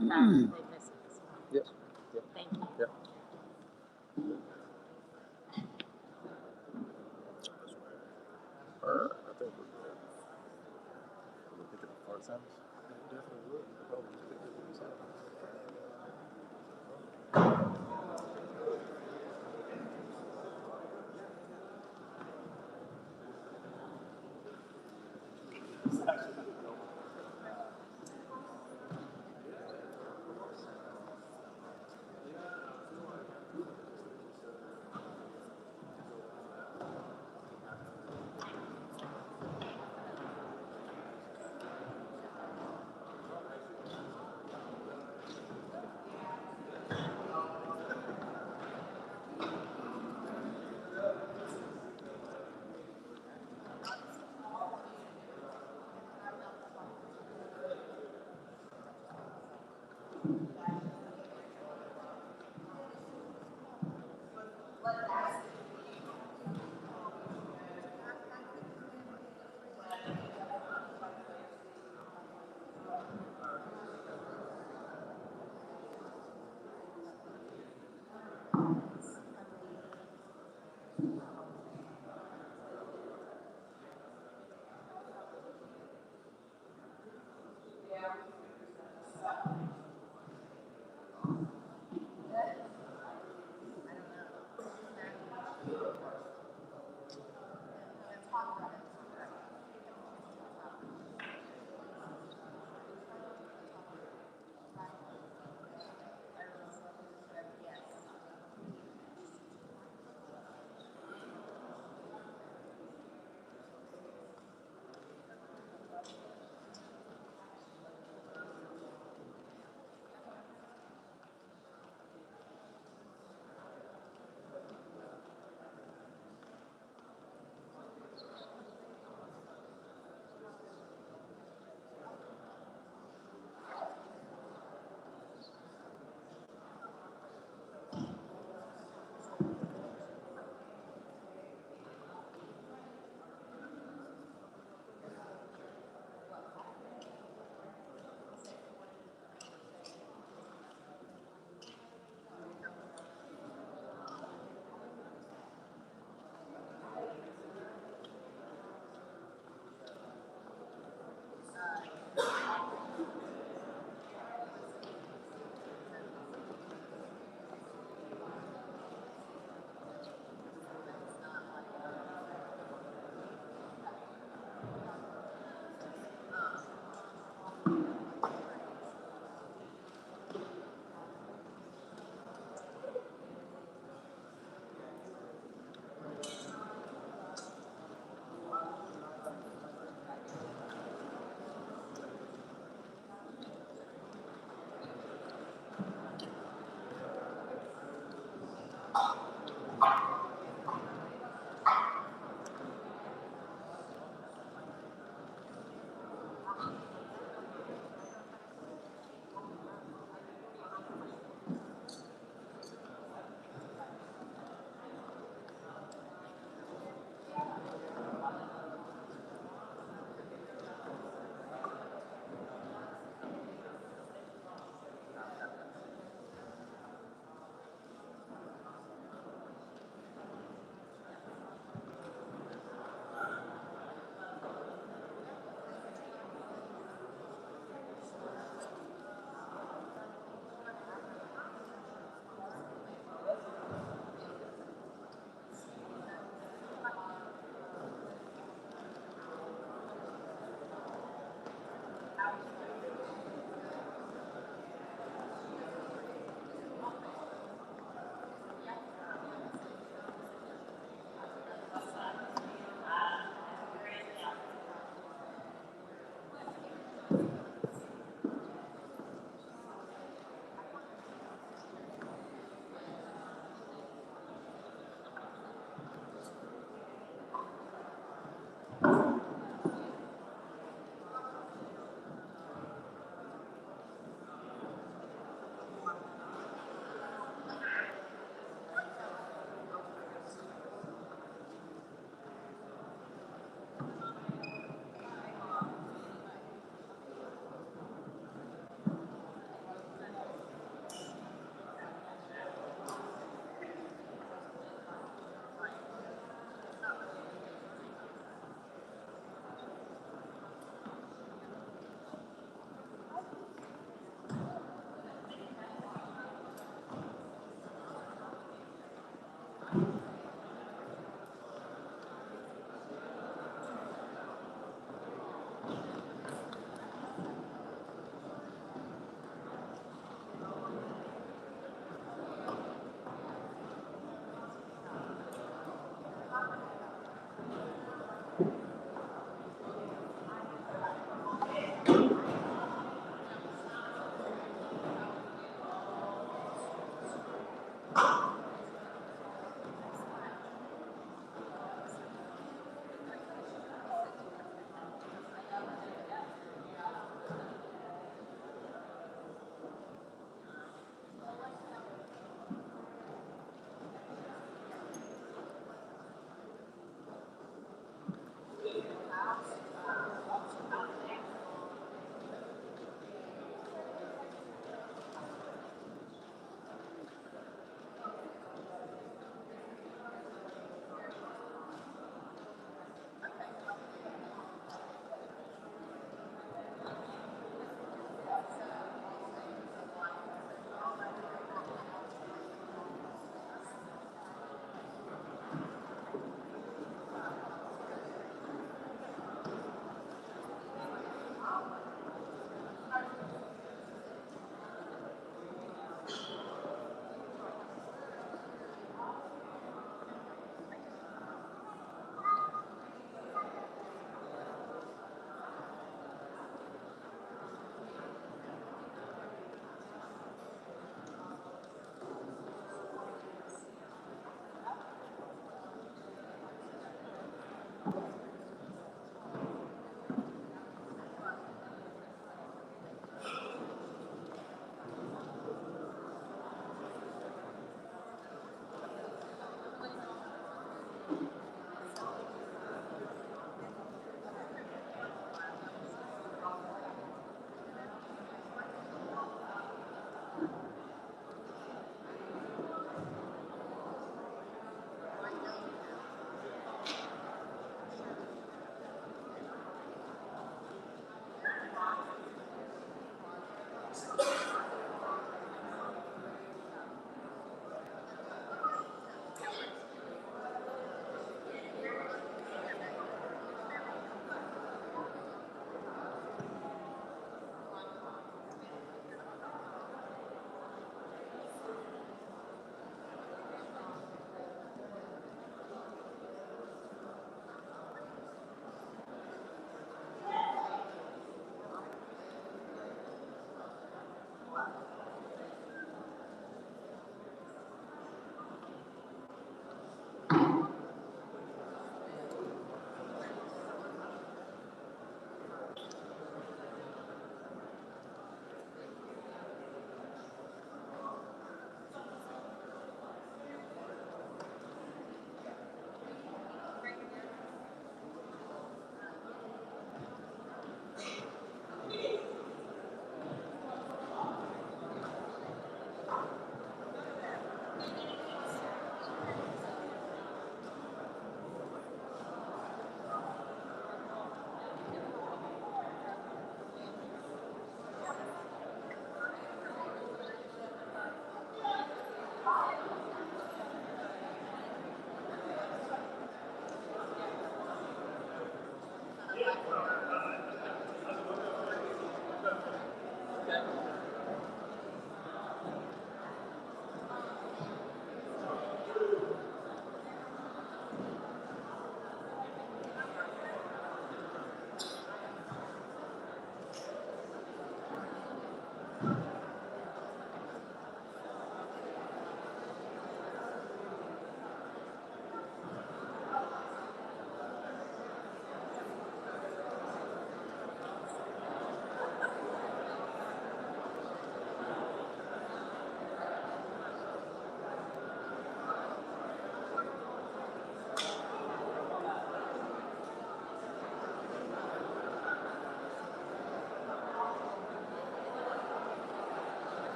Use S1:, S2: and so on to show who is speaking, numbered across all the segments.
S1: they miss it so much.
S2: Yep. Yep.
S1: Thank you.
S2: Yep. Alright, I think we're good. We'll pick up the fart sounds.
S3: It definitely would. You probably just picked up what you said.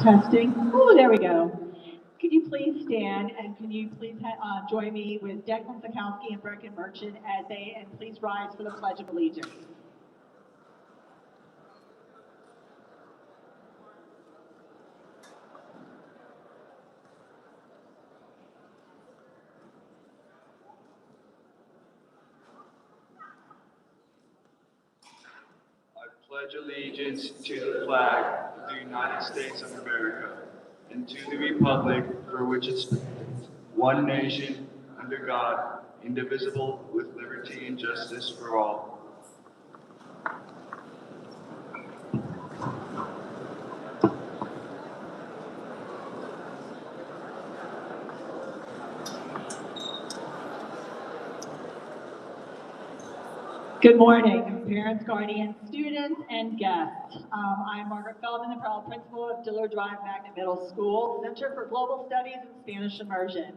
S4: Testing. Oh, there we go. Could you please stand and can you please join me with Declan Sikowski and Brecken Merchant as they, and please rise for the Pledge of Allegiance.
S5: I pledge allegiance to the flag of the United States of America and to the republic for which it stands, one nation, under God, indivisible, with liberty and justice for all.
S4: Good morning, parents, guardians, students, and guests. I'm Margaret Feldman, the proud principal of Dillard Drive Magnet Middle School, Center for Global Studies and Spanish Immersion.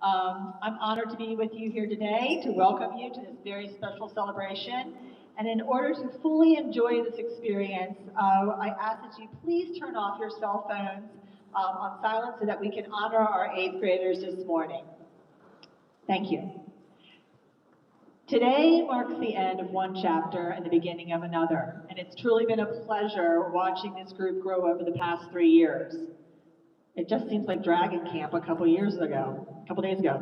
S4: I'm honored to be with you here today to welcome you to this very special celebration. And in order to fully enjoy this experience, I ask that you please turn off your cell phones on silent so that we can honor our 8th graders this morning. Thank you. Today marks the end of one chapter and the beginning of another, and it's truly been a pleasure watching this group grow over the past 3 years. It just seems like Dragon Camp a couple days ago,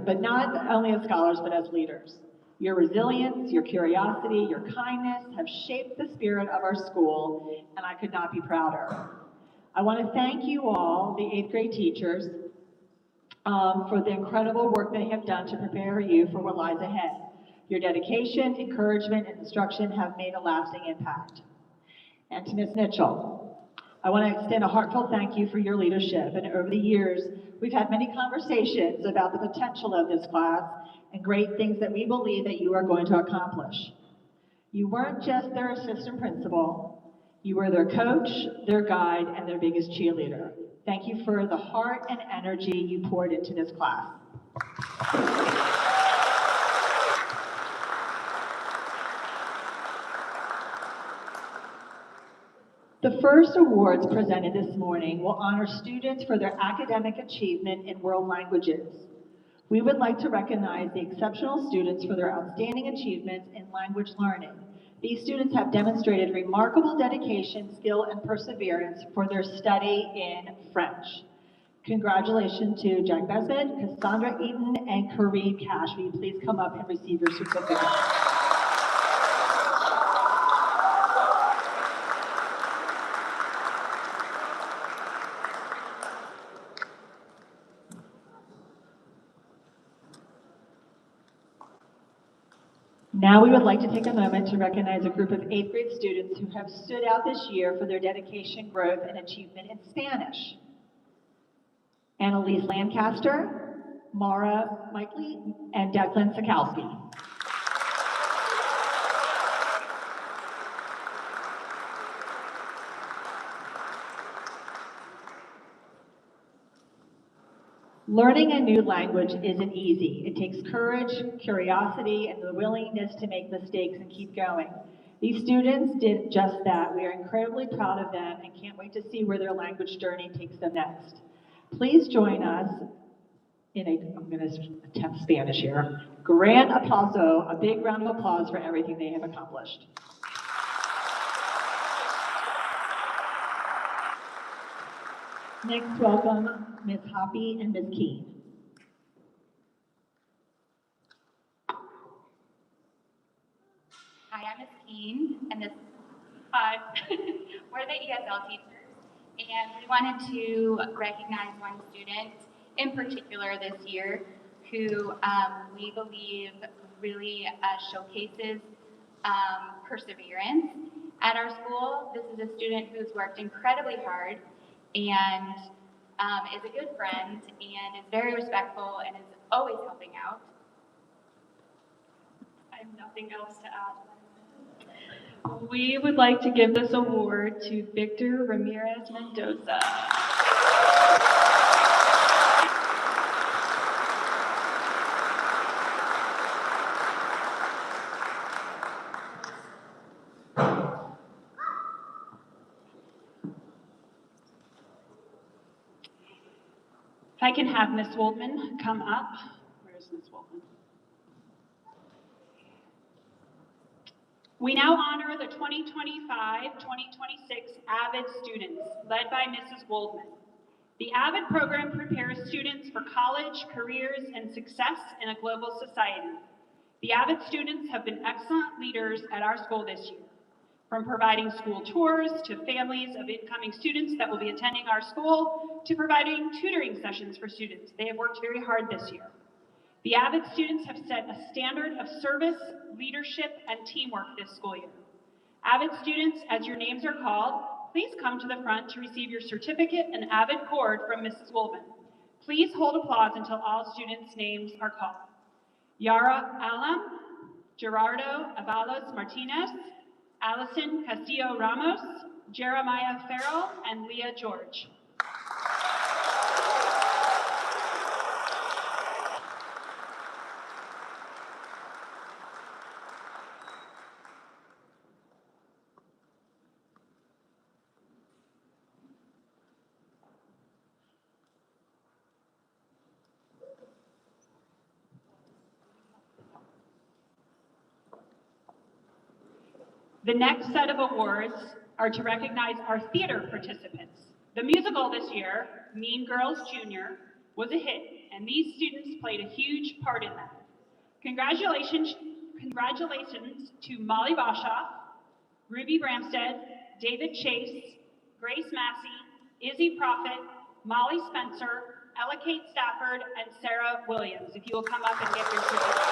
S4: but not only as scholars, but as leaders. Your resilience, your curiosity, your kindness have shaped the spirit of our school, and I could not be prouder. I want to thank you all, the 8th grade teachers, for the incredible work they have done to prepare you for what lies ahead. Your dedication, encouragement, and instruction have made a lasting impact. And to Ms. Mitchell, I want to extend a heartfelt thank you for your leadership. And over the years, we've had many conversations about the potential of this class and great things that we believe that you are going to accomplish. You weren't just their assistant principal, you were their coach, their guide, and their biggest cheerleader. Thank you for the heart and energy you poured into this class. The first awards presented this morning will honor students for their academic achievement in world languages. We would like to recognize the exceptional students for their outstanding achievements in language learning. These students have demonstrated remarkable dedication, skill, and perseverance for their study in French. Congratulations to Jack Besbit, Cassandra Eaton, and Kareem Cash. Will you please come up and receive your certificate? Now we would like to take a moment to recognize a group of 8th grade students who have stood out this year for their dedication, growth, and achievement in Spanish. Annalise Lancaster, Mara Mikely, and Declan Sikowski. Learning a new language isn't easy. It takes courage, curiosity, and the willingness to make mistakes and keep going. These students did just that. We are incredibly proud of them and can't wait to see where their language journey takes them next. Please join us in I'm going to attempt Spanish here. Gran aplauso, a big round of applause for everything they have accomplished. Next, welcome Ms. Hoppy and Ms. Keene.
S1: Hi, I'm Ms. Keene, and we're the ESL teachers, and we wanted to recognize one student in particular this year who we believe really showcases perseverance at our school. This is a student who's worked incredibly hard and is a good friend and is very respectful and is always helping out.
S6: I have nothing else to add. We would like to give this award to Victor Ramirez Mendoza. If I can have Miss Waldman come up. Where's Miss Waldman? We now honor the 2025-2026 AVID students, led by Mrs. Waldman. The AVID program prepares students for college, careers, and success in a global society. The AVID students have been excellent leaders at our school this year, from providing school tours to families of incoming students that will be attending our school, to providing tutoring sessions for students. They have worked very hard this year. The AVID students have set a standard of service, leadership, and teamwork this school year. AVID students, as your names are called, please come to the front to receive your certificate and AVID cord from Mrs. Waldman. Please hold applause until all students' names are called. Yara Alam, Gerardo Avalos Martinez, Allison Castillo Ramos, Jeremiah Farrell, and Leah George. The next set of awards are to recognize our theater participants. The musical this year, Mean Girls Jr., was a hit, and these students played a huge part in that. Congratulations to Molly Boshoff, Ruby Bramstead, David Chase, Grace Massey, Izzy Prophet, Molly Spencer, Ella Kate Stafford, and Sarah Williams. If you will come up and get your certificate.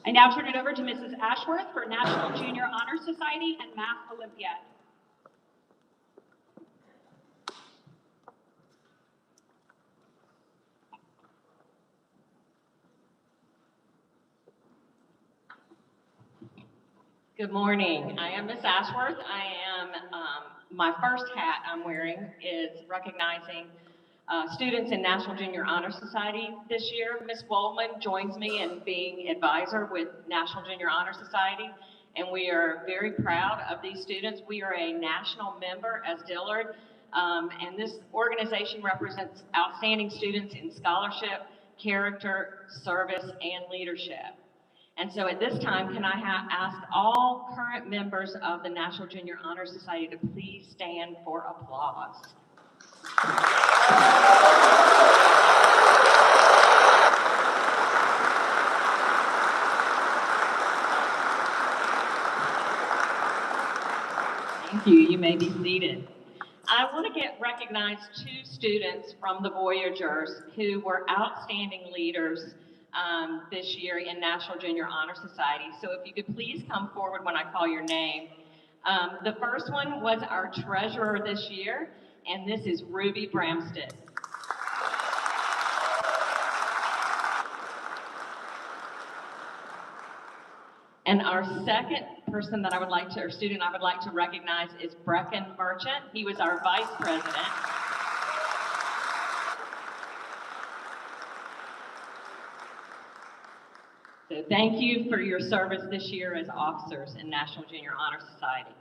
S6: I now turn it over to Mrs. Ashworth for National Junior Honor Society and Math Olympiad.
S7: Good morning. I am Miss Ashworth. My first hat I'm wearing is recognizing students in National Junior Honor Society this year. Miss Waldman joins me in being advisor with National Junior Honor Society, and we are very proud of these students. We are a national member as Dillard, and this organization represents outstanding students in scholarship, character, service, and leadership. And so at this time, can I ask all current members of the National Junior Honor Society to please stand for applause. Thank you. You may be seated. I want to recognize two students from the Voyagers who were outstanding leaders this year in National Junior Honor Society. So if you could please come forward when I call your name. The first one was our treasurer this year, and this is Ruby Bramstead. And our second person that student I would like to recognize is Brecken Merchant. He was our vice president. So thank you for your service this year as officers in National Junior Honor Society.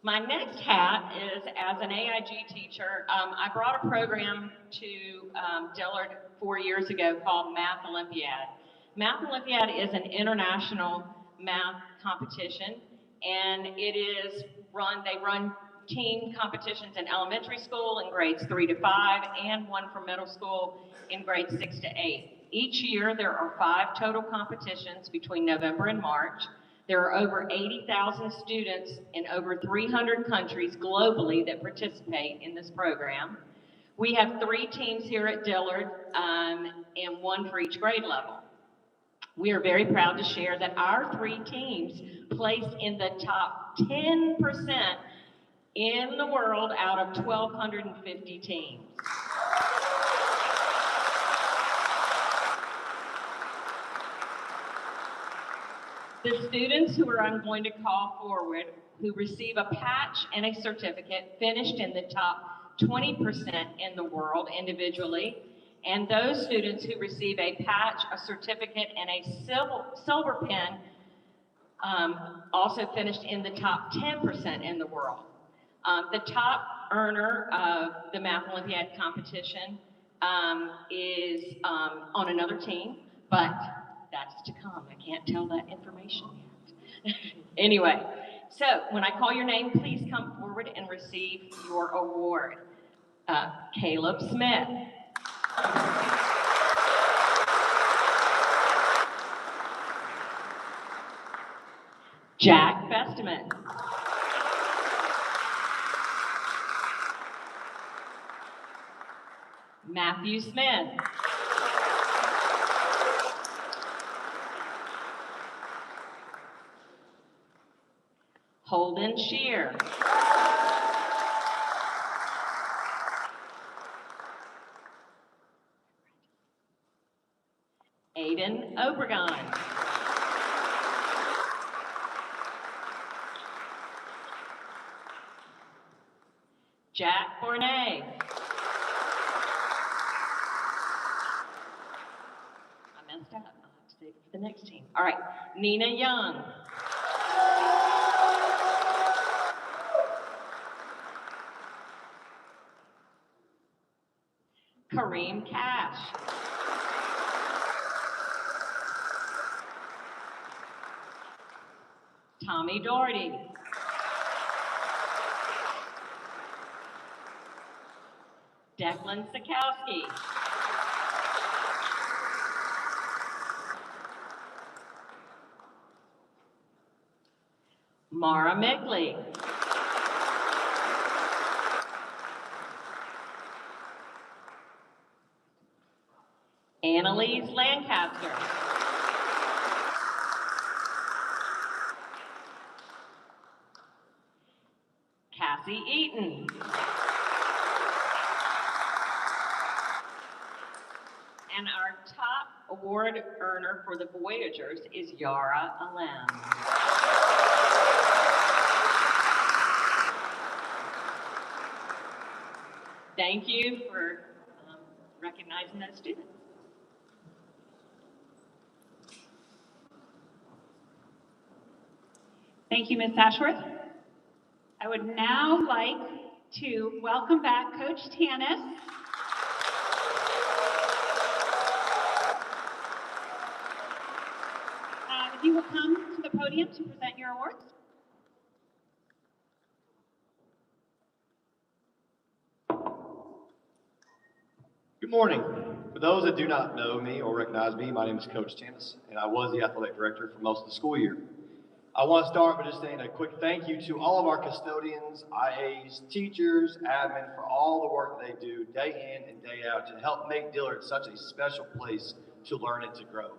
S7: My next hat is as an AIG teacher. I brought a program to Dillard 4 years ago called Math Olympiad. Math Olympiad is an international math competition, and they run team competitions in elementary school in grades 3 to 5 and one for middle school in grades 6 to 8. Each year there are 5 total competitions between November and March. There are over 80,000 students in over 300 countries globally that participate in this program. We have 3 teams here at Dillard and 1 for each grade level. We are very proud to share that our 3 teams placed in the top 10% in the world out of 1,250 teams. The students who I'm going to call forward who receive a patch and a certificate finished in the top 20% in the world individually, and those students who receive a patch, a certificate, and a silver pin also finished in the top 10% in the world. The top earner of the Math Olympiad competition is on another team, but that's to come. I can't tell that information yet. Anyway, so when I call your name, please come forward and receive your award. Caleb Smith. Jack Festiman. Matthew Smith. Holden Shear. Aiden Obregon. Jack Bournay. I messed up. I'll have to save it for the next team. All right, Nina Young. Kareem Cash. Tommy Doherty. Declan Sikowski. Mara Mickley. Annalise Lancaster. Cassie Eaton. And our top award earner for the Voyagers is Yara Alem. Thank you for recognizing those students.
S6: Thank you, Ms. Ashworth. I would now like to welcome back Coach Tanis. If you will come to the podium to present your awards.
S8: Good morning. For those that do not know me or recognize me, my name is Coach Tanis, and I was the athletic director for most of the school year. I want to start by just saying a quick thank you to all of our custodians, IAs, teachers, admin for all the work that they do day in and day out to help make Dillard such a special place to learn and to grow.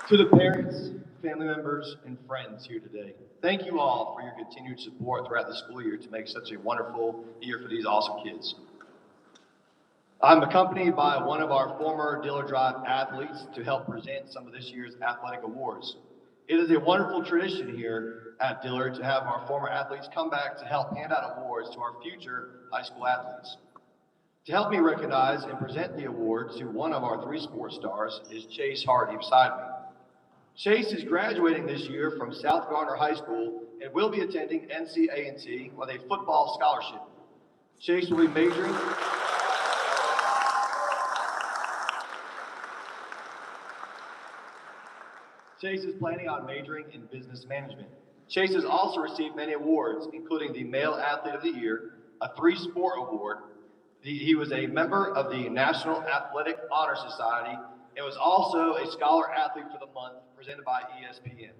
S8: To the parents, family members, and friends here today, thank you all for your continued support throughout the school year to make such a wonderful year for these awesome kids. I'm accompanied by one of our former Dillard Drive athletes to help present some of this year's athletic awards. It is a wonderful tradition here at Dillard to have our former athletes come back to help hand out awards to our future high school athletes. To help me recognize and present the award to one of our 3 sports stars is Chase Hardy beside me. Chase is graduating this year from South Garner High School and will be attending NC-A&T with a football scholarship. Chase will be majoring Chase is planning on majoring in business management. Chase has also received many awards, including the Male Athlete of the Year, a 3-sport award. He was a member of the National Athletic Honor Society and was also a Scholar Athlete for the Month presented by ESPN.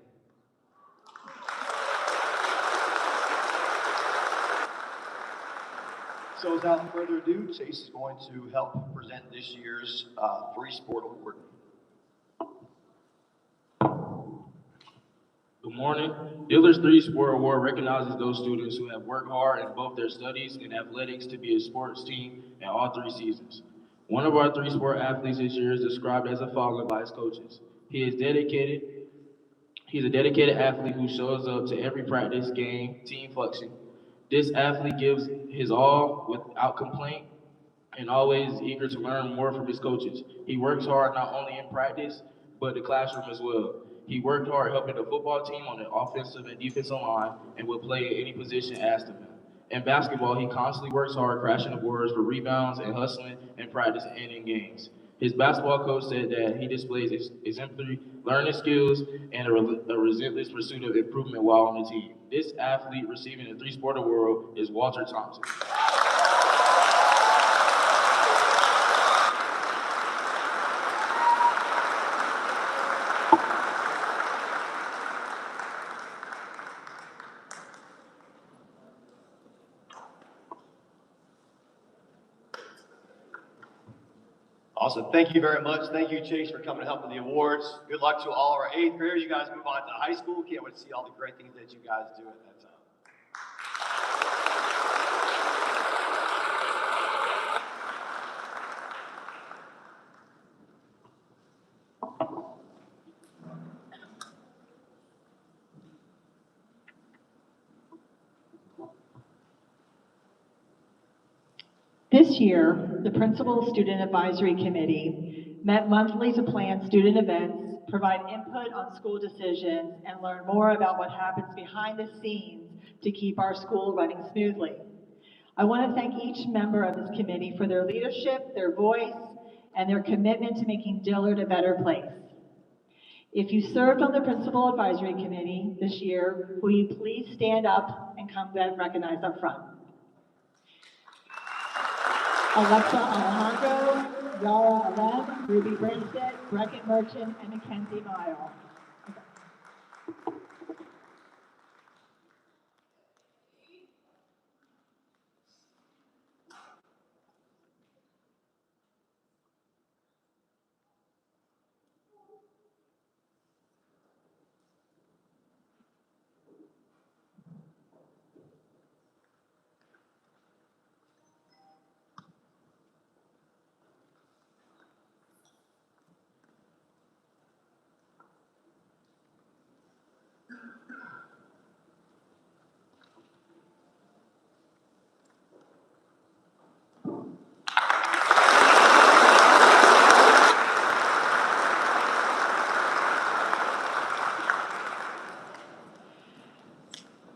S8: So without further ado, Chase is going to help present this year's 3-sport award.
S9: Good morning. Dillard's 3-Sport Award recognizes those students who have worked hard in both their studies and athletics to be a sports team in all 3 seasons. One of our three sport athletes this year is described as a father by his coaches. He is dedicated. He's a dedicated athlete who shows up to every practice, game, team function. This athlete gives his all without complaint and always eager to learn more from his coaches. He works hard not only in practice, but the classroom as well. He worked hard helping the football team on the offensive and defensive line and will play at any position asked of him. In basketball, he constantly works hard crashing the boards for rebounds and hustling in practice and in games. His basketball coach said that he displays exemplary learning skills and a relentless pursuit of improvement while on the team. This athlete receiving the three-sport award is Walter Thompson.
S8: Awesome. Thank you very much. Thank you, Chase, for coming to help with the awards. Good luck to all our eighth graders. You guys move on to high school. Can't wait to see all the great things that you guys do at that time.
S4: This year, the Principal Student Advisory Committee met monthly to plan student events, provide input on school decisions, and learn more about what happens behind the scenes to keep our school running smoothly. I want to thank each member of this committee for their leadership, their voice, and their commitment to making Dillard a better place. If you served on the Principal Advisory Committee this year, will you please stand up and come get recognized up front? Alexa Alejandro, Yara Alem, Ruby Branstead, Brecken Merchant, and Mackenzie Mile.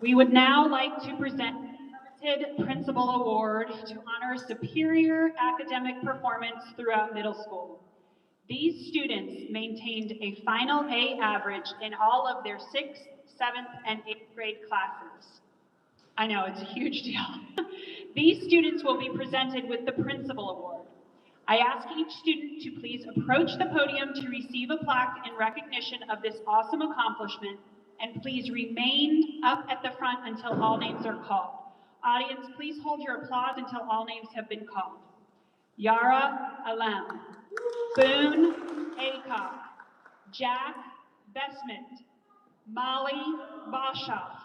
S6: We would now like to present the Merited Principal Award to honor superior academic performance throughout middle school. These students maintained a final A average in all of their 6th, 7th, and 8th grade classes. I know, it's a huge deal. These students will be presented with the Principal Award. I ask each student to please approach the podium to receive a plaque in recognition of this awesome accomplishment, and please remain up at the front until all names are called. Audience, please hold your applause until all names have been called. Yara Alem, Boone Acock, Jack Besmit, Molly Boshoff,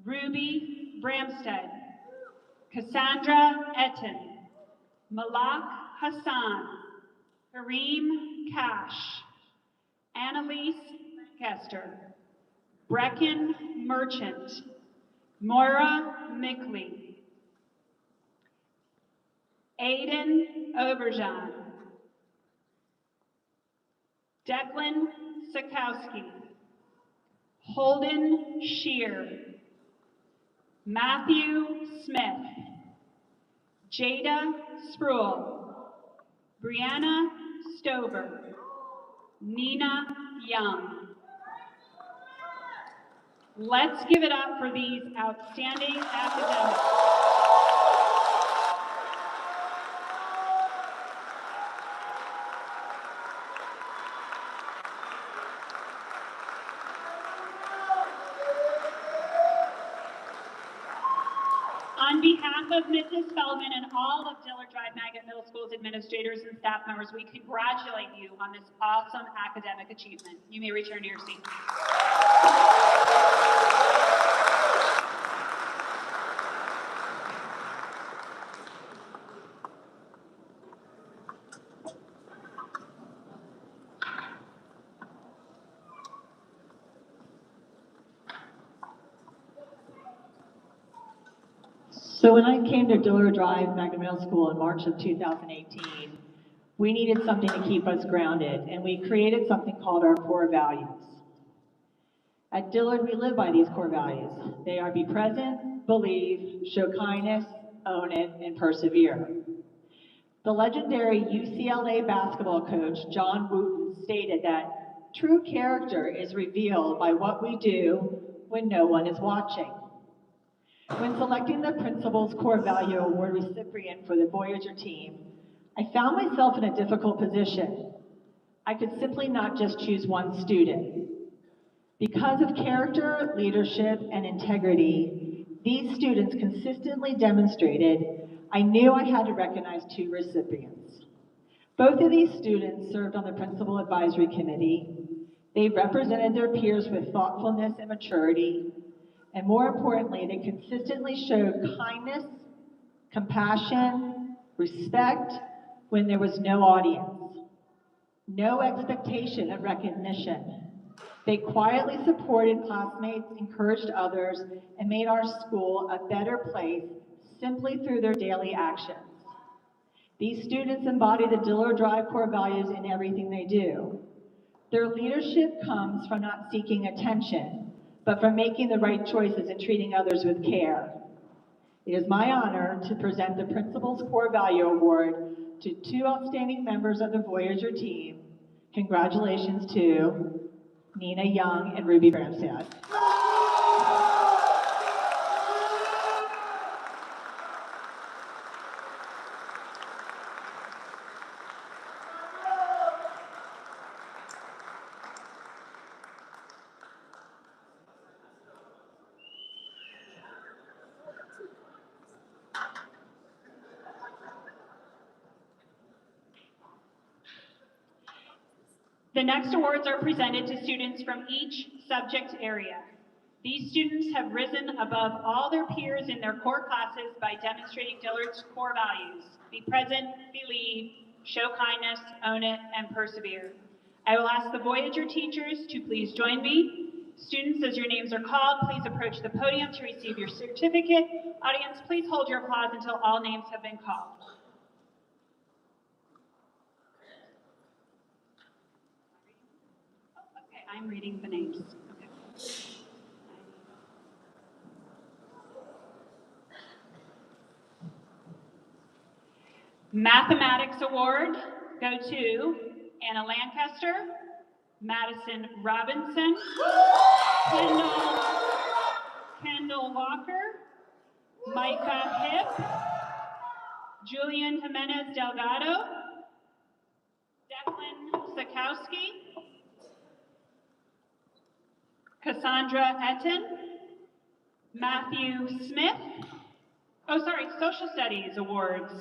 S6: Ruby Bramstead, Cassandra Etten, Malak Hassan, Kareem Cash, Annalise Lancaster, Brecken Merchant, Moira Mickley, Aiden Oberjan, Declan Sikowski, Holden Shear, Matthew Smith, Jada Spruill, Brianna Stover, Nina Young. Let's give it up for these outstanding academics. On behalf of Mrs. Feldman and all of Dillard Drive Magnet Middle School's administrators and staff members, we congratulate you on this awesome academic achievement. You may return to your seats.
S4: So when I came to Dillard Drive Magna Middle School in March of 2018, we needed something to keep us grounded, and we created something called our core values. At Dillard, we live by these core values. They are be present, believe, show kindness, own it, and persevere. The legendary UCLA basketball coach, John Wooten, stated that true character is revealed by what we do when no one is watching. When selecting the Principal's Core Value Award recipient for the Voyager team, I found myself in a difficult position. I could simply not just choose one student. Because of character, leadership, and integrity, these students consistently demonstrated I knew I had to recognize two recipients. Both of these students served on the Principal Advisory Committee. They represented their peers with thoughtfulness and maturity, and more importantly, they consistently showed kindness, compassion, respect when there was no audience, no expectation of recognition. They quietly supported classmates, encouraged others, and made our school a better place simply through their daily actions. These students embody the Dillard Drive core values in everything they do. Their leadership comes from not seeking attention, but from making the right choices and treating others with care. It is my honor to present the Principal's Core Value Award to two outstanding members of the Voyager team. Congratulations to Nina Young and Ruby Bramstad.
S6: The next awards are presented to students from each subject area. These students have risen above all their peers in their core classes by demonstrating Dillard's core values: be present, believe, show kindness, own it, and persevere. I will ask the Voyager teachers to please join me. Students, as your names are called, please approach the podium to receive your certificate. Audience, please hold your applause until all names have been called. Okay, I'm reading the names. Okay. Mathematics Award go to Anna Lancaster, Madison Robinson, Kendall Walker, Micah Hip, Julian Jimenez Delgado, Declan Sikowski, Cassandra Etten, Matthew Smith. Social Studies Awards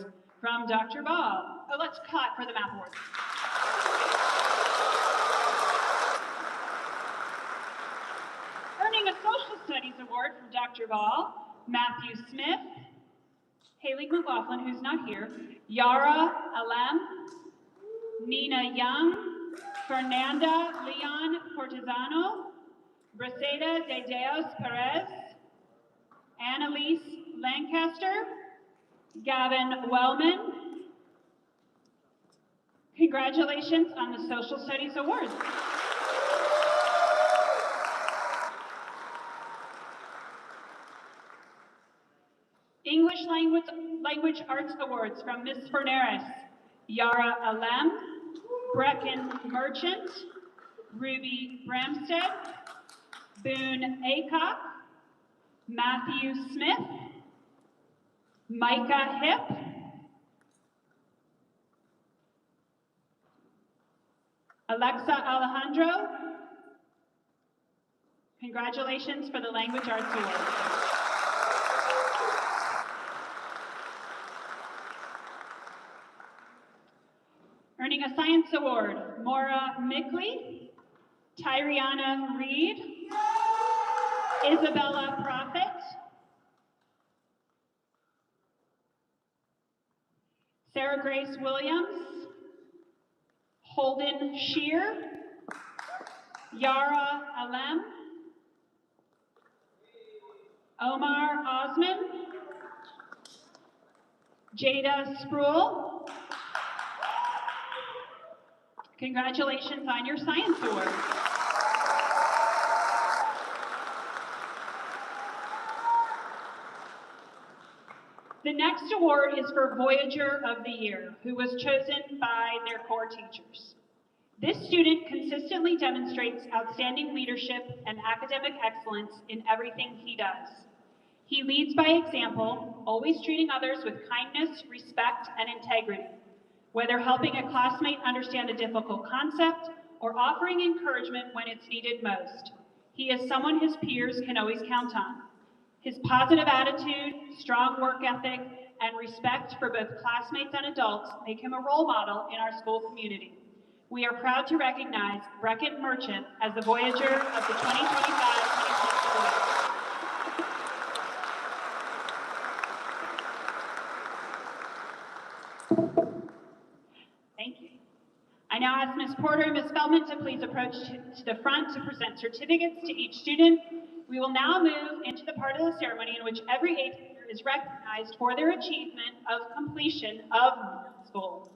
S6: from Dr. Ball. Oh, let's clap for the Math Awards. Earning a Social Studies Award from Dr. Ball, Matthew Smith, Haley McLaughlin, who's not here, Yara Alem, Nina Young, Fernanda Leon Cortizano, Briseda de Deos Perez, Annalise Lancaster, Gavin Wellman. Congratulations on the Social Studies Awards. English Language Arts Awards from Ms. Ferneris, Yara Alem, Brecken Merchant, Ruby Bramstead, Boone Acock, Matthew Smith, Micah Hip, Alexa Alejandro. Congratulations for the Language Arts Award. Earning a Science Award, Maura Mickley, Tyriana Reed, Isabella Prophet, Sarah Grace Williams, Holden Shear, Yara Alem, Omar Osman, Jada Spruill. Congratulations on your science award. The next award is for Voyager of the Year, who was chosen by their core teachers. This student consistently demonstrates outstanding leadership and academic excellence in everything he does. He leads by example, always treating others with kindness, respect, and integrity, whether helping a classmate understand a difficult concept or offering encouragement when it's needed most. He is someone his peers can always count on. His positive attitude, strong work ethic, and respect for both classmates and adults make him a role model in our school community. We are proud to recognize Beckett Merchant as the Voyager of the 2025-26 school year. Thank you. I now ask Ms. Porter and Ms. Feldman to please approach to the front to present certificates to each student. We will now move into the part of the ceremony in which every 8th grader is recognized for their achievement of completion of school.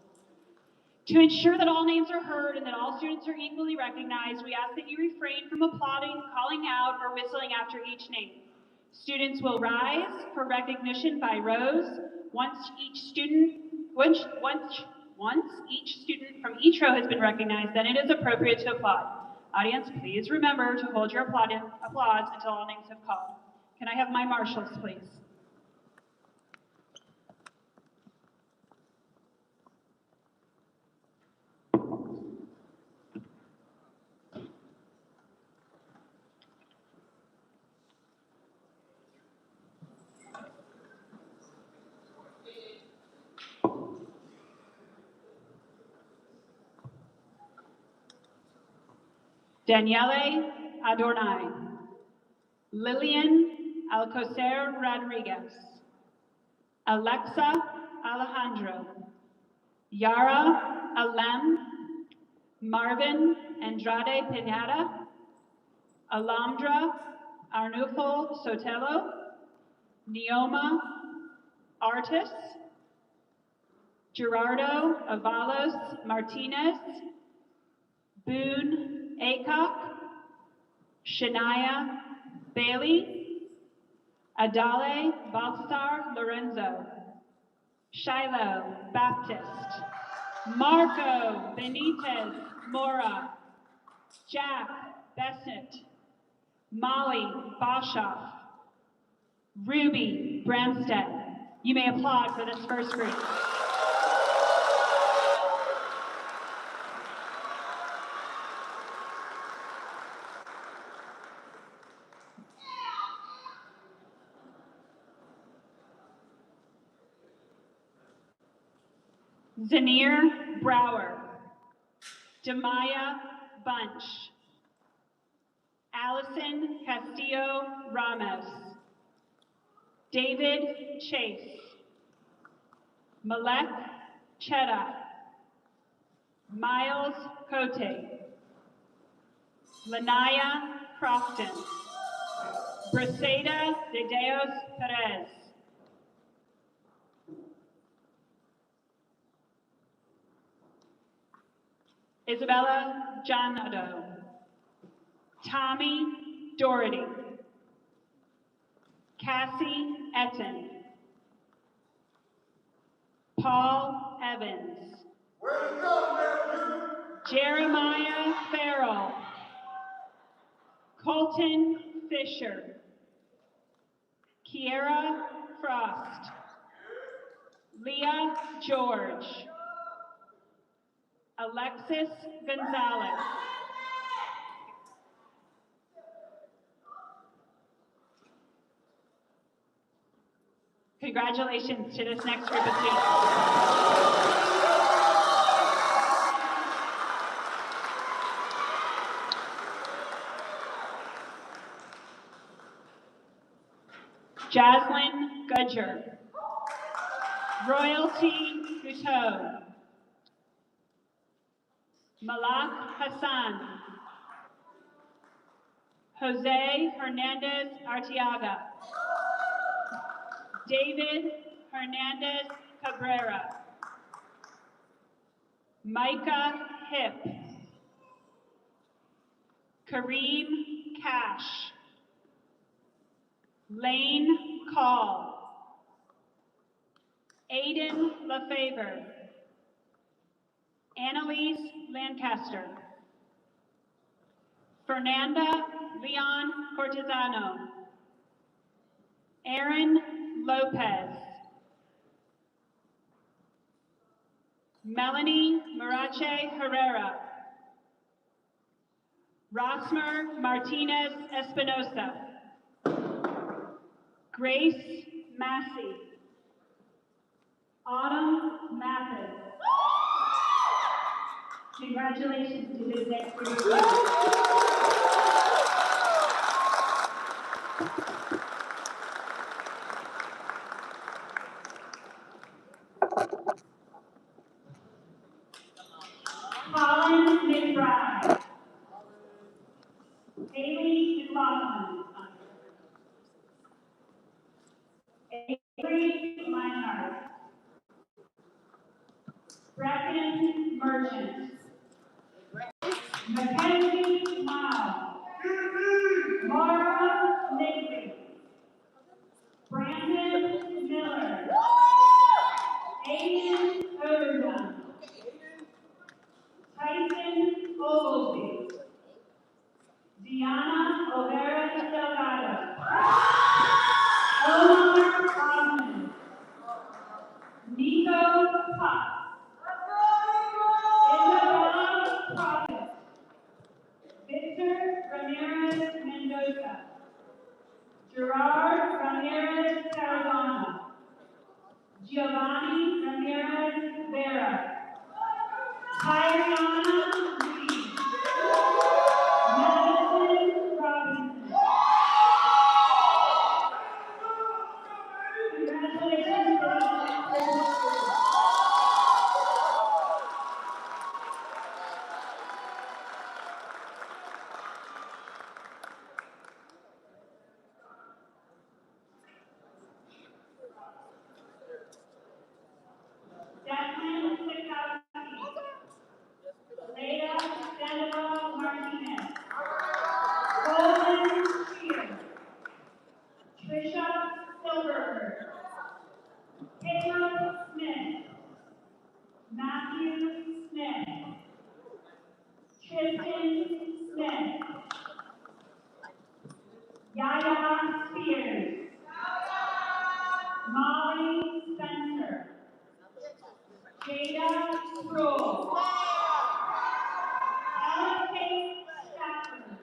S6: To ensure that all names are heard and that all students are equally recognized, we ask that you refrain from applauding, calling out, or whistling after each name. Students will rise for recognition by rows. Once each student from each row has been recognized, then it is appropriate to applaud. Audience, please remember to hold your applause until all names have called. Can I have my marshals, please? Daniele Adornay, Lillian Alcocer Rodriguez, Alexa Alejandro, Yara Alem, Marvin Andrade Pineda, Alondra Arnulfo Sotelo, Neoma Artis, Gerardo Avalos Martinez, Boone Acock, Shania Bailey, Adale Baltasar Lorenzo, Shiloh Baptist, Marco Benitez Mora, Jack Bessett, Molly Boshoff, Ruby Bramstead. You may applaud for this first group. Zanir Brower, Demaya Bunch, Allison Castillo Ramos, David Chase, Malek Chetta, Miles Cote, Lanaya Crofton, Briseda de Deos Perez, Isabella Janado, Tommy Doherty, Cassie Etten, Paul Evans, Jeremiah Farrell, Colton Fisher, Kiera Frost, Leah George, Alexis Gonzalez, congratulations to this next group of students. Jaslyn Gudger, Royalty Guteau, Malak Hassan, Jose Hernandez Arteaga, David Hernandez Cabrera. Micah Hip. Kareem Cash. Lane Call. Aiden LaFavor. Annalise Lancaster. Fernanda Leon Cortesano. Aaron Lopez. Melanie Marache Herrera. Rosmer Martinez Espinosa. Grace Massey. Autumn Mathis. Congratulations to this next group. Colin McBride. Haley McLaughlin. Avery Meinhardt. Bracken Merchant. Mackenzie Mao. Mara Nixon. Brandon Miller. Aiden Overdon. Tyson Oglesby. Deanna Olvera Delgado. Omar Osman. Nico Potts. Isabella Prophet. Victor Ramirez Mendoza. Gerard Ramirez Tarazona. Giovanni Ramirez Vera. Tyriana Reed. Madison Robinson. Congratulations to the Declan Sikowski. Leia Sandoval Martinez. Colin Shear. Trisha Silverberg. Caleb Smith. Matthew Smith. Tristan Smith. Yaya Spears. Molly Spencer. Jada Sproul. Ella Kate Stafford.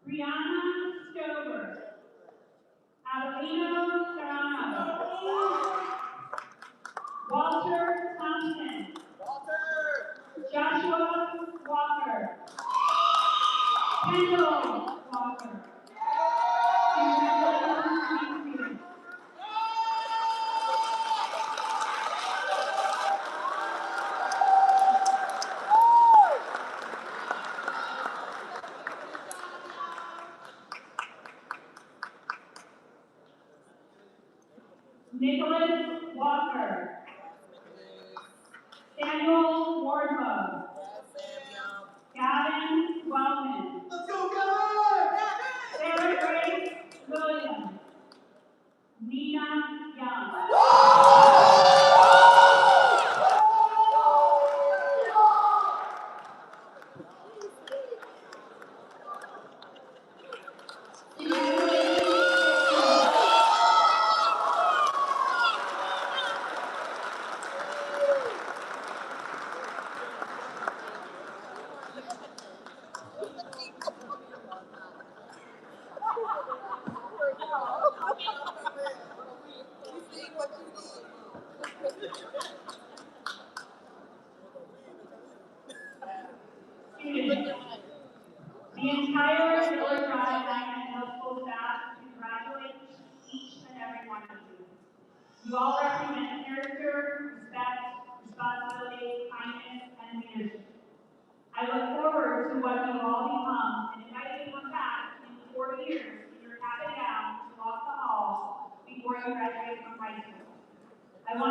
S6: Brianna Stover. Adelino Serrano. Walter Thompson. Joshua Walker. Kendall Walker. Congratulations, students. Nicholas Walker. Samuel Wardlow. Gavin Wellman. Let's go, Gavin! Sarah Grace Williams. Nina Young. Students, the entire Dillard Drive Magnet Middle School staff congratulates each and every one of you. You all represent character, respect, responsibility, kindness, and leadership. I look forward to what you all become and invite you to come back in 4 years in your cap and gown to walk the halls before you graduate from high school. I want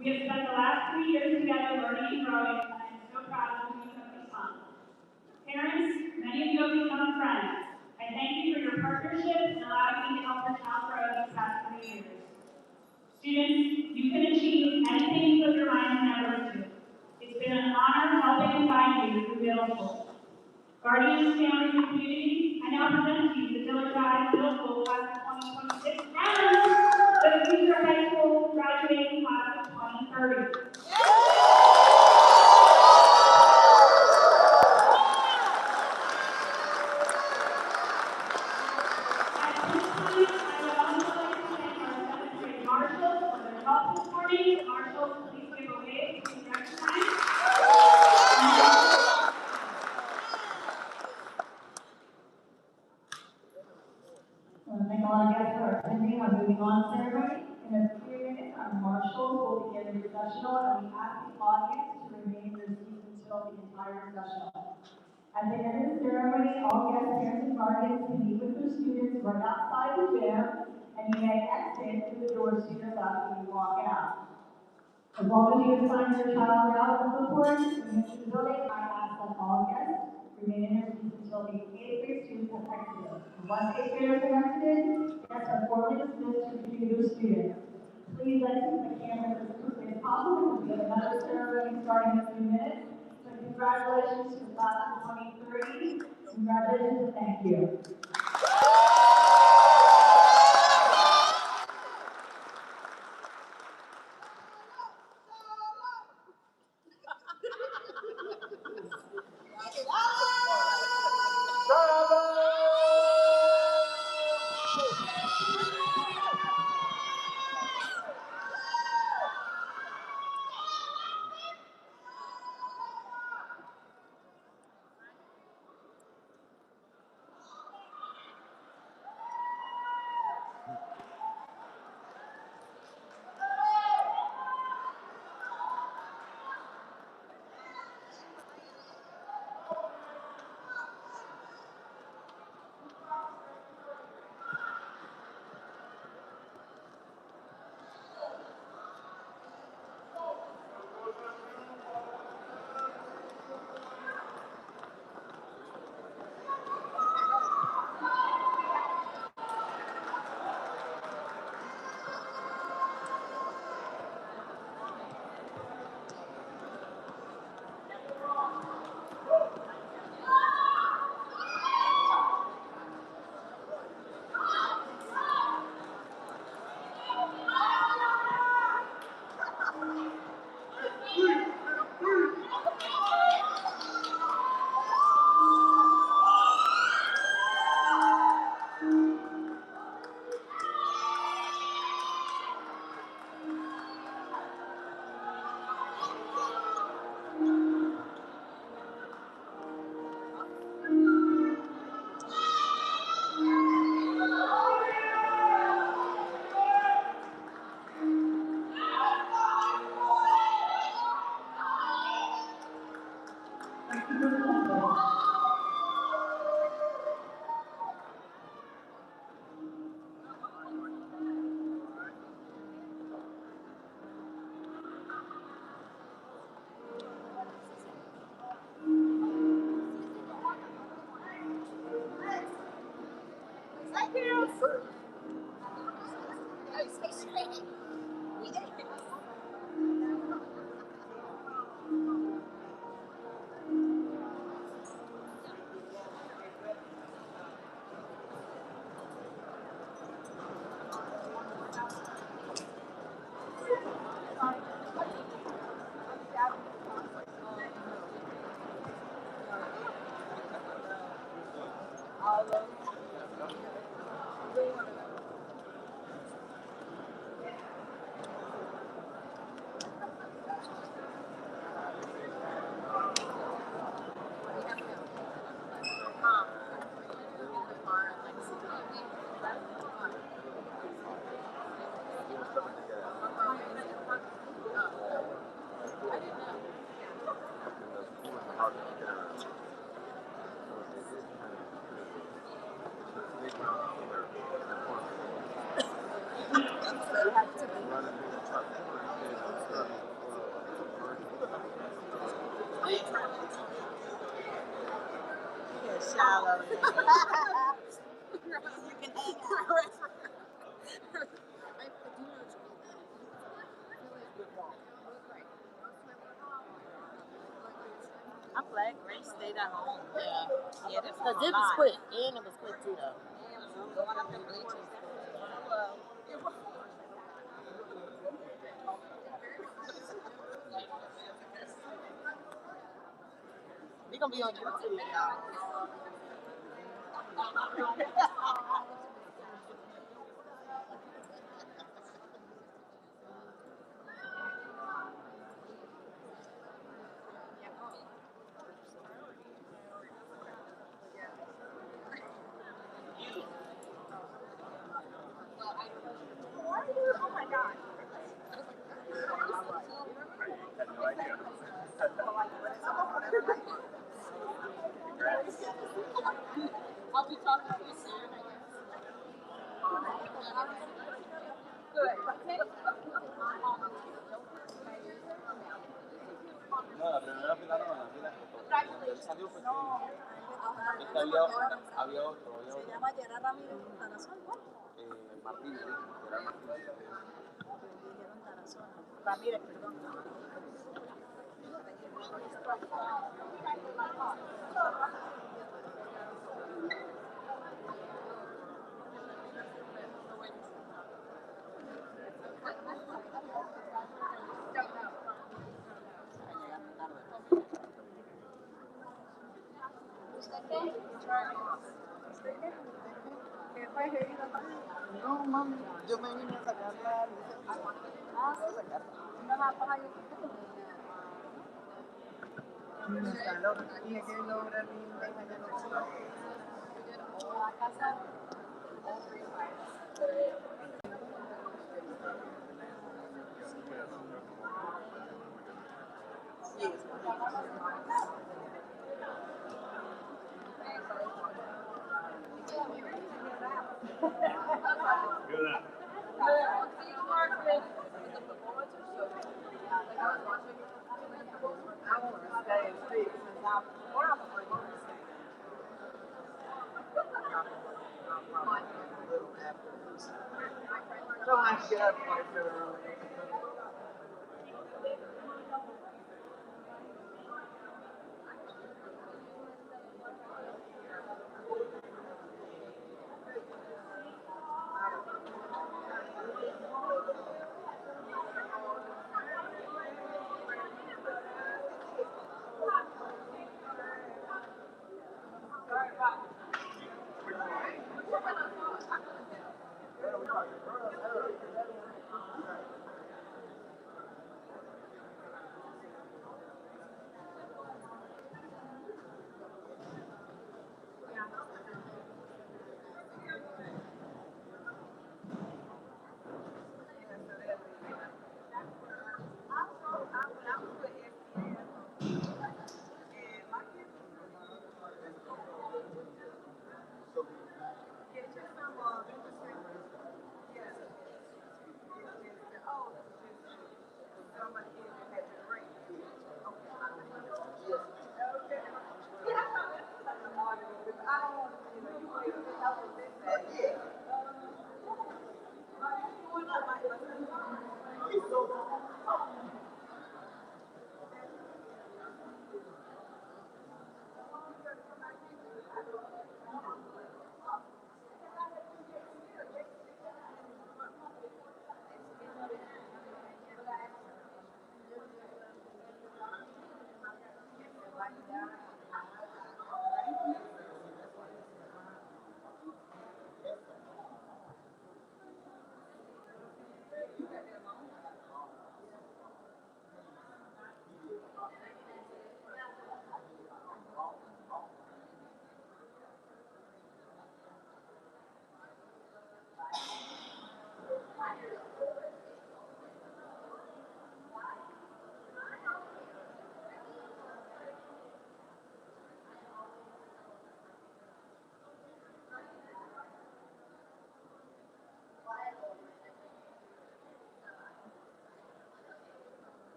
S6: We have spent the last 3 years together learning and growing, and I am so proud of who you have become. Parents, many of you have become friends. I thank you for your partnership and allowing me to help your child grow these past 3 years. Students, you can achieve anything you put your mind and efforts to. It's been an honor helping and guiding you through middle school. Guardians, families, and community, I now present to you the Dillard Middle School Class of 2026 and the future high school graduating class of 2030. At this time, I would also like to thank our 7th grade marshals for their help this morning. Marshals, please give a wave to be recognized.
S10: I want to thank all our guests for attending our moving on ceremony. In a few minutes, our marshals will begin the recessional, and we ask the audience to remain in their seats until the entire recessional. At the end of the ceremony, all guests, parents, and guardians can meet with their students right outside the gym, and you may exit through the doors to your left when you walk out. As long as you assign your child out of the board when you enter the building, I ask that all guests remain in their seats until the 8th grade students have exited. Once 8th graders have exited, guests are formally dismissed to review their students. Please let's keep the cameras as quickly as possible because we have another ceremony starting in a few minutes. So congratulations to the class of 2030. Congratulations and thank you.
S11: love it. You can hang out. I'm glad Grace stayed at home. Yeah. Yeah, this because it was quick. And it was quick too though. Going up them bleachers. Hello. We're gonna be on YouTube, y'all. Oh my God. I'll be talking to you soon. Good.
S2: No, la primera fila no, la fila que él salió fue que es que había otro. Se llama Gerard Ramírez Tarazón. Martínez, Gerard Martínez. Dijeron Tarazón. Ramírez, perdón. No, mami, yo me vine a sacar la licencia. Ah, sí, sacar. No la paga yo. Tiene que lograr mi la casa.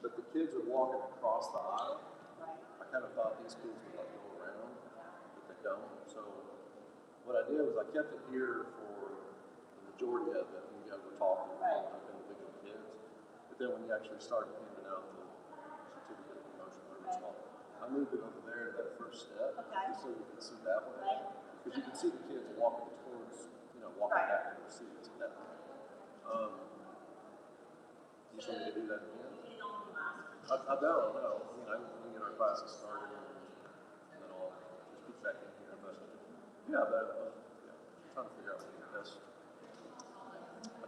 S2: but the kids are walking across the aisle. I kind of thought these kids would like go around, but they don't. So what I did was I kept it here for the majority of it when you guys were talking about individual kids. But then when you actually started handing out the certificate of promotion, whatever it's called, I moved it over there to that first step, just so you can see that way. Because you can see the kids walking towards, walking back to their seats at that point. You just want me to do that again? I don't know. I mean, I can get our classes started and then I'll just get back in here. But yeah, I'm trying to figure out what the best.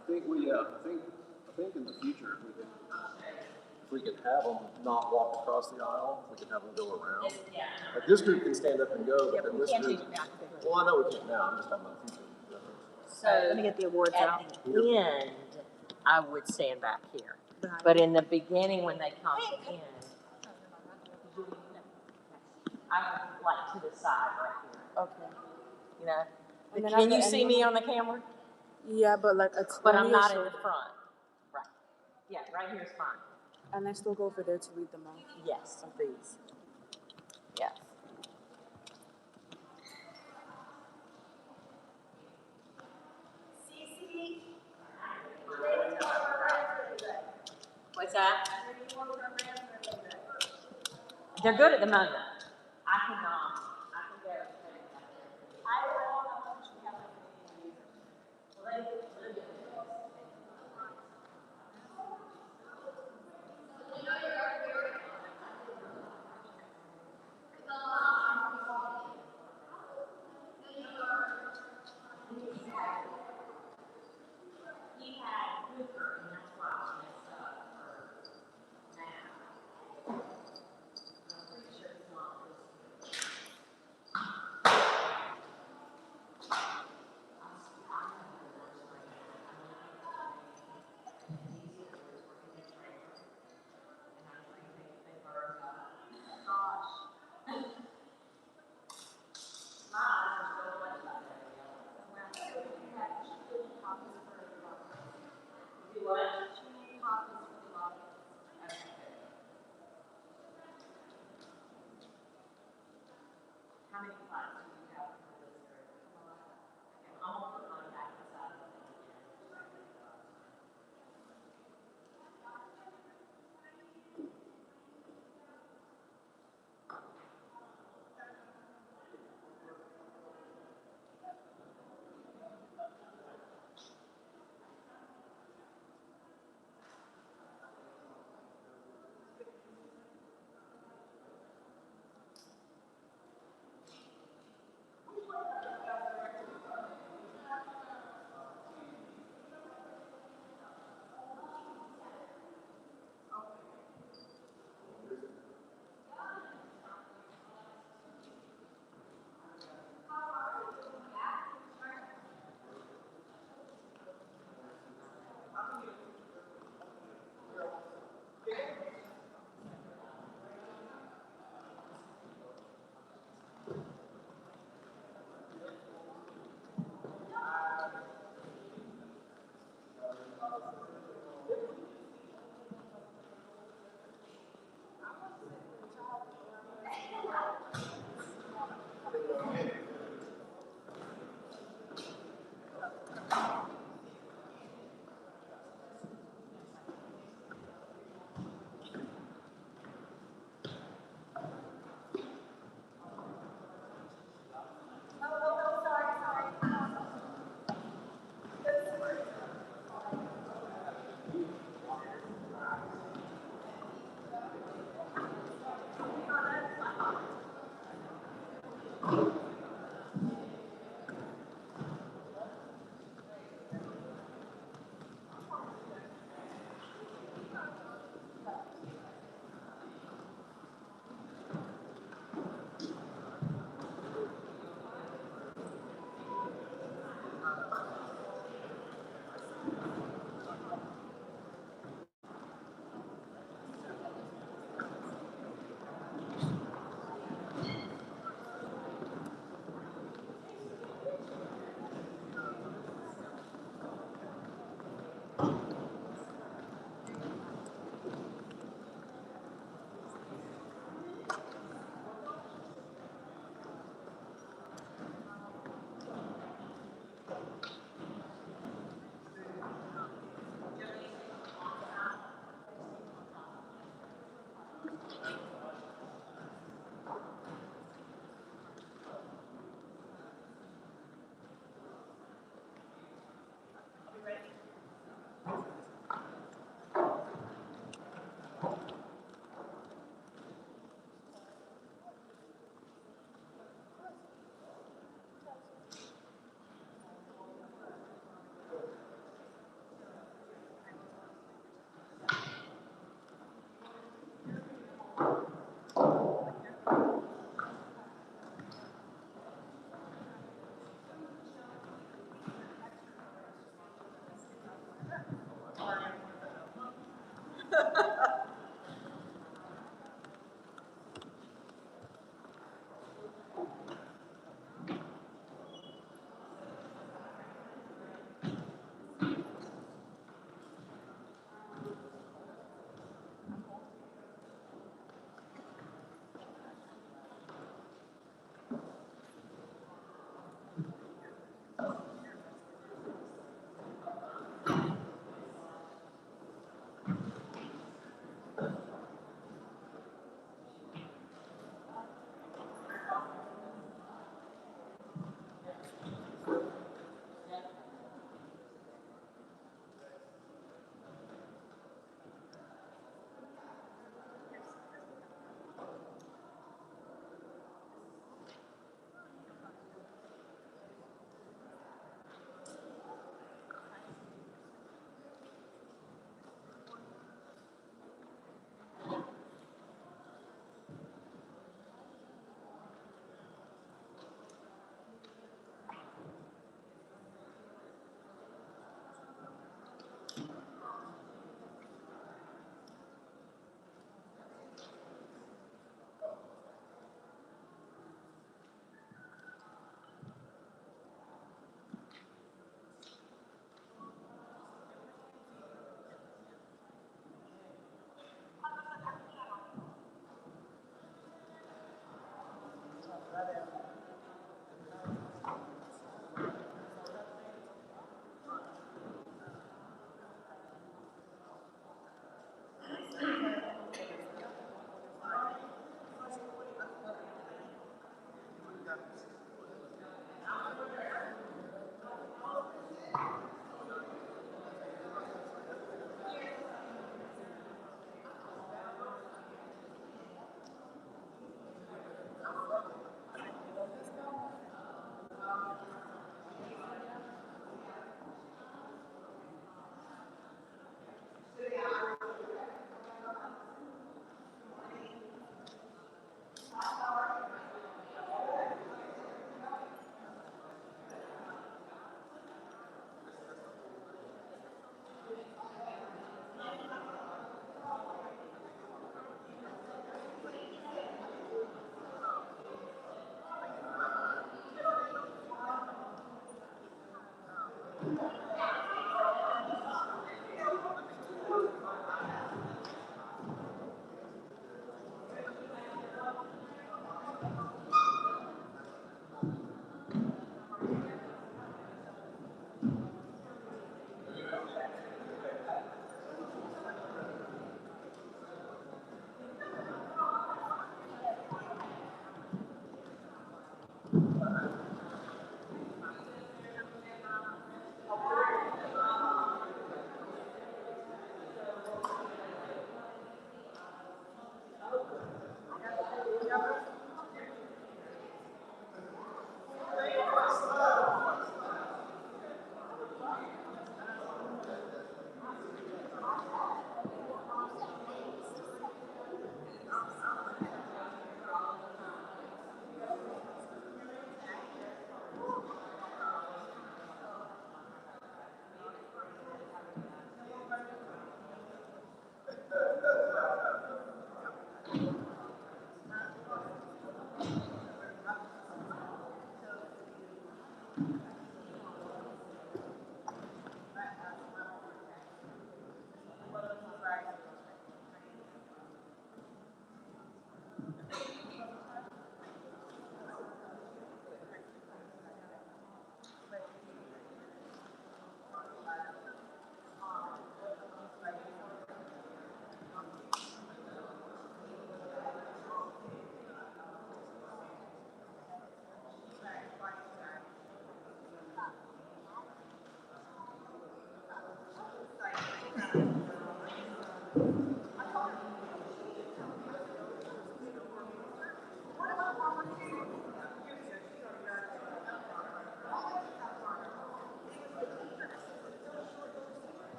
S2: I think in the future, if we could have them not walk across the aisle, we could have them go around. Like this group can stand up and go, but then this group. Well, I know we can't now. I'm just talking about the future.
S11: So let me get the awards out.
S7: At the end, I would stand back here. But in the beginning, when they come in, I would like to the side right here.
S11: Okay.
S7: You know?
S11: And then
S7: Can
S11: at
S7: you
S11: the
S7: see
S11: end-
S7: me on the camera?
S11: Yeah, but like it's.
S7: But I'm
S11: only
S7: not
S11: a
S7: in the
S11: shoulder.
S7: front. Right. Yeah, right here's fine.
S11: And I still go over there to read them off.
S7: Yes.
S11: Of these.
S7: Yes. What's that? They're good at the moment. I can go.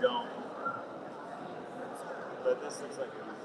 S12: don't. But this looks like it was.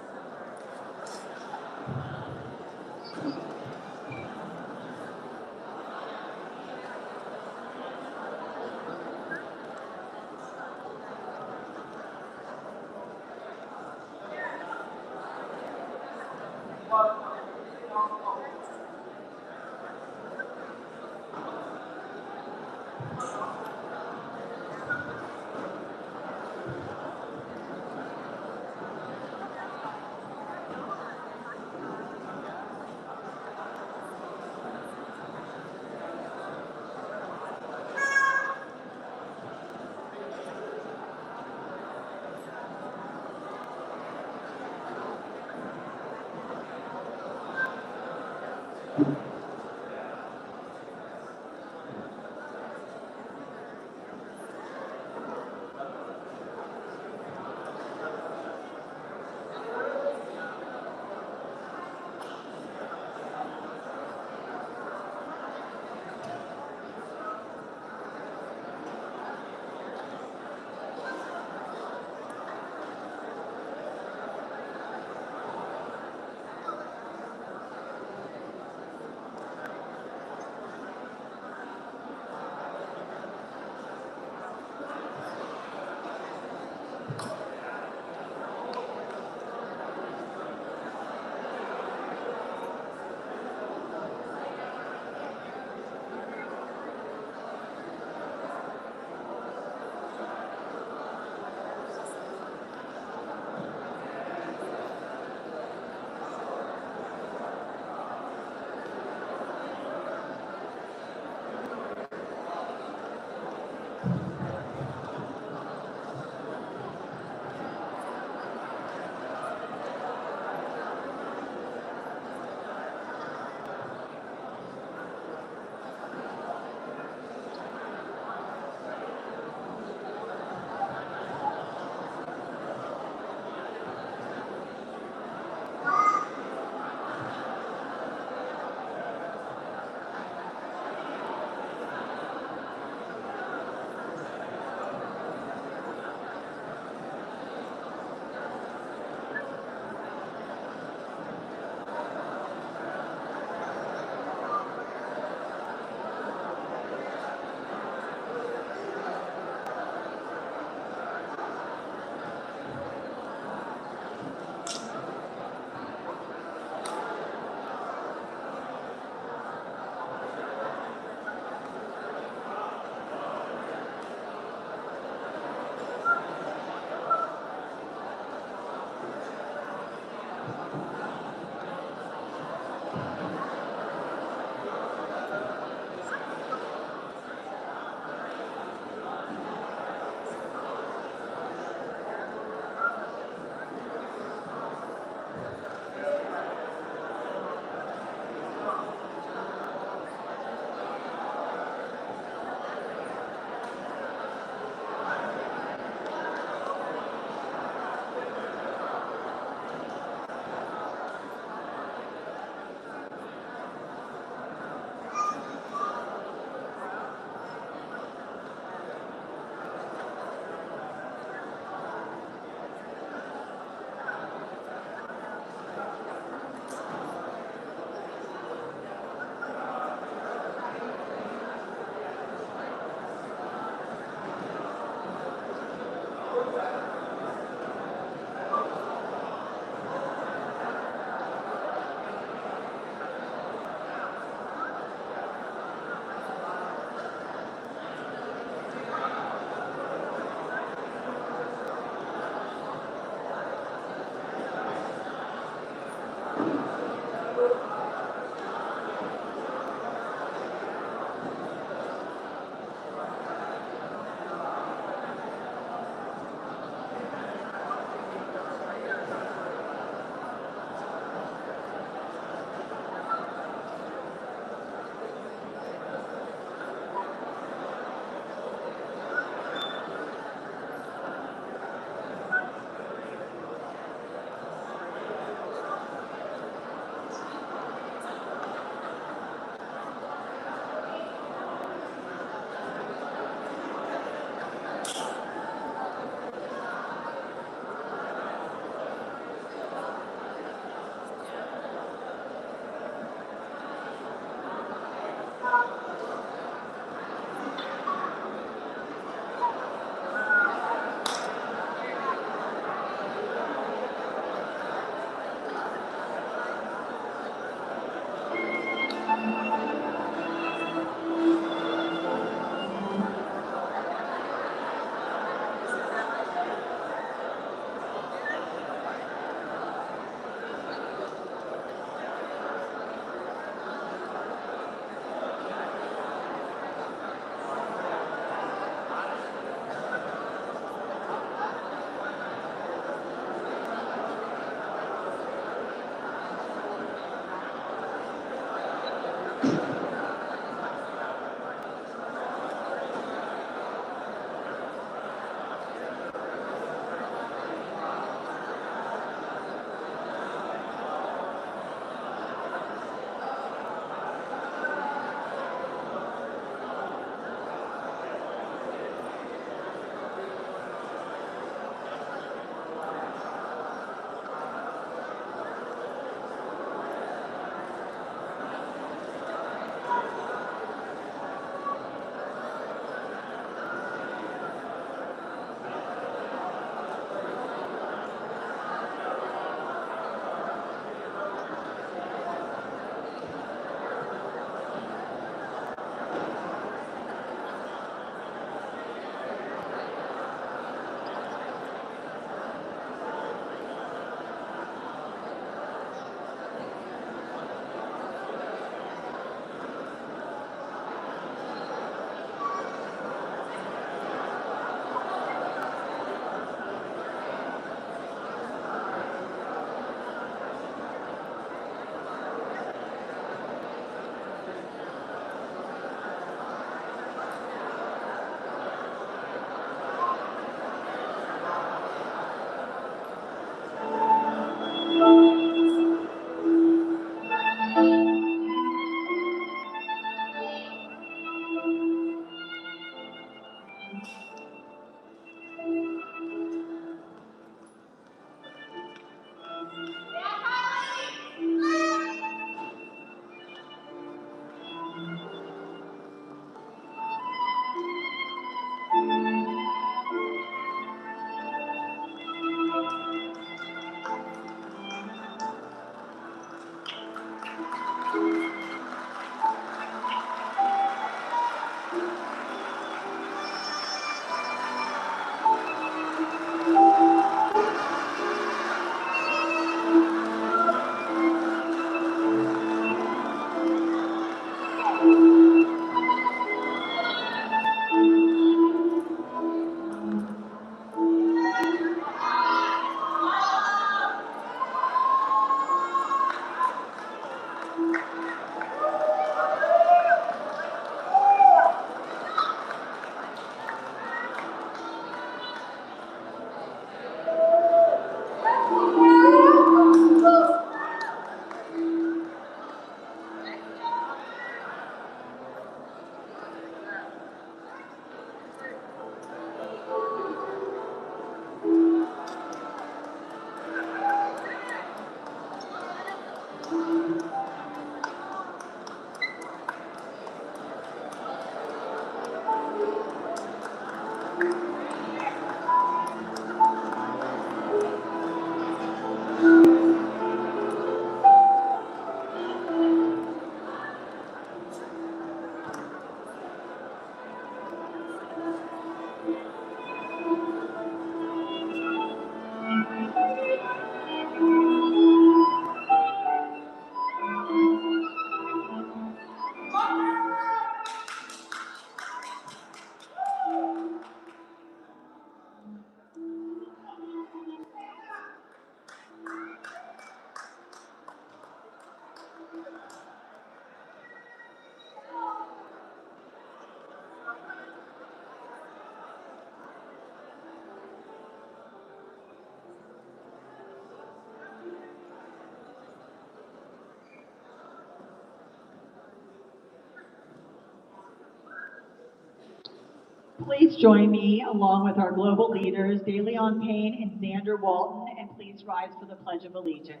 S4: Please join me along with our global leaders, Dillard Payne and Xander Walton, and please rise for the Pledge of Allegiance.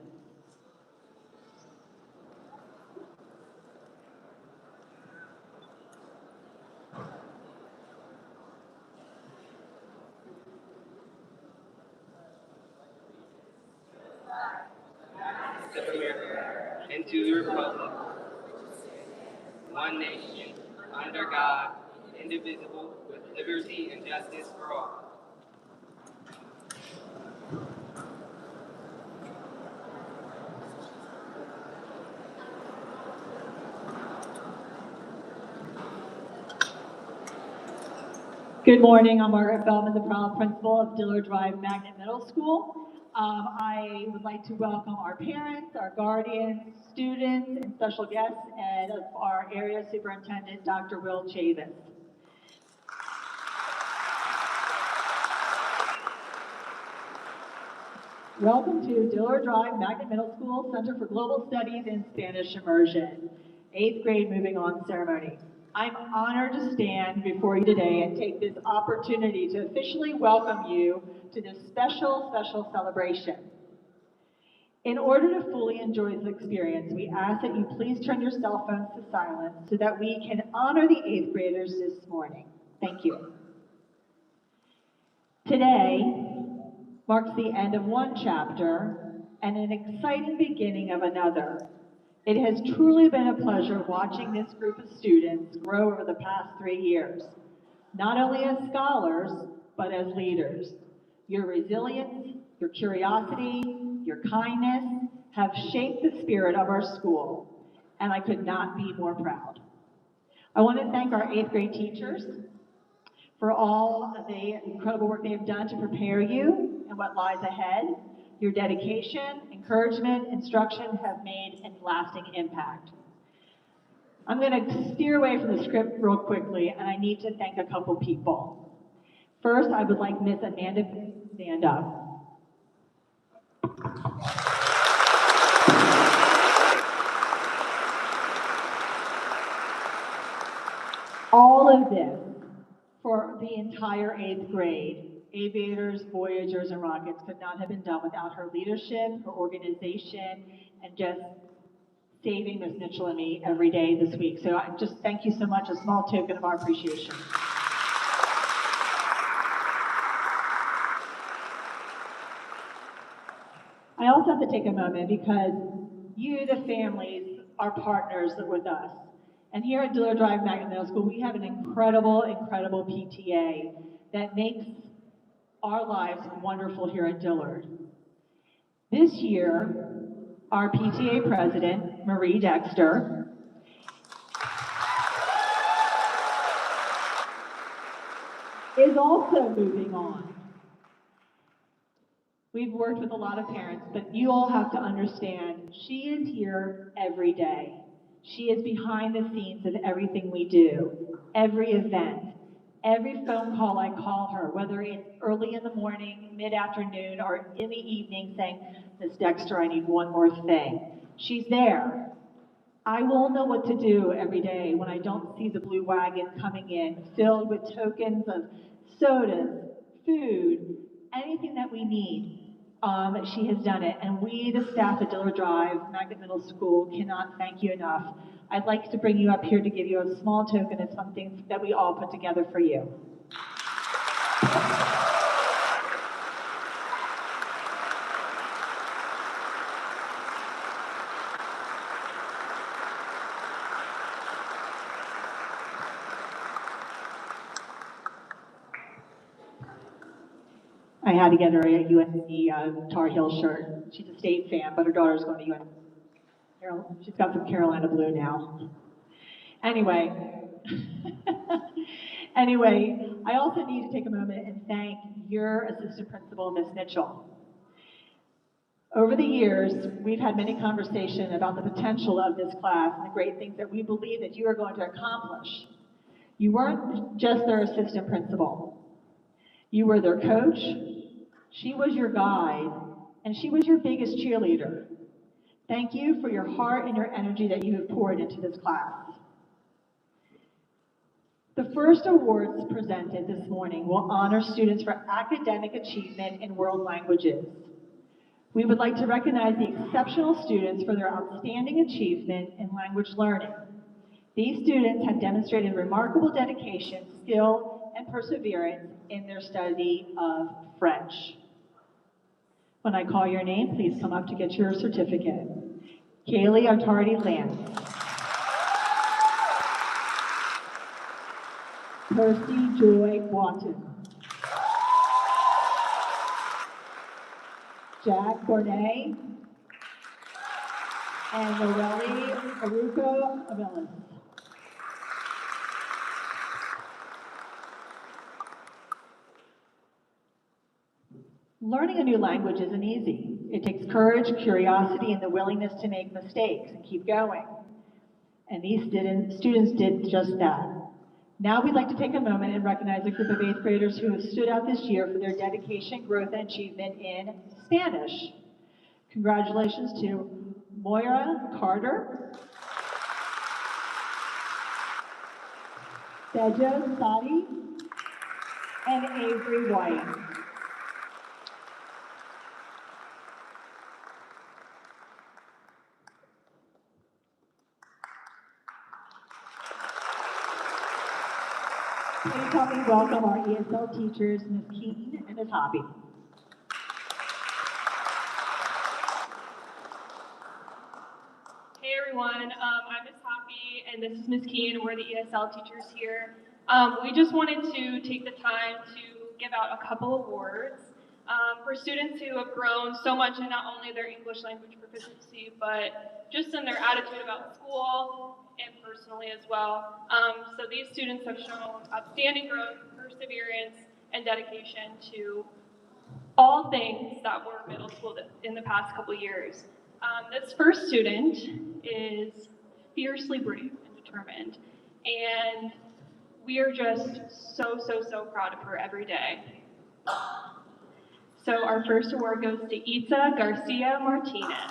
S9: of America, and to the republic, one nation, under God, indivisible, with liberty and justice for all.
S4: Good morning, I'm Margaret Feldman, the proud principal of Dillard Drive Magnet Middle School. I would like to welcome our parents, our guardians, students, and special guests, and our area superintendent, Dr. Will Chavis. Welcome to Dillard Drive Magnet Middle School Center for Global Studies in Spanish Immersion, 8th grade moving on ceremony. I'm honored to stand before you today and take this opportunity to officially welcome you to this special celebration. In order to fully enjoy this experience, we ask that you please turn your cell phones to silent so that we can honor the 8th graders this morning. Thank you. Today marks the end of one chapter and an exciting beginning of another. It has truly been a pleasure watching this group of students grow over the past 3 years, not only as scholars, but as leaders. Your resilience, your curiosity, your kindness have shaped the spirit of our school, and I could not be more proud. I want to thank our 8th grade teachers for all the incredible work they have done to prepare you and what lies ahead. Your dedication, encouragement, instruction have made a lasting impact. I'm going to steer away from the script real quickly, and I need to thank a couple people. First, I would like Miss Amanda to stand up. of this for the entire 8th grade. Aviators, Voyagers, and Rockets could not have been done without her leadership, her organization, and just saving Ms. Mitchell and me every day this week. So I just thank you so much, a small token of our appreciation. I also have to take a moment because you, the families, are partners with us. And here at Dillard Drive Magnet Middle School, we have an incredible, incredible PTA that makes our lives wonderful here at Dillard. This year, our PTA president, Marie Dexter, is also moving on. We've worked with a lot of parents, but you all have to understand, she is here every day. She is behind the scenes of everything we do, every event, every phone call I call her, whether it's early in the morning, mid-afternoon, or in the evening saying, Ms. Dexter, I need one more thing. She's there. I won't know what to do every day when I don't see the blue wagon coming in, filled with tokens of sodas, food, anything that we need. She has done it, and we, the staff at Dillard Drive Magnet Middle School, cannot thank you enough. I'd like to bring you up here to give you a small token of something that we all put together for you. I had to get her a UNC Tar Heel shirt. She's a state fan, but her daughter's going to UNC. She's got some Carolina blue now. Anyway, I also need to take a moment and thank your assistant principal, Ms. Mitchell. Over the years, we've had many conversations about the potential of this class and the great things that we believe that you are going to accomplish. You weren't just their assistant principal. You were their coach, she was your guide, and she was your biggest cheerleader. Thank you for your heart and your energy that you have poured into this class. The first awards presented this morning will honor students for academic achievement in world languages. We would like to recognize the exceptional students for their outstanding achievement in language learning. These students have demonstrated remarkable dedication, skill, and perseverance in their study of French. When I call your name, please come up to get your certificate. Kaylee Artardi Lance. Percy Joy Watson. Jack Cornet. And Lorelli Aruco Avilas. Learning a new language isn't easy. It takes courage, curiosity, and the willingness to make mistakes and keep going. And these students did just that. Now we'd like to take a moment and recognize a group of 8th graders who have stood out this year for their dedication, growth, and achievement in Spanish. Congratulations to Moira Carter, Sejo Sadi, and Avery White. Please help me welcome our ESL teachers, Ms. Keaton and Ms. Hoppy.
S6: Hey everyone, I'm Ms. Hoppy and this is Ms. Keaton. We're the ESL teachers here. We just wanted to take the time to give out a couple awards for students who have grown so much in not only their English language proficiency, but just in their attitude about school and personally as well. So these students have shown outstanding growth, perseverance, and dedication to all things that were middle school in the past couple years. This first student is fiercely brave and determined, and we are just so proud of her every day. So our first award goes to Itza Garcia Martinez.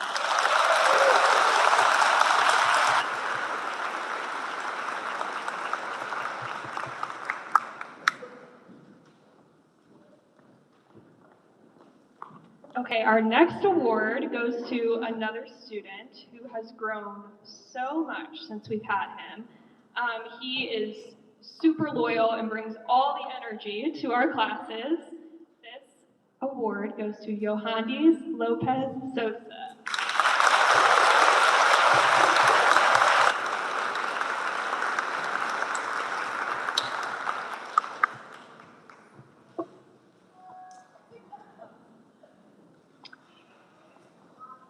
S6: our next award goes to another student who has grown so much since we've had him. He is super loyal and brings all the energy to our classes. This award goes to Yohandes Lopez Sosa.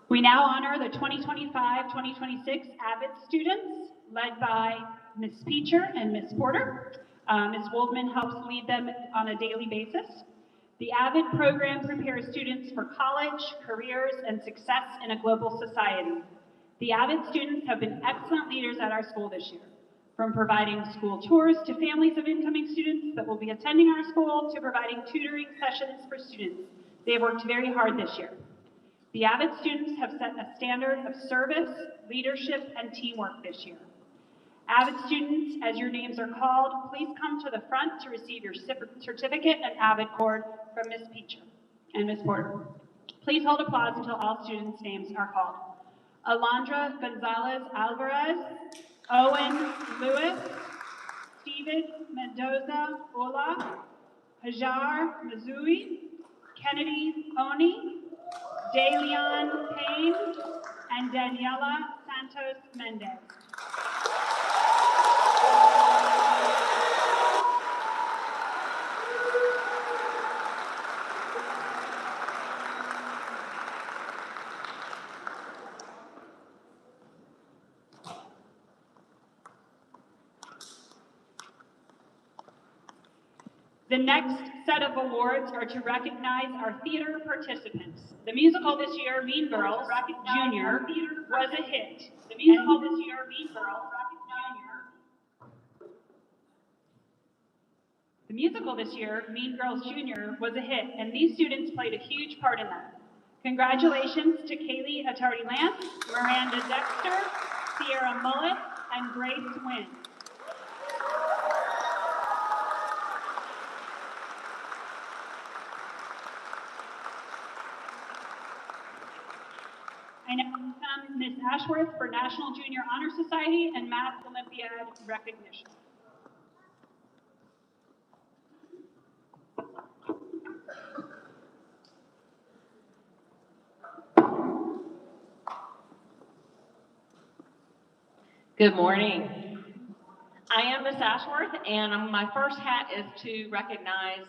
S6: We now honor the 2025-2026 AVID students, led by Ms. Peacher and Ms. Porter. Ms. Woldman helps lead them on a daily basis. The AVID program prepares students for college, careers, and success in a global society. The AVID students have been excellent leaders at our school this year, from providing school tours to families of incoming students that will be attending our school to providing tutoring sessions for students. They have worked very hard this year. The AVID students have set a standard of service, leadership, and teamwork this year. AVID students, as your names are called, please come to the front to receive your certificate and AVID cord from Ms. Peacher and Ms. Porter. Please hold applause until all students' names are called. Alondra Gonzalez Alvarez, Owen Lewis, Steven Mendoza Ola, Hajar Mazui, Kennedy Oni, DeLeon Payne, and Daniela Santos Mendez. The next set of awards are to recognize our theater participants. The musical this year, Mean Girls Junior, was a hit. The musical this year, Mean Girls Junior. The musical this year, Mean Girls Junior, was a hit, and these students played a huge part in that. Congratulations to Kaylee Attardi-Lance, Miranda Dexter, Sierra Mullet, and Grace Wynn. I now welcome Ms. Ashworth for National Junior Honor Society and Math Olympiad recognition.
S7: Good morning. I am Ms. Ashworth, and my first hat is to recognize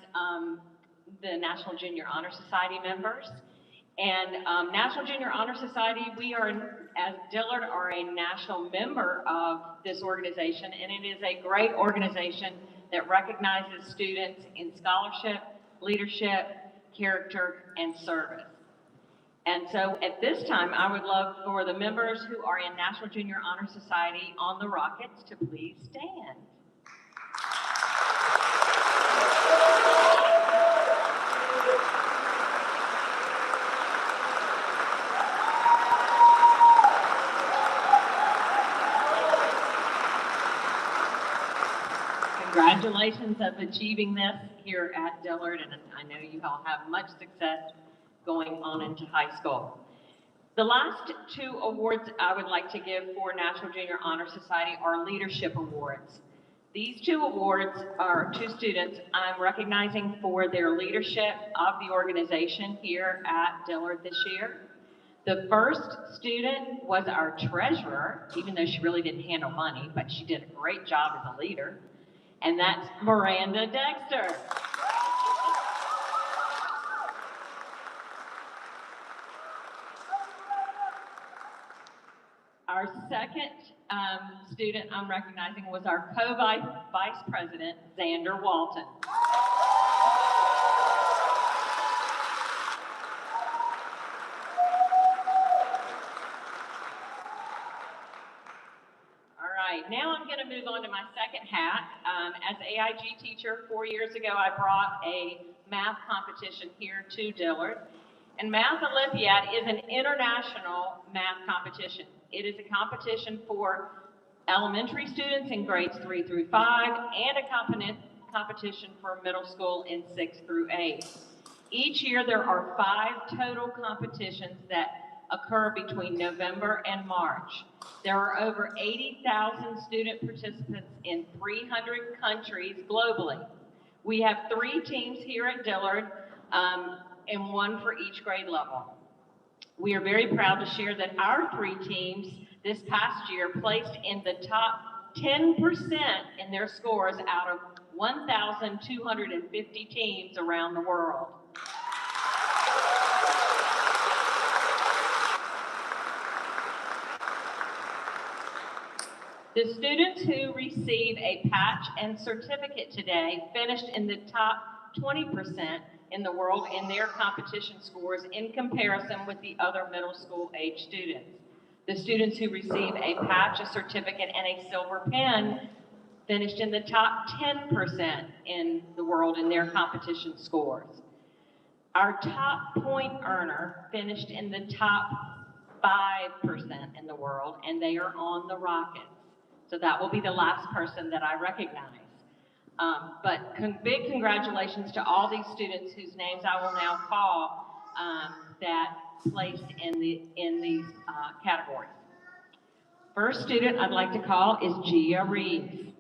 S7: the National Junior Honor Society members. And National Junior Honor Society, we are, as Dillard, are a national member of this organization, and it is a great organization that recognizes students in scholarship, leadership, character, and service. And so at this time, I would love for the members who are in National Junior Honor Society on the Rockets to please stand. Congratulations of achieving this here at Dillard, and I know you all have much success going on into high school. The last two awards I would like to give for National Junior Honor Society are leadership awards. These two awards are two students I'm recognizing for their leadership of the organization here at Dillard this year. The first student was our treasurer, even though she really didn't handle money, but she did a great job as a leader. And that's Miranda Dexter. Our second student I'm recognizing was our co-vice president, Xander Walton. Now I'm going to move on to my second hat. As an AIG teacher 4 years ago, I brought a math competition here to Dillard. And Math Olympiad is an international math competition. It is a competition for elementary students in grades 3 through 5 and a competition for middle school in 6 through 8. Each year, there are 5 total competitions that occur between November and March. There are over 80,000 student participants in 300 countries globally. We have 3 teams here at Dillard, and 1 for each grade level. We are very proud to share that our 3 teams this past year placed in the top 10% in their scores out of 1,250 teams around the world. The students who receive a patch and certificate today finished in the top 20% in the world in their competition scores in comparison with the other middle school age students. The students who receive a patch, a certificate, and a silver pen finished in the top 10% in the world in their competition scores. Our top point earner finished in the top 5% in the world, and they are on the Rockets. So that will be the last person that I recognize. But big congratulations to all these students whose names I will now call that placed in these categories. First student I'd like to call is Gia Reeves.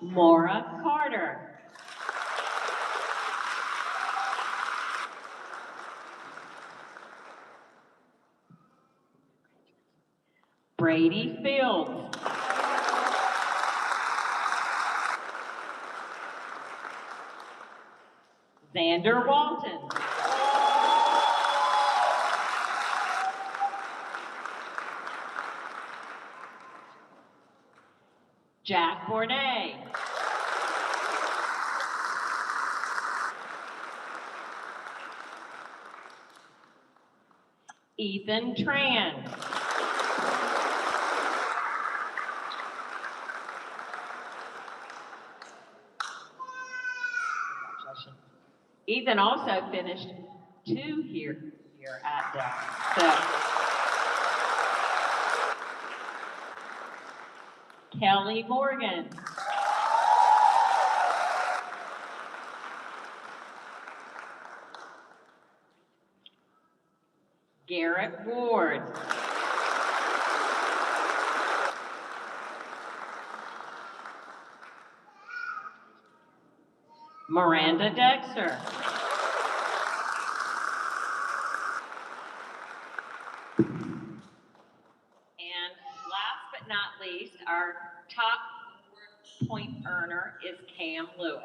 S7: Maura Carter. Brady Fields. Xander Walton. Jack Bourdais. Ethan Tran. Ethan also finished 2 here at Dillard. So, Kelly Morgan. Garrett Ward. Miranda Dexter. And last but not least, our top point earner is Cam Lewis.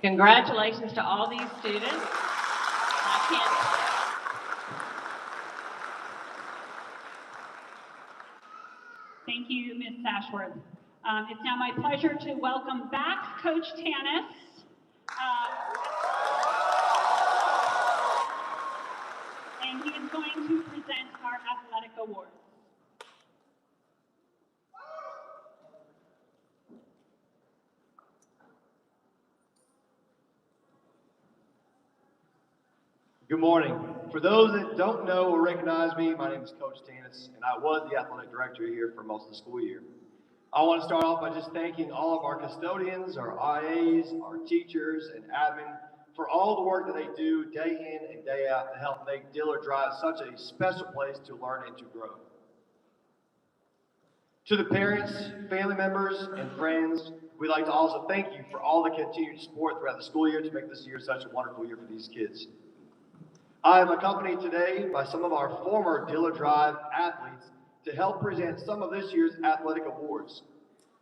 S7: Congratulations to all these students.
S6: Thank you, Ms. Sashworth. It's now my pleasure to welcome back Coach Tanis. And he is going to present our athletic awards.
S8: Good morning. For those that don't know or recognize me, my name is Coach Tanis, and I was the athletic director here for most of the school year. I want to start off by just thanking all of our custodians, our IAs, our teachers, and admin for all the work that they do day in and day out to help make Dillard Drive such a special place to learn and to grow. To the parents, family members, and friends, we'd like to also thank you for all the continued support throughout the school year to make this year such a wonderful year for these kids. I am accompanied today by some of our former Dillard Drive athletes to help present some of this year's athletic awards.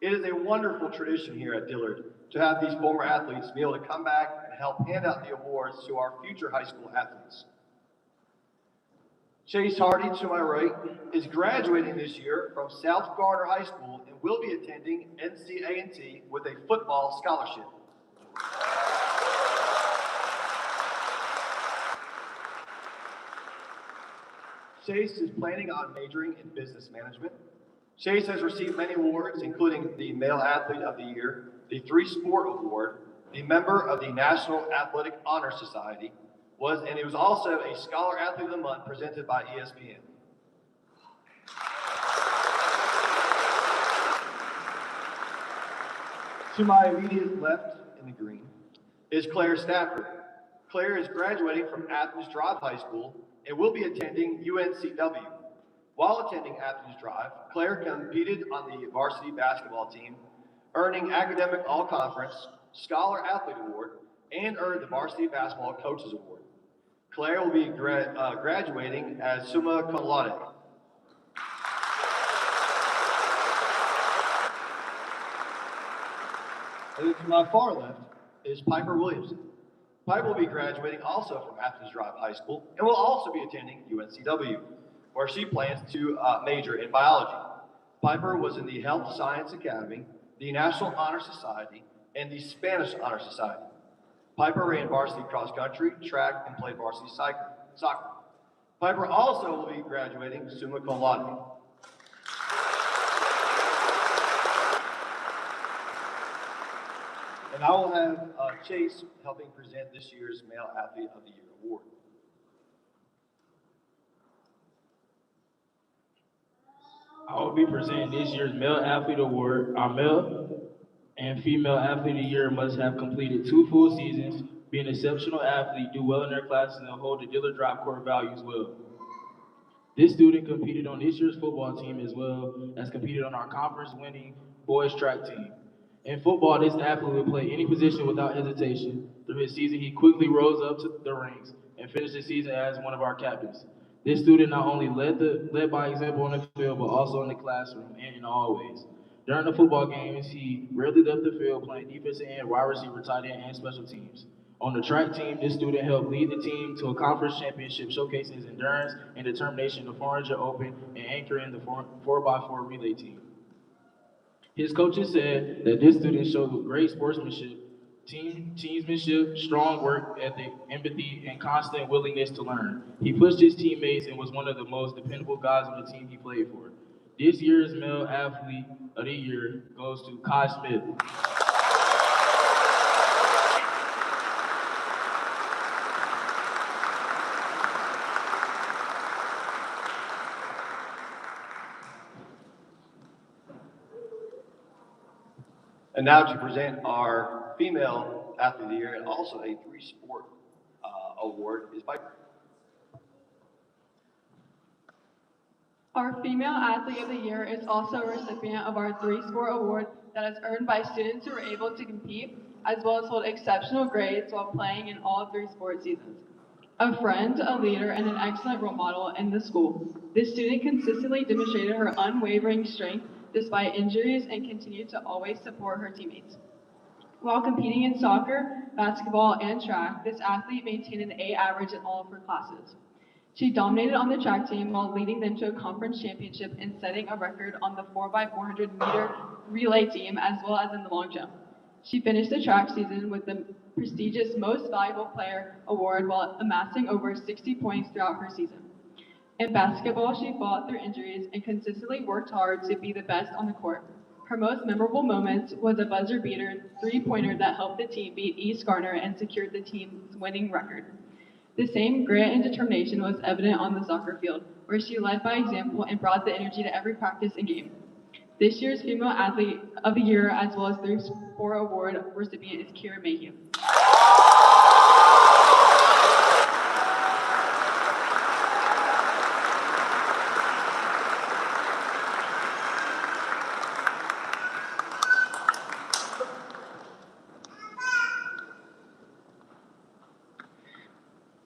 S8: It is a wonderful tradition here at Dillard to have these former athletes be able to come back and help hand out the awards to our future high school athletes. Chase Hardy, to my right, is graduating this year from South Garner High School and will be attending NCA&T with a football scholarship. Chase is planning on majoring in business management. Chase has received many awards, including the Male Athlete of the Year, the Three Sport Award, the member of the National Athletic Honor Society, and it was also a Scholar Athlete of the Month presented by ESPN. To my immediate left in the green is Claire Stafford. Claire is graduating from Athens Drive High School and will be attending UNCW. While attending Athens Drive, Claire competed on the varsity basketball team, earning Academic All-Conference, Scholar Athlete Award, and earned the Varsity Basketball Coaches Award. Claire will be graduating as summa cum laude. And to my far left is Piper Williamson. Piper will be graduating also from Athens Drive High School and will also be attending UNCW, where she plans to major in biology. Piper was in the Health Science Academy, the National Honor Society, and the Spanish Honor Society. Piper ran varsity cross country, track, and played varsity soccer. Piper also will be graduating summa cum laude. And I will have Chase helping present this year's Male Athlete of the Year award.
S9: I will be presenting this year's Male Athlete Award. Our male and female athlete of the year must have completed 2 full seasons, be an exceptional athlete, do well in their classes, and hold the Dillard Drop core values well. This student competed on this year's football team as well as competed on our conference-winning boys track team. In football, this athlete would play any position without hesitation. Through his season, he quickly rose up to the ranks and finished the season as one of our captains. This student not only led by example on the field, but also in the classroom and in all ways. During the football games, he rarely left the field playing defensive end, wide receiver, tight end, and special teams. On the track team, this student helped lead the team to a conference championship, showcasing his endurance and determination in the 400 open and anchoring the 4x4 relay team. His coaches said that this student showed great sportsmanship, teamsmanship, strong work ethic, empathy, and constant willingness to learn. He pushed his teammates and was one of the most dependable guys on the team he played for. This year's Male Athlete of the Year goes to Kai Smith.
S8: And now to present our Female Athlete of the Year and also a 3-sport award is Piper.
S13: Our Female Athlete of the Year is also a recipient of our 3-sport award that is earned by students who are able to compete as well as hold exceptional grades while playing in all 3 sport seasons. A friend, a leader, and an excellent role model in the school, this student consistently demonstrated her unwavering strength despite injuries and continued to always support her teammates. While competing in soccer, basketball, and track, this athlete maintained an A average in all of her classes. She dominated on the track team while leading them to a conference championship and setting a record on the 4x400 meter relay team as well as in the long jump. She finished the track season with the prestigious Most Valuable Player award while amassing over 60 points throughout her season. In basketball, she fought through injuries and consistently worked hard to be the best on the court. Her most memorable moment was a buzzer beater 3-pointer that helped the team beat East Garner and secured the team's winning record. The same grit and determination was evident on the soccer field, where she led by example and brought the energy to every practice and game. This year's Female Athlete of the Year as well as 3-sport award recipient is Kira Mayhew.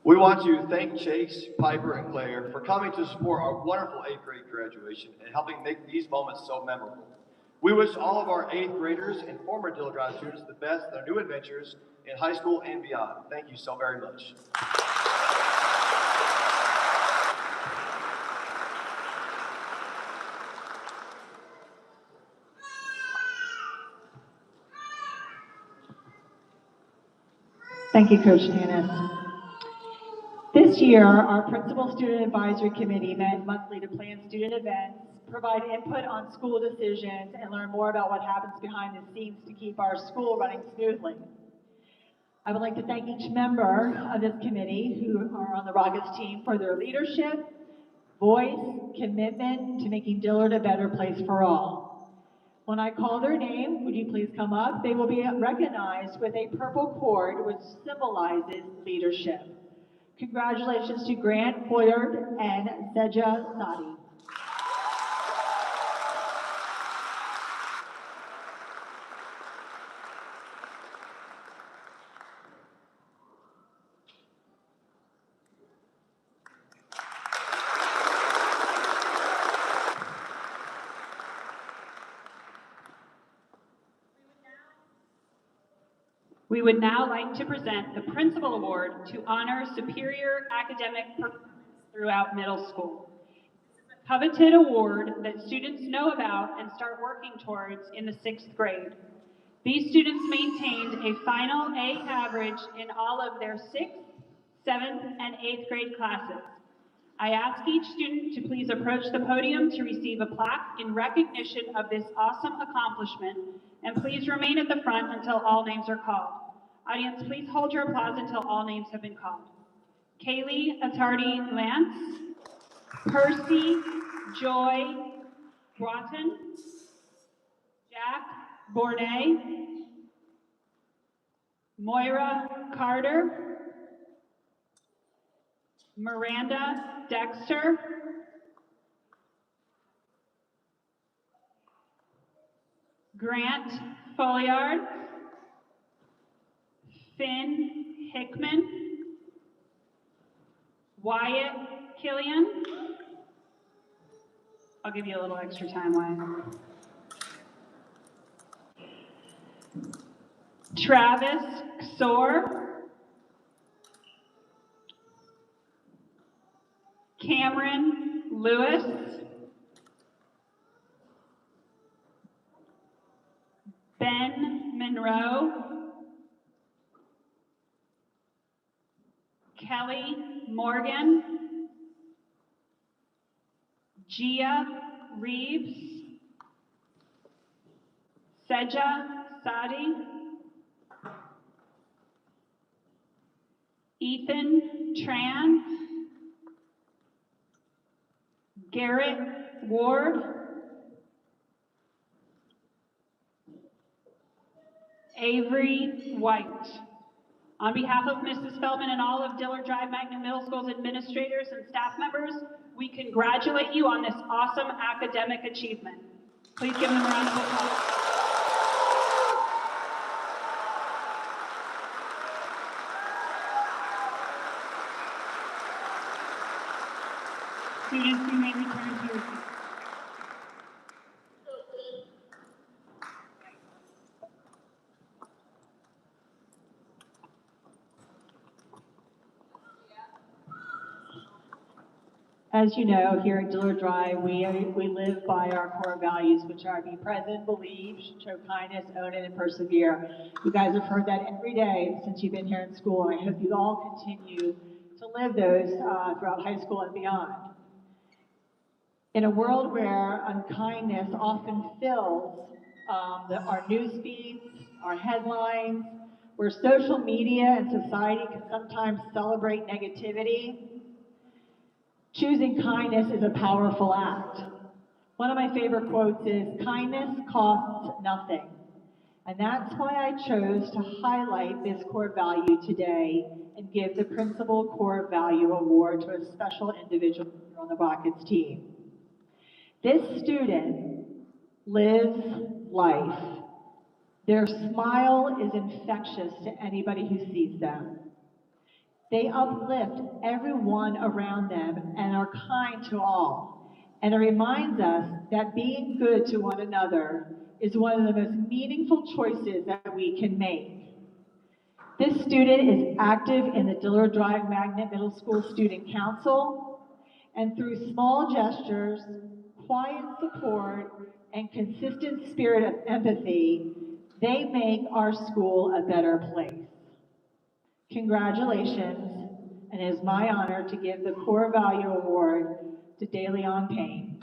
S8: We want to thank Chase, Piper, and Claire for coming to support our wonderful 8th grade graduation and helping make these moments so memorable. We wish all of our 8th graders and former Dillard Drive students the best in their new adventures in high school and beyond. Thank you so very much.
S4: Thank you, Coach Tanis. This year, our Principal Student Advisory Committee met monthly to plan student events, provide input on school decisions, and learn more about what happens behind the scenes to keep our school running smoothly. I would like to thank each member of this committee who are on the Rockets team for their leadership, voice, commitment to making Dillard a better place for all. When I call their name, would you please come up? They will be recognized with a purple cord which symbolizes leadership. Congratulations to Grant Dillard and Seja Sadi.
S6: We would now like to present the Principal Award to honor superior academic performance throughout middle school. A coveted award that students know about and start working towards in the 6th grade. These students maintained a final A average in all of their 6th, 7th, and 8th grade classes. I ask each student to please approach the podium to receive a plaque in recognition of this awesome accomplishment, and please remain at the front until all names are called. Audience, please hold your applause until all names have been called. Kaylee Attardi Lance, Percy Joy Broughton, Jack Bournet, Moira Carter, Miranda Dexter, Grant Folliard, Finn Hickman, Wyatt Killian. I'll give you a little extra time, Wyatt. Travis Xor, Cameron Lewis, Ben Monroe, Kelly Morgan, Gia Reeves, Seja Sadi, Ethan Tran, Garrett Ward, Avery White. On behalf of Mrs. Feldman and all of Dillard Drive Magnet Middle School's administrators and staff members, we congratulate you on this awesome academic achievement. Please give them a round of applause. Students, you may return to your seats.
S4: As you know, here at Dillard Drive, we live by our core values, which are be present, believe, show kindness, own it, and persevere. You guys have heard that every day since you've been here in school, and I hope you all continue to live those throughout high school and beyond. In a world where unkindness often fills our news feeds, our headlines, where social media and society can sometimes celebrate negativity, choosing kindness is a powerful act. One of my favorite quotes is, "Kindness costs nothing." And that's why I chose to highlight this core value today and give the Principal Core Value Award to a special individual here on the Rockets team. This student lives life. Their smile is infectious to anybody who sees them. They uplift everyone around them and are kind to all. And it reminds us that being good to one another is one of the most meaningful choices that we can make. This student is active in the Dillard Drive Magnet Middle School Student Council, and through small gestures, quiet support, and consistent spirit of empathy, they make our school a better place. Congratulations, and it is my honor to give the Core Value Award to DeLeon Payne.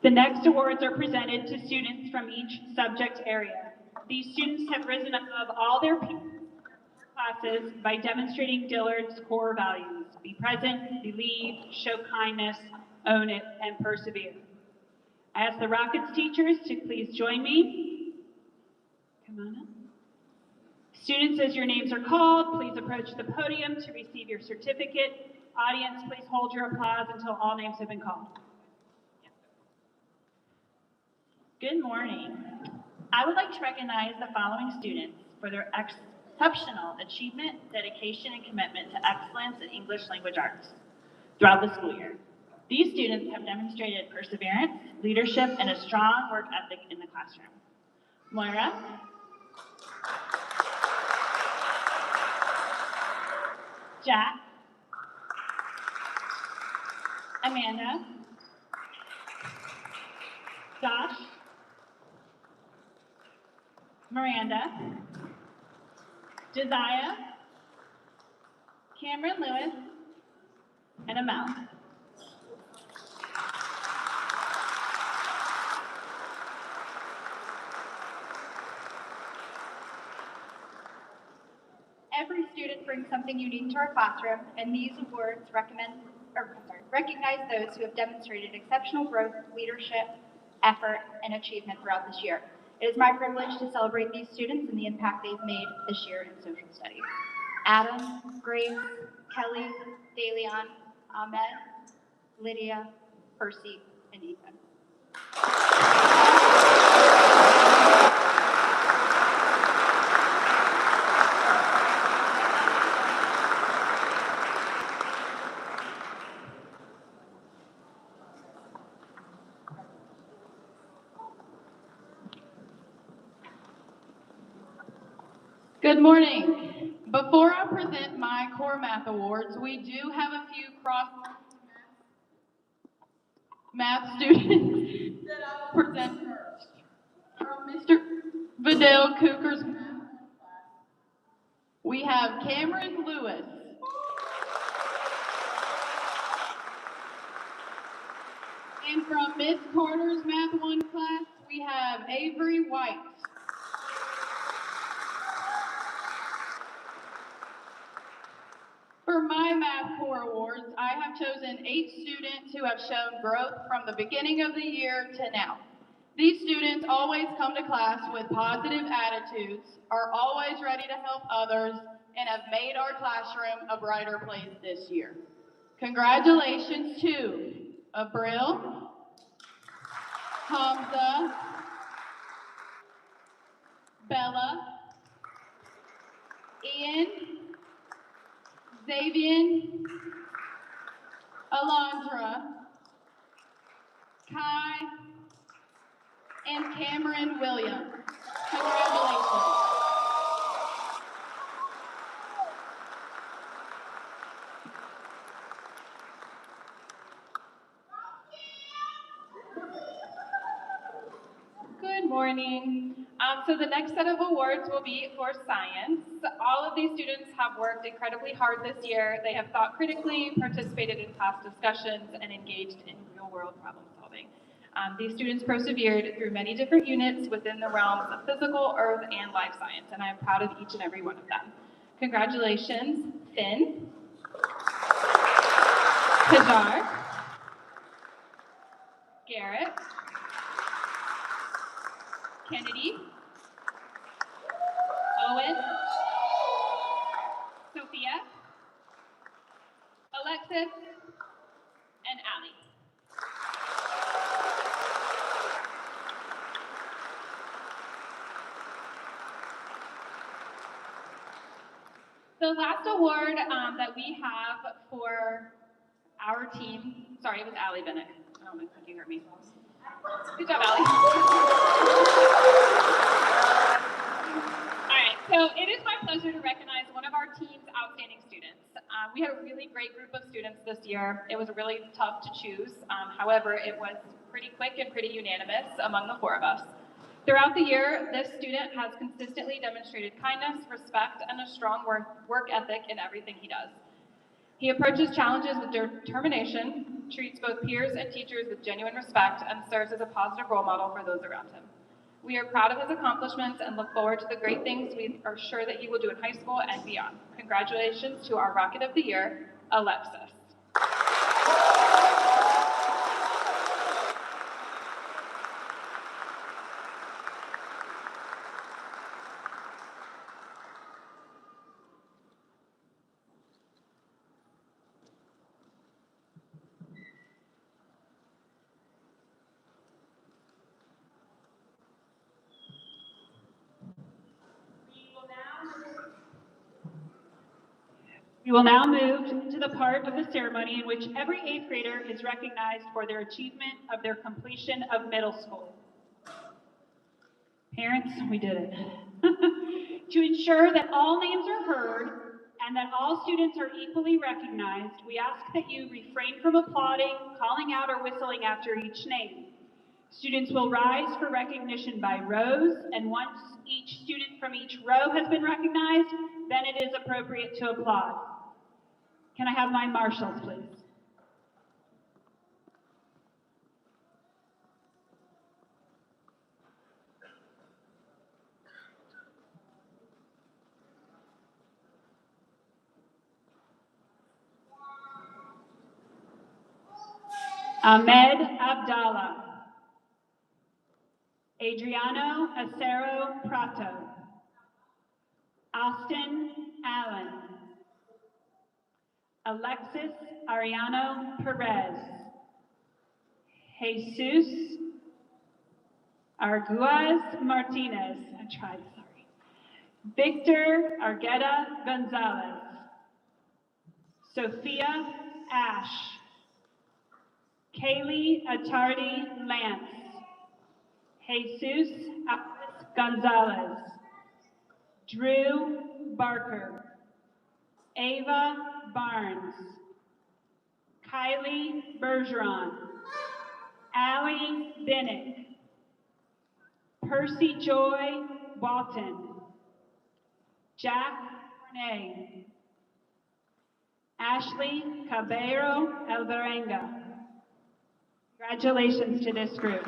S6: The next awards are presented to students from each subject area. These students have risen above all their peers classes by demonstrating Dillard's core values: be present, believe, show kindness, own it, and persevere. I ask the Rockets teachers to please join me. Come on up. Students, as your names are called, please approach the podium to receive your certificate. Audience, please hold your applause until all names have been called.
S14: Good morning. I would like to recognize the following students for their exceptional achievement, dedication, and commitment to excellence in English language arts throughout the school year. These students have demonstrated perseverance, leadership, and a strong work ethic in the classroom. Moira, Jack, Amanda, Josh, Miranda, Josiah, Cameron Lewis, and Amel.
S1: Every student brings something unique to our classroom, and these awards recognize those who have demonstrated exceptional growth, leadership, effort, and achievement throughout this year. It is my privilege to celebrate these students and the impact they've made this year in social studies. Adam, Grace, Kelly, DeLeon, Ahmed, Lydia, Percy, and Ethan.
S13: Good morning. Before I present my core math awards, we do have a few cross math students that I will present first. From Mr. Vidal Cooker's math class, we have Cameron Lewis. And from Miss Carter's Math 1 class, we have Avery White. For my Math Core Awards, I have chosen 8 students who have shown growth from the beginning of the year to now. These students always come to class with positive attitudes, are always ready to help others, and have made our classroom a brighter place this year. Congratulations to Abril, Hamza, Bella, Ian, Xavier, Alondra, Kai, and Cameron Williams. Congratulations. Good morning. So the next set of awards will be for science. All of these students have worked incredibly hard this year. They have thought critically, participated in class discussions, and engaged in real-world problem solving. These students persevered through many different units within the realms of physical, earth, and life science, and I am proud of each and every one of them. Congratulations, Finn, Kajar, Garrett, Kennedy, Owen, Sophia, Alexis, and Allie. The last award that we have for our team, sorry, it was Allie Bennett. I don't know if you heard me. Good job, Allie. All right, so it is my pleasure to recognize one of our team's outstanding students. We had a really great group of students this year. It was really tough to choose. However, it was pretty quick and pretty unanimous among the 4 of us. Throughout the year, this student has consistently demonstrated kindness, respect, and a strong work ethic in everything he does. He approaches challenges with determination, treats both peers and teachers with genuine respect, and serves as a positive role model for those around him. We are proud of his accomplishments and look forward to the great things we are sure that he will do in high school and beyond. Congratulations to our Rocket of the Year, Alexis.
S6: We will now move to the part of the ceremony in which every 8th grader is recognized for their achievement of their completion of middle school. Parents, we did it. To ensure that all names are heard and that all students are equally recognized, we ask that you refrain from applauding, calling out, or whistling after each name. Students will rise for recognition by rows, and once each student from each row has been recognized, then it is appropriate to applaud. Can I have my marshals, please? Ahmed Abdallah. Adriano Acero Prato. Austin Allen. Alexis Ariano Perez. Jesus Arguez Martinez. I tried, sorry. Victor Argueta Gonzalez. Sophia Ash. Kaylee Atardi Lance. Jesus Alves Gonzalez. Drew Barker. Ava Barnes. Kylie Bergeron. Allie Bennett. Percy Joy Walton. Jack Cornay. Ashley Caballero Alvarenga. Congratulations to this group.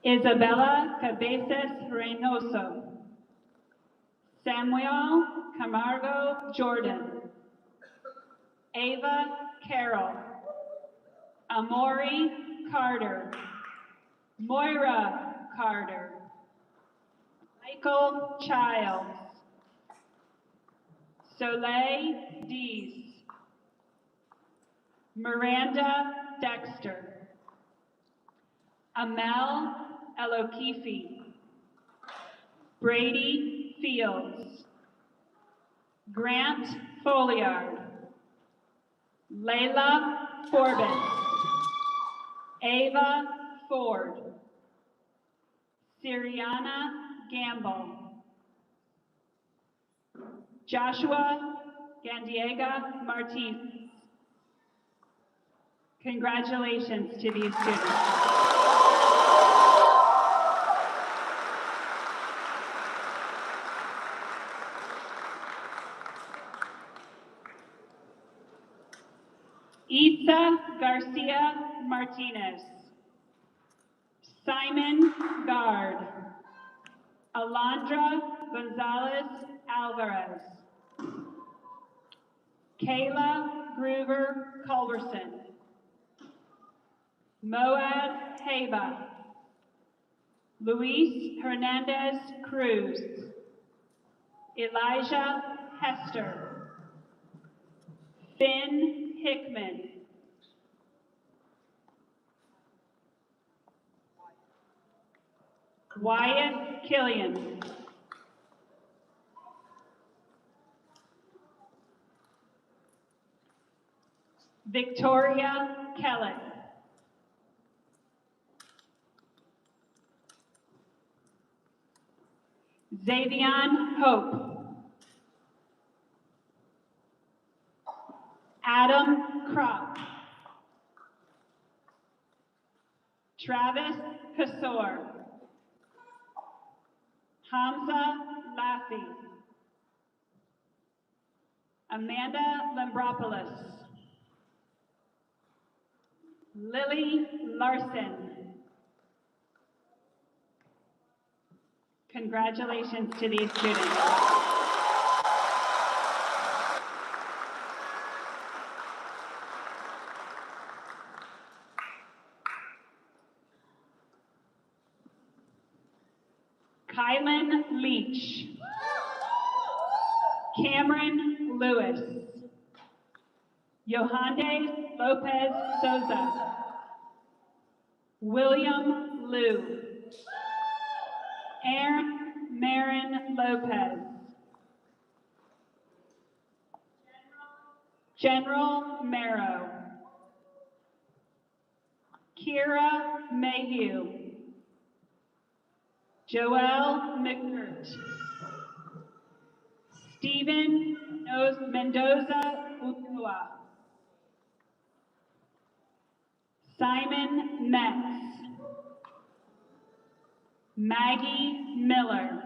S6: Isabella Cabezas Reynoso. Samuel Camargo Jordan. Ava Carroll. Amori Carter. Moira Carter. Michael Childs. Soleil Dees. Miranda Dexter. Amel Elokifi. Brady Fields. Grant Foliard. Layla Forbes. Ava Ford. Siriana Gamble. Joshua Gandiega Martinez. Congratulations to these students. Isa Garcia Martinez. Simon Gard. Alondra Gonzalez Alvarez. Kayla Groover Culberson. Moaz Haba. Luis Hernandez Cruz. Elijah Hester. Finn Hickman. Wyatt Killian. Victoria Kellett. Xavion Hope. Adam Kropp. Travis Kasor. Hamza Laffey. Amanda Lambropoulos. Lily Larson. Congratulations to these students. Kylan Leach. Cameron Lewis. Yohandes Lopez Souza. William Liu. Aaron Marin Lopez. General Marrow. Kira Mayhew. Joel McGirt. Stephen Mendoza Ulua. Simon Metz. Maggie Miller.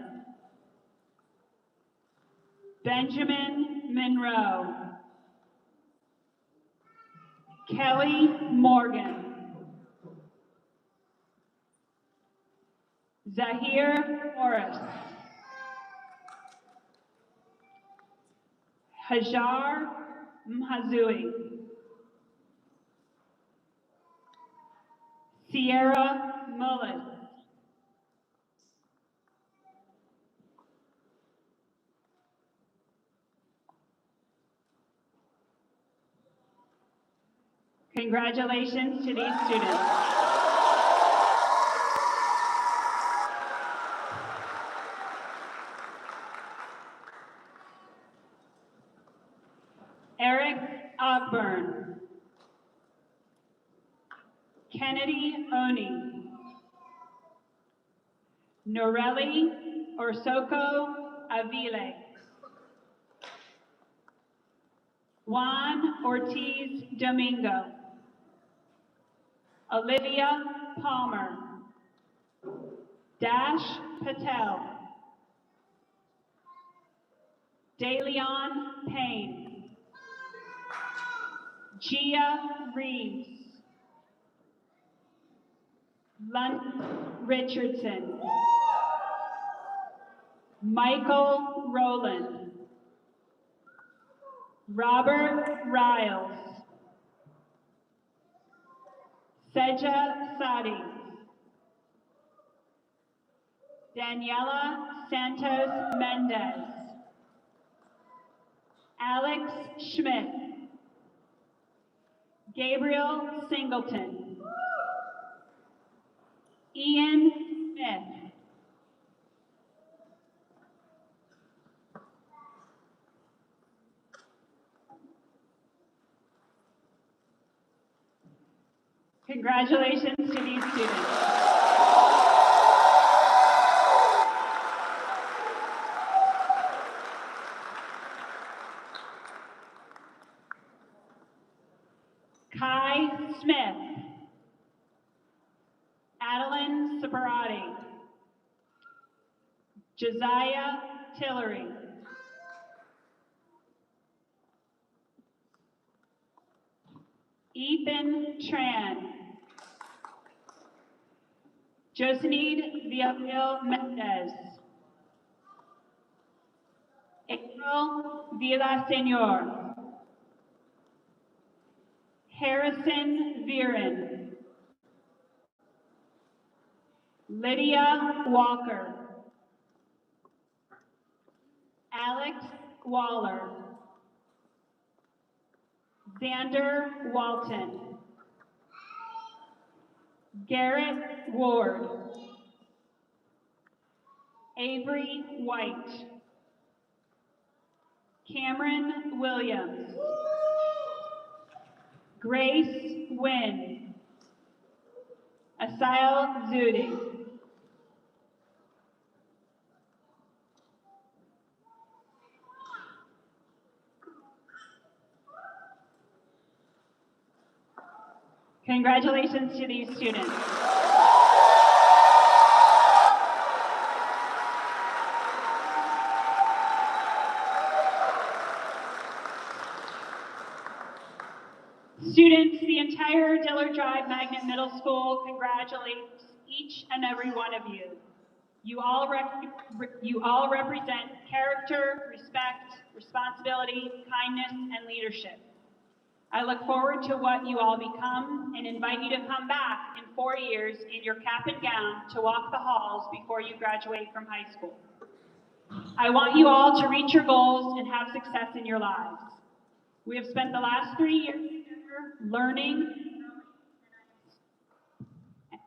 S6: Benjamin Monroe. Kelly Morgan. Zahir Morris. Hajar Mhazui. Sierra Mullis. Congratulations to these students. Eric Ogburn. Kennedy Oni. Norelli Orsoko Avile. Juan Ortiz Domingo. Olivia Palmer. Dash Patel. DeLeon Payne. Gia Reeves. London Richardson. Michael Rowland. Robert Riles. Seja Sadi. Daniela Santos Mendez. Alex Schmidt. Gabriel Singleton. Ian Smith. Congratulations to these students. Kai Smith. Adeline Sabarati. Josiah Tillery. Ethan Tran. Josenid Villarreal Mendez. April Villaseñor. Harrison Viren. Lydia Walker. Alex Waller. Xander Walton. Garrett Ward. Avery White. Cameron Williams. Grace Wynn. Asail Zudi. Congratulations to these students. Students, the entire Dillard Drive Magnet Middle School congratulates each and every one of you. You all represent character, respect, responsibility, kindness, and leadership. I look forward to what you all become and invite you to come back in 4 years in your cap and gown to walk the halls before you graduate from high school. I want you all to reach your goals and have success in your lives. We have spent the last 3 years learning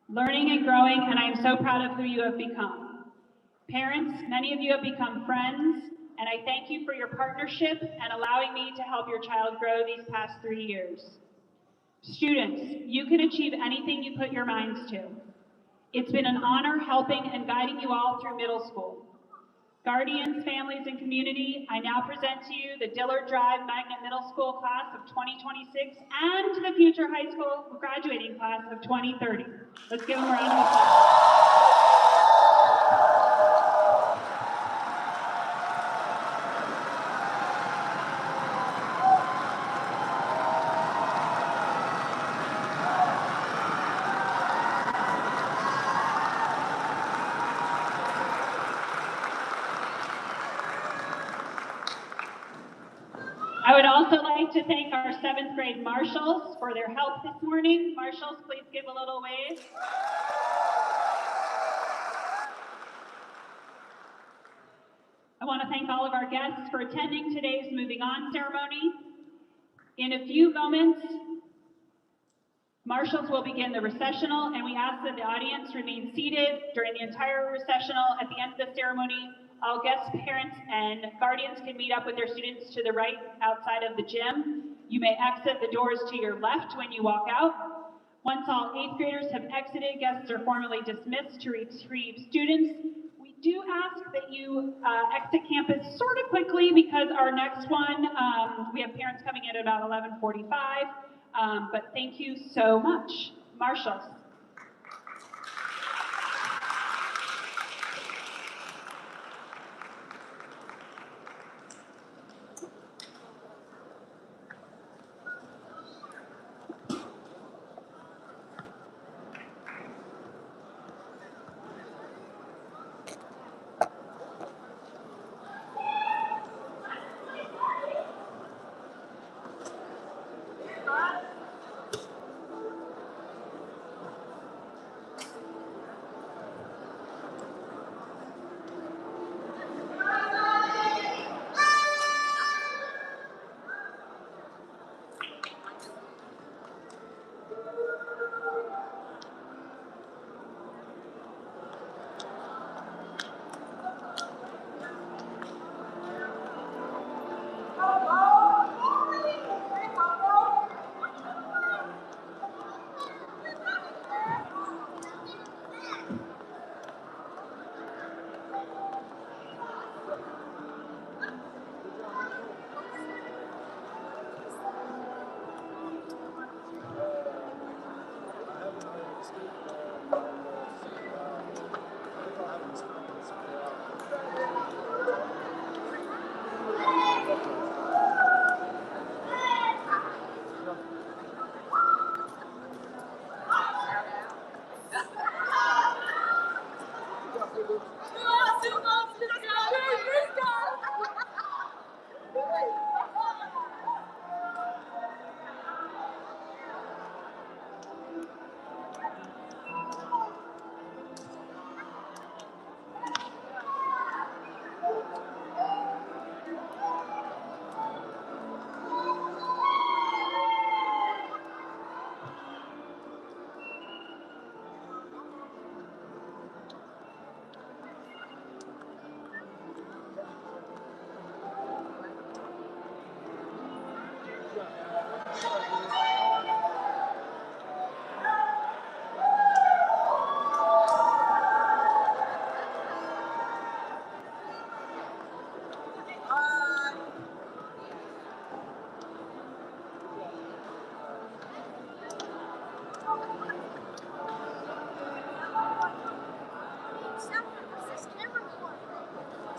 S6: and growing, and I am so proud of who you have become. Parents, many of you have become friends, and I thank you for your partnership and allowing me to help your child grow these past 3 years. Students, you can achieve anything you put your minds to. It's been an honor helping and guiding you all through middle school. Guardians, families, and community, I now present to you the Dillard Drive Magnet Middle School class of 2026 and the future high school graduating class of 2030. Let's give them a round of applause. I would also like to thank our 7th grade marshals for their help this morning. Marshals, please give a little wave. I want to thank all of our guests for attending today's Moving On ceremony. In a few moments, marshals will begin the recessional, and we ask that the audience remain seated during the entire recessional. At the end of the ceremony, all guests, parents, and guardians can meet up with their students to the right outside of the gym. You may exit the doors to your left when you walk out. Once all 8th graders have exited, guests are formally dismissed to retrieve students. We do ask that you exit campus sort of quickly because our next one, we have parents coming in at about 11:45. But thank you so much. Marshals.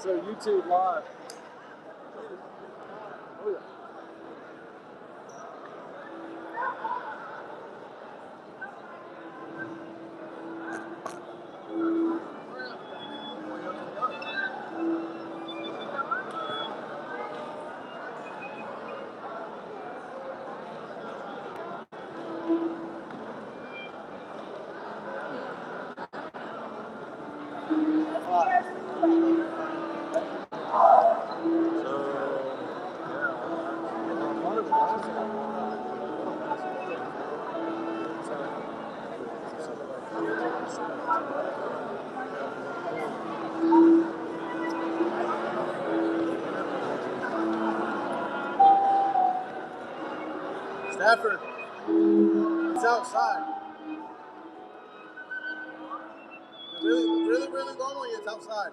S12: So YouTube live. Oh yeah. Stafford, it's outside. Really normally it's outside.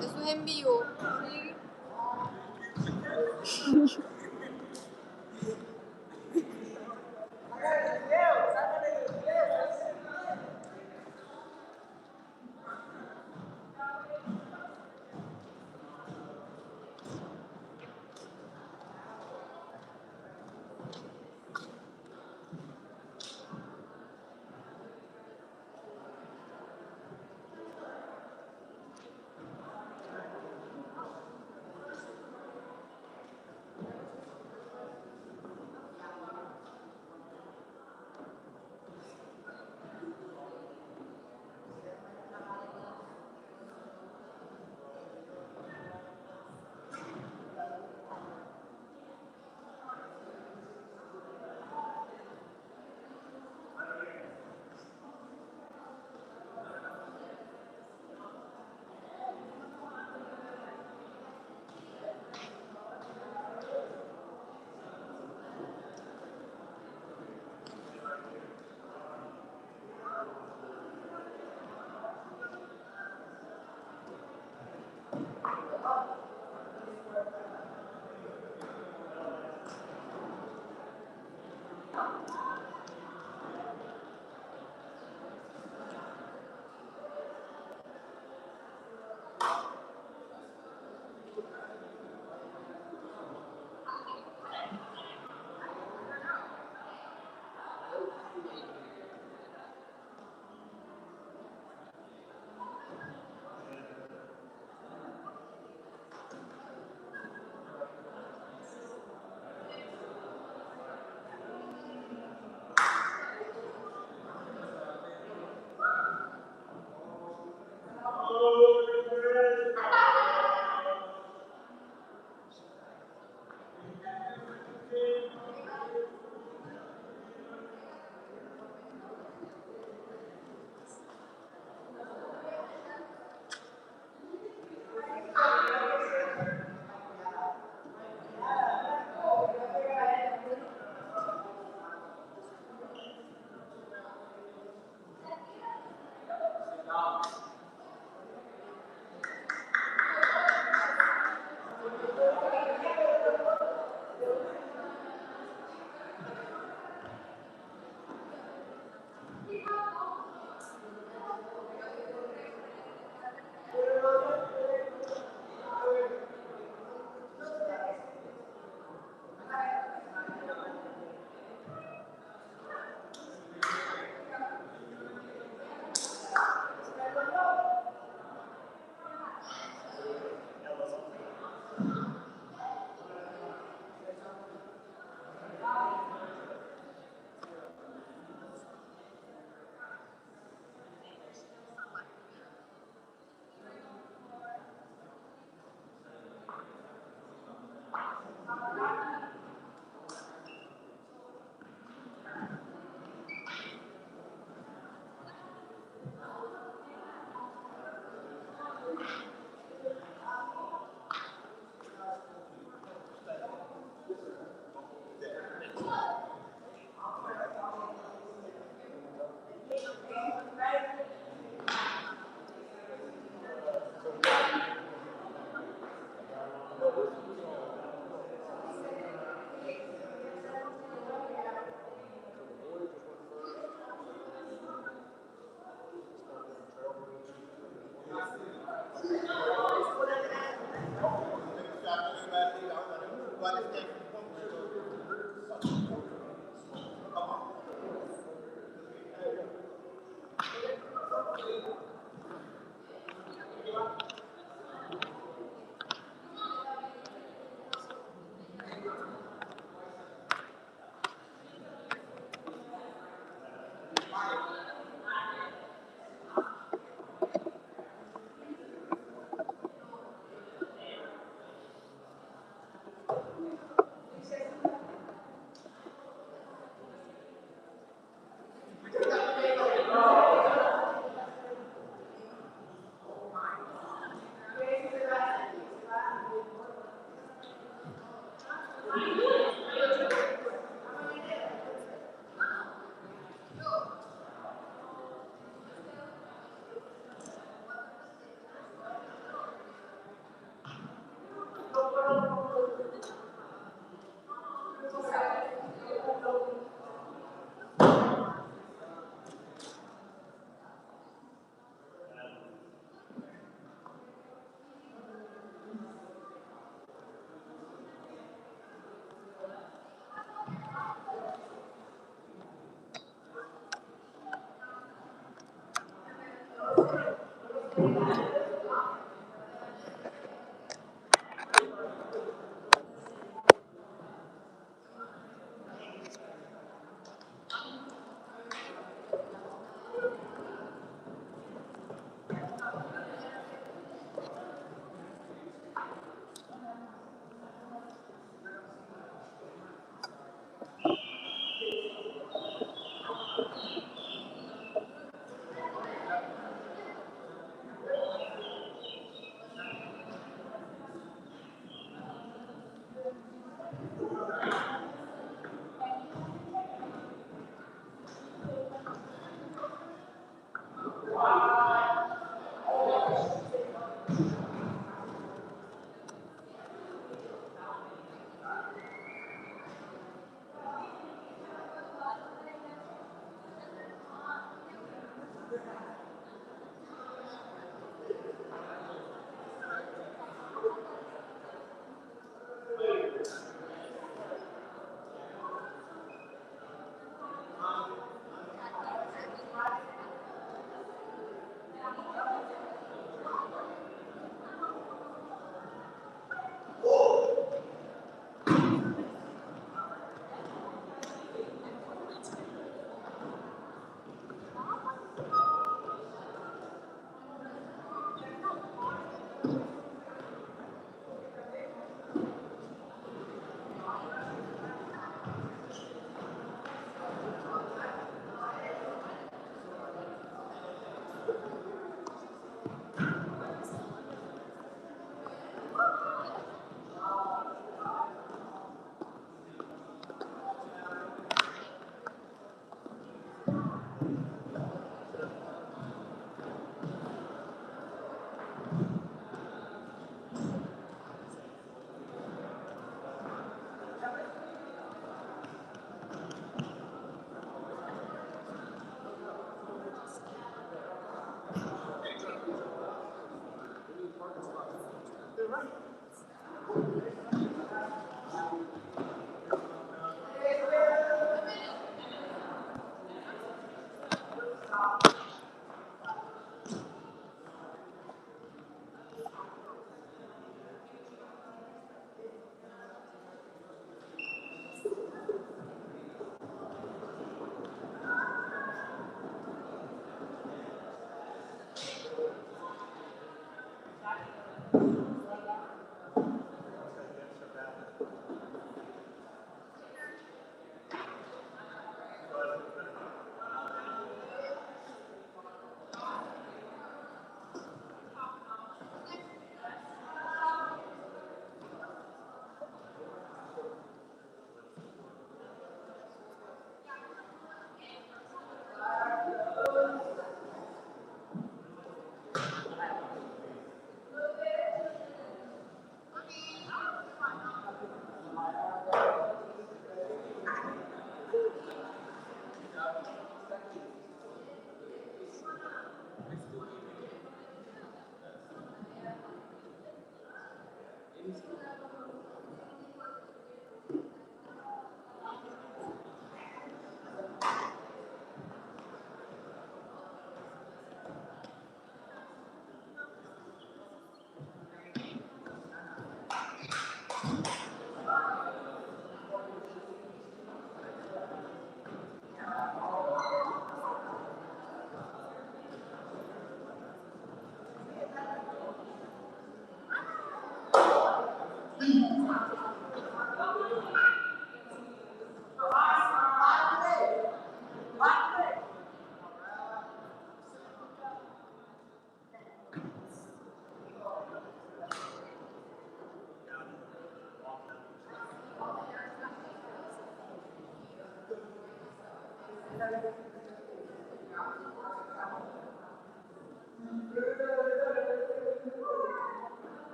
S15: Eso es en vivo.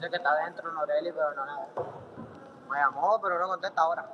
S11: Dice que está dentro Noreli, pero no nada. Me llamó, pero no contesta ahora.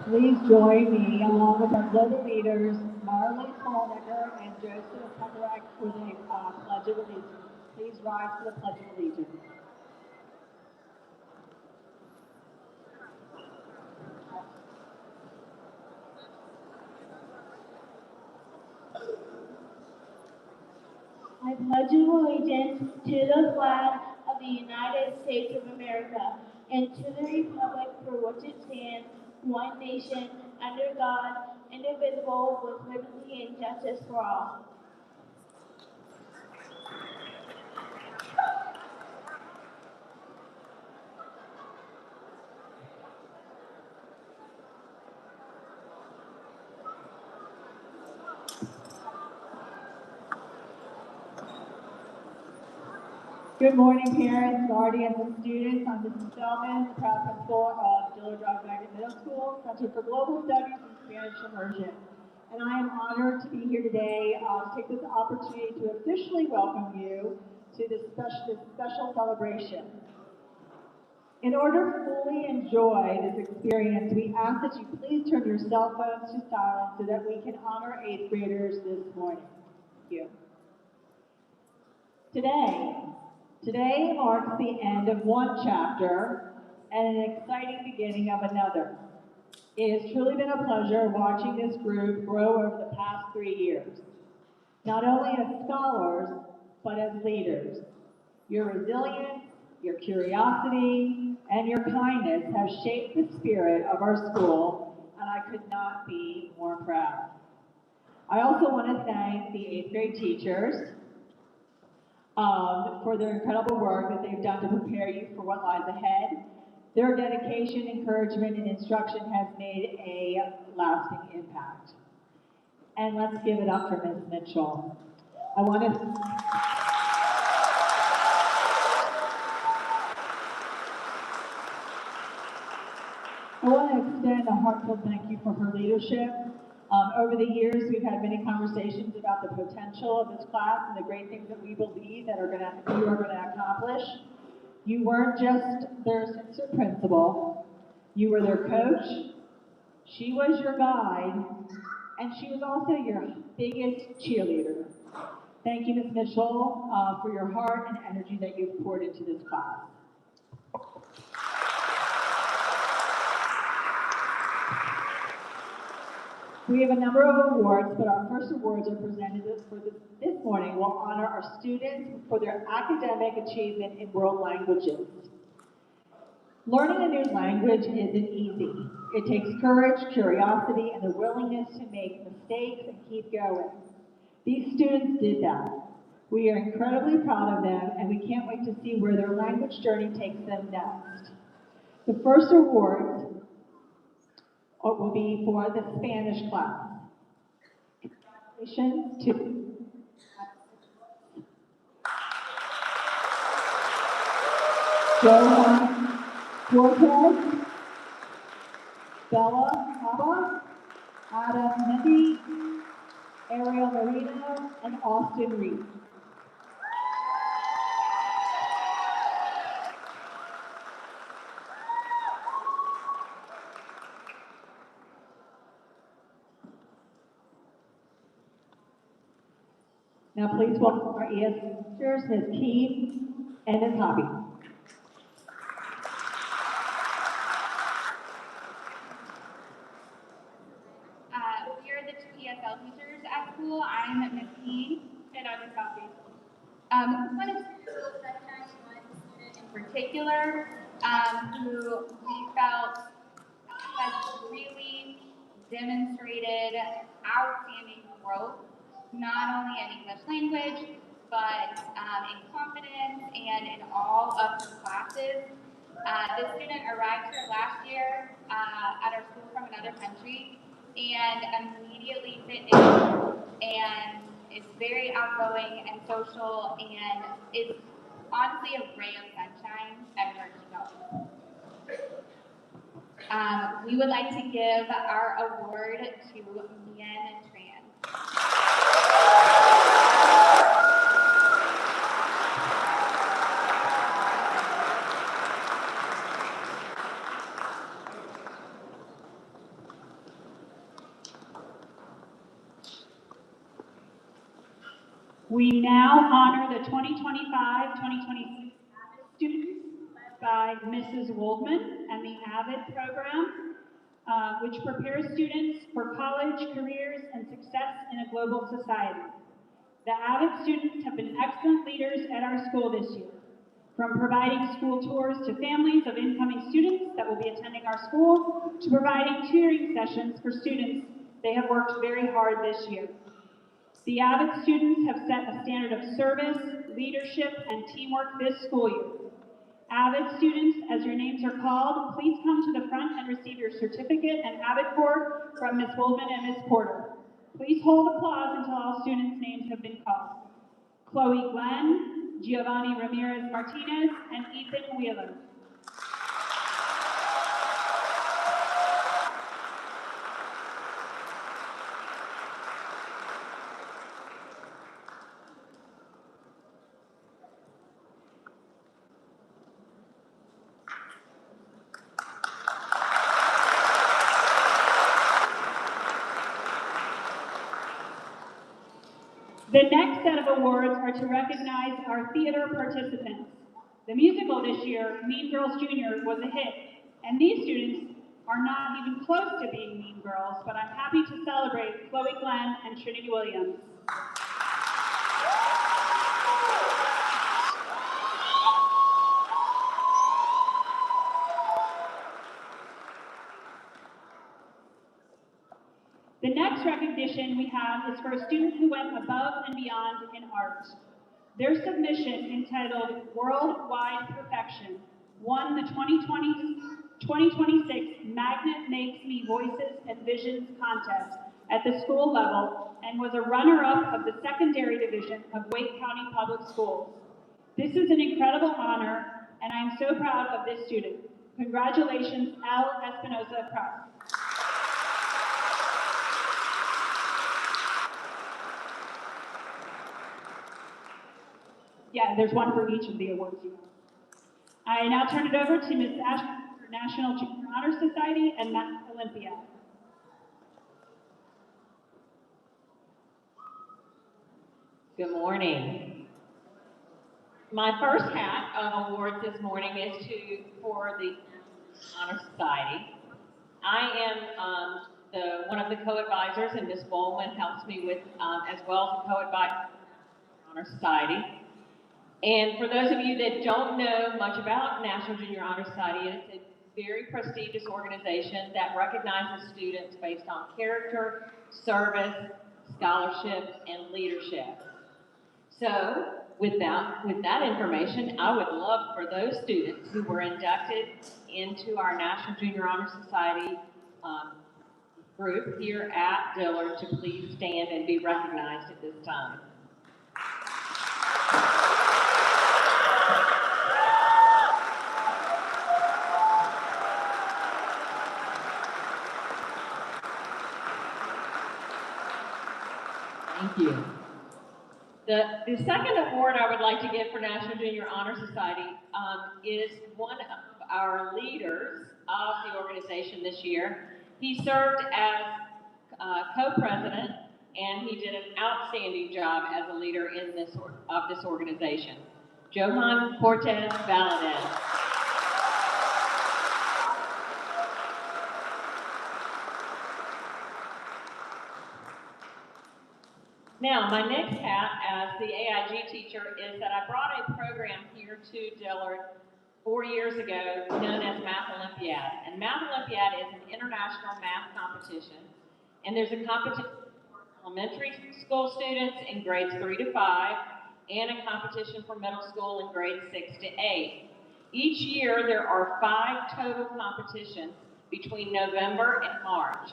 S10: Please join me along with our global leaders, Marley Smallnecker and Joseph Pekarak, with a pledge of allegiance. Please rise for the pledge of allegiance.
S15: I pledge allegiance to the flag of the United States of America and to the republic for which it stands, one nation, under God, indivisible, with liberty and justice for all.
S10: Good morning, parents, guardians, and students. I'm Mrs. Spellman, the proud principal of Dillard Middle School, Center for Global Studies and Spanish Immersion. And I am honored to be here today to take this opportunity to officially welcome you to this special celebration. In order to fully enjoy this experience, we ask that you please turn your cell phones to silent so that we can honor 8th graders this morning. Thank you. Today marks the end of one chapter and an exciting beginning of another. It has truly been a pleasure watching this group grow over the past 3 years, not only as scholars, but as leaders. Your resilience, your curiosity, and your kindness have shaped the spirit of our school, and I could not be more proud. I also want to thank the 8th grade teachers for their incredible work that they've done to prepare you for what lies ahead. Their dedication, encouragement, and instruction has made a lasting impact. And let's give it up for Ms. Mitchell. I want to extend a heartfelt thank you for her leadership. Over the years, we've had many conversations about the potential of this class and the great things that we believe that you are going to accomplish. You weren't just their assistant principal, you were their coach, she was your guide, and she was also your biggest cheerleader. Thank you, Ms. Mitchell, for your heart and energy that you've poured into this class. We have a number of awards, but our first awards are presented for this morning will honor our students for their academic achievement in world languages. Learning a new language isn't easy. It takes courage, curiosity, and the willingness to make mistakes and keep going. These students did that. We are incredibly proud of them, and we can't wait to see where their language journey takes them next. The first award will be for the Spanish class. Congratulations to Johan Cortez, Bella Haba, Adam Mendy, Ariel Marino, and Austin Reed. Now please welcome our ES teachers, Ms. Keene and Ms. Hobby.
S1: We are the 2 ESL teachers at school. I'm Ms. Keene.
S6: And I'm Ms. Coffee.
S1: We wanted to recognize one student in particular who we felt has really demonstrated outstanding growth, not only in English language, but in confidence and in all of her classes. This student arrived here last year at our school from another country and immediately fit in and is very outgoing and social and is honestly a ray of sunshine everywhere she goes. We would like to give our award to Mien Tran.
S6: We now honor the 2025-2026 students led by Mrs. Woldman and the AVID program, which prepares students for college, careers, and success in a global society. The AVID students have been excellent leaders at our school this year, from providing school tours to families of incoming students that will be attending our school, to providing tutoring sessions for students. They have worked very hard this year. The AVID students have set a standard of service, leadership, and teamwork this school year. AVID students, as your names are called, please come to the front and receive your certificate and AVID cord from Ms. Woldman and Ms. Porter. Please hold applause until all students' names have been called. Chloe Glenn, Giovanni Ramirez Martinez, and Ethan Wheeler. The next set of awards are to recognize our theater participants. The musical this year, Mean Girls Jr., was a hit, and these students are not even close to being Mean Girls, but I'm happy to celebrate Chloe Glenn and Trinity Williams. The next recognition we have is for a student who went above and beyond in art. Their submission, entitled Worldwide Perfection, won the 2026 Magnet Makes Me Voices and Visions contest at the school level and was a runner-up of the secondary division of Wake County Public Schools. This is an incredible honor, and I'm so proud of this student. Congratulations, L. Espinoza Press. Yeah, there's one for each of the awards you have. I now turn it over to Ms. Ashton for National Junior Honor Society and Math Olympiad.
S7: Good morning. My first hat of awards this morning is for the Honor Society. I am one of the co-advisors, and Ms. Bowman helps me with, as well as a co-advisor Honor Society. And for those of you that don't know much about National Junior Honor Society, it's a very prestigious organization that recognizes students based on character, service, scholarship, and leadership. So, with that information, I would love for those students who were inducted into our National Junior Honor Society group here at Dillard to please stand and be recognized at this time. Thank you. The second award I would like to give for National Junior Honor Society is one of our leaders of the organization this year. He served as co-president, and he did an outstanding job as a leader in this organization. Johan Cortez Valadez. Now, my next hat as the AIG teacher is that I brought a program here to Dillard 4 years ago known as Math Olympiad. And Math Olympiad is an international math competition. And there's a competition for elementary school students in grades 3 to 5 and a competition for middle school in grades 6 to 8. Each year, there are 5 total competitions between November and March.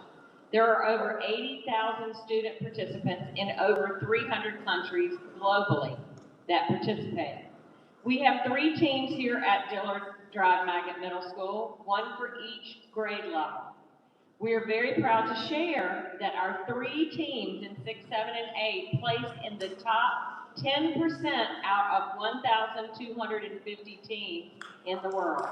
S7: There are over 80,000 student participants in over 300 countries globally that participate. We have 3 teams here at Dillard Drive Magnet Middle School, 1 for each grade level. We are very proud to share that our 3 teams in 6, 7, and 8 placed in the top 10% out of 1,250 teams in the world.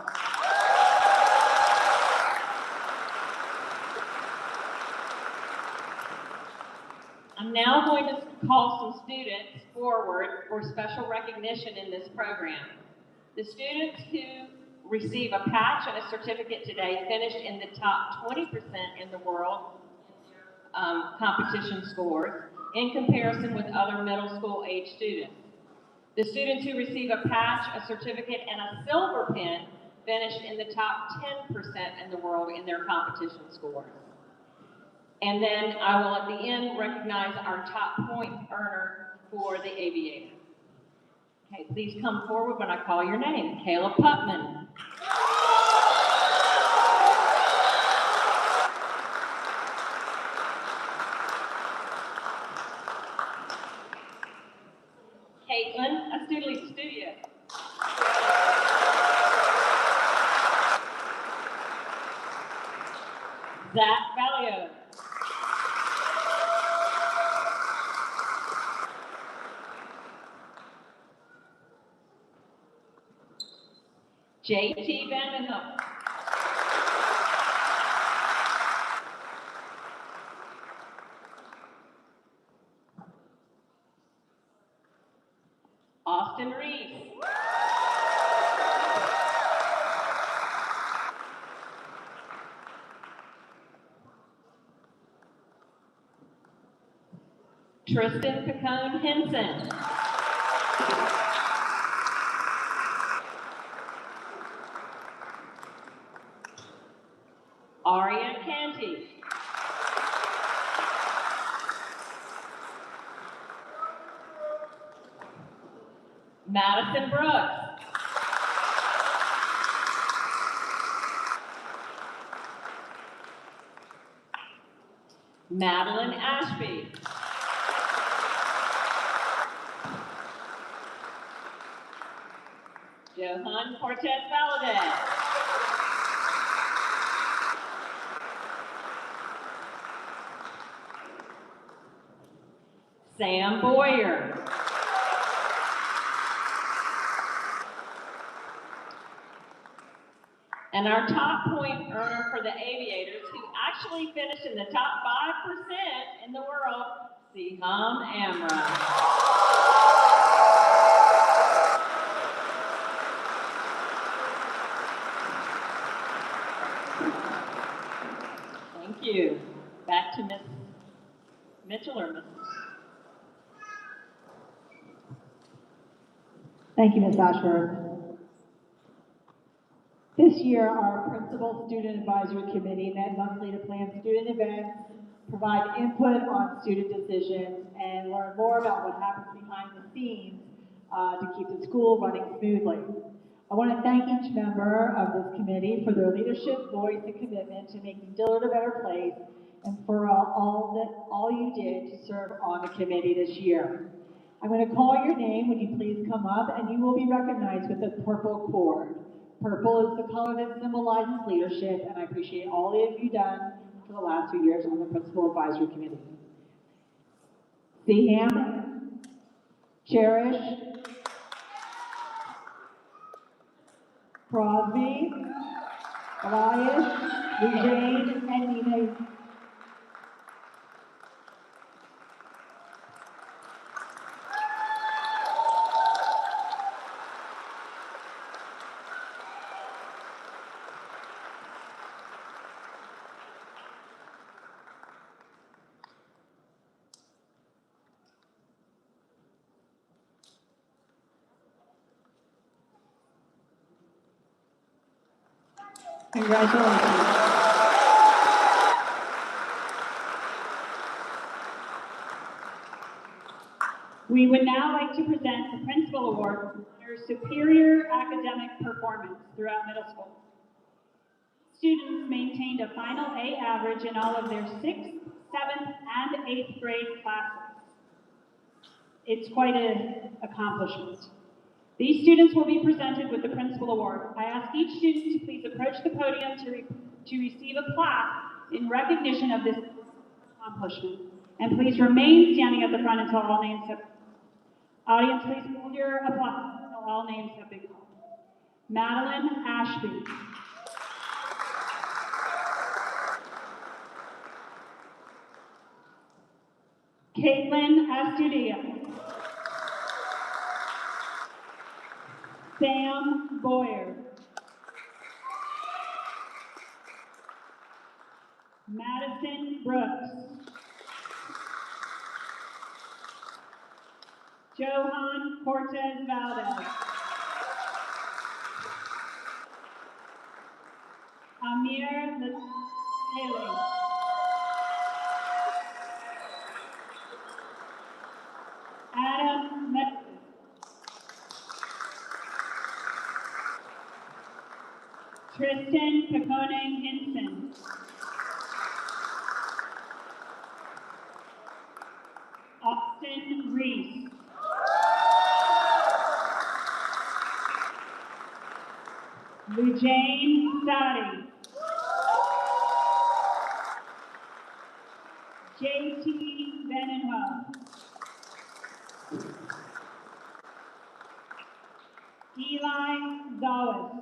S7: I'm now going to call some students forward for special recognition in this program. The students who receive a patch and a certificate today finished in the top 20% in the world competition scores in comparison with other middle school age students. The students who receive a patch, a certificate, and a silver pin finished in the top 10% in the world in their competition scores. And then I will at the end recognize our top point earner for the aviator. Okay, please come forward when I call your name. Caleb Putman. Caitlin Studio. Zach Valio. JT Vandenhoek. Austin Reese. Tristan Picone Henson. Aria Canty. Madison Brooks. Madeline Ashby. Johan Cortez Valadez. Sam Boyer. And our top point earner for the aviators, who actually finished in the top 5% in the world, Siham Amra. Thank you. Back to Ms. Mitchell or Ms.
S10: Thank you, Ms. Ashworth. This year, our Principal Student Advisory Committee met monthly to plan student events, provide input on student decisions, and learn more about what happens behind the scenes to keep the school running smoothly. I want to thank each member of this committee for their leadership, voice, and commitment to making Dillard a better place, and for all you did to serve on the committee this year. I'm going to call your name. Would you please come up, and you will be recognized with a purple cord. Purple is the color that symbolizes leadership, and I appreciate all that you've done for the last few years on the Principal Advisory Committee. Siham, Cherish, Crosby, Elias, Eugene, and Nina. Congratulations.
S6: We would now like to present the Principal Award for superior academic performance throughout middle school. Students maintained a final A average in all of their 6th, 7th, and 8th grade classes. It's quite an accomplishment. These students will be presented with the Principal Award. I ask each student to please approach the podium to receive a plaque in recognition of this accomplishment. And please remain standing at the front until all names have been called. Audience, please hold your applause until all names have been called. Madeline Ashby. Caitlin Astudio. Sam Boyer. Madison Brooks. Johan Cortez Valdez. Amir Haley. Adam Metcalf. Tristan Picone Hinson. Austin Reese. Lujane Sadi. JT Venenwell. Eli Zawis.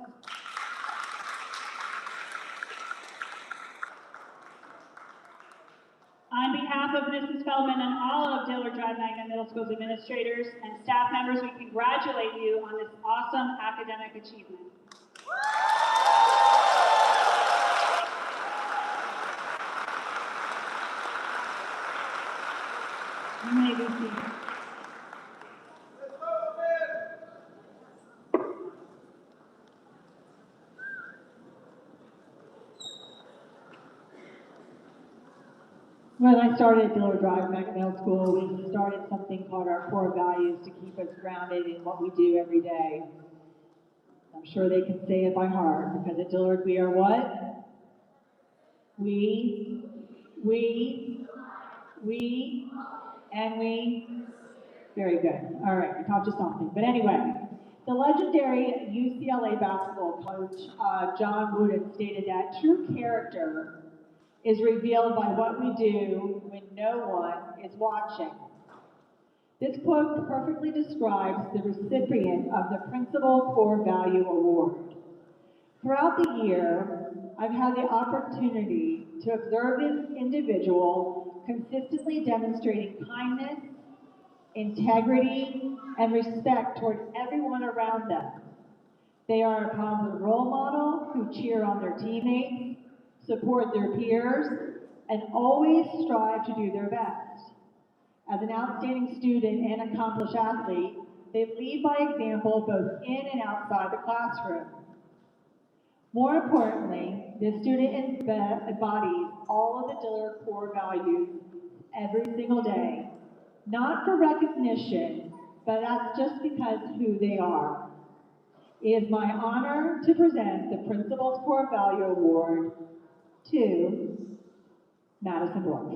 S6: On behalf of Mrs. Feldman and all of Dillard Drive Magnet Middle School's administrators and staff members, we congratulate you on this awesome academic achievement. You may be seated.
S4: When I started at Dillard Drive Magnet Middle School, we started something called our core values to keep us grounded in what we do every day. I'm sure they can say it by heart, because at Dillard we are what? We, and we. Very good. All right, we taught you something. But anyway, the legendary UCLA basketball coach, John Wooden, stated that true character is revealed by what we do when no one is watching. This quote perfectly describes the recipient of the Principal Core Value Award. Throughout the year, I've had the opportunity to observe this individual consistently demonstrating kindness, integrity, and respect toward everyone around them. They are a positive role model who cheer on their teammates, support their peers, and always strive to do their best. As an outstanding student and accomplished athlete, they lead by example both in and outside the classroom. More importantly, this student embodies all of the Dillard core values every single day, not for recognition, but that's just because who they are. It is my honor to present the Principal's Core Value Award to Madison Brooks.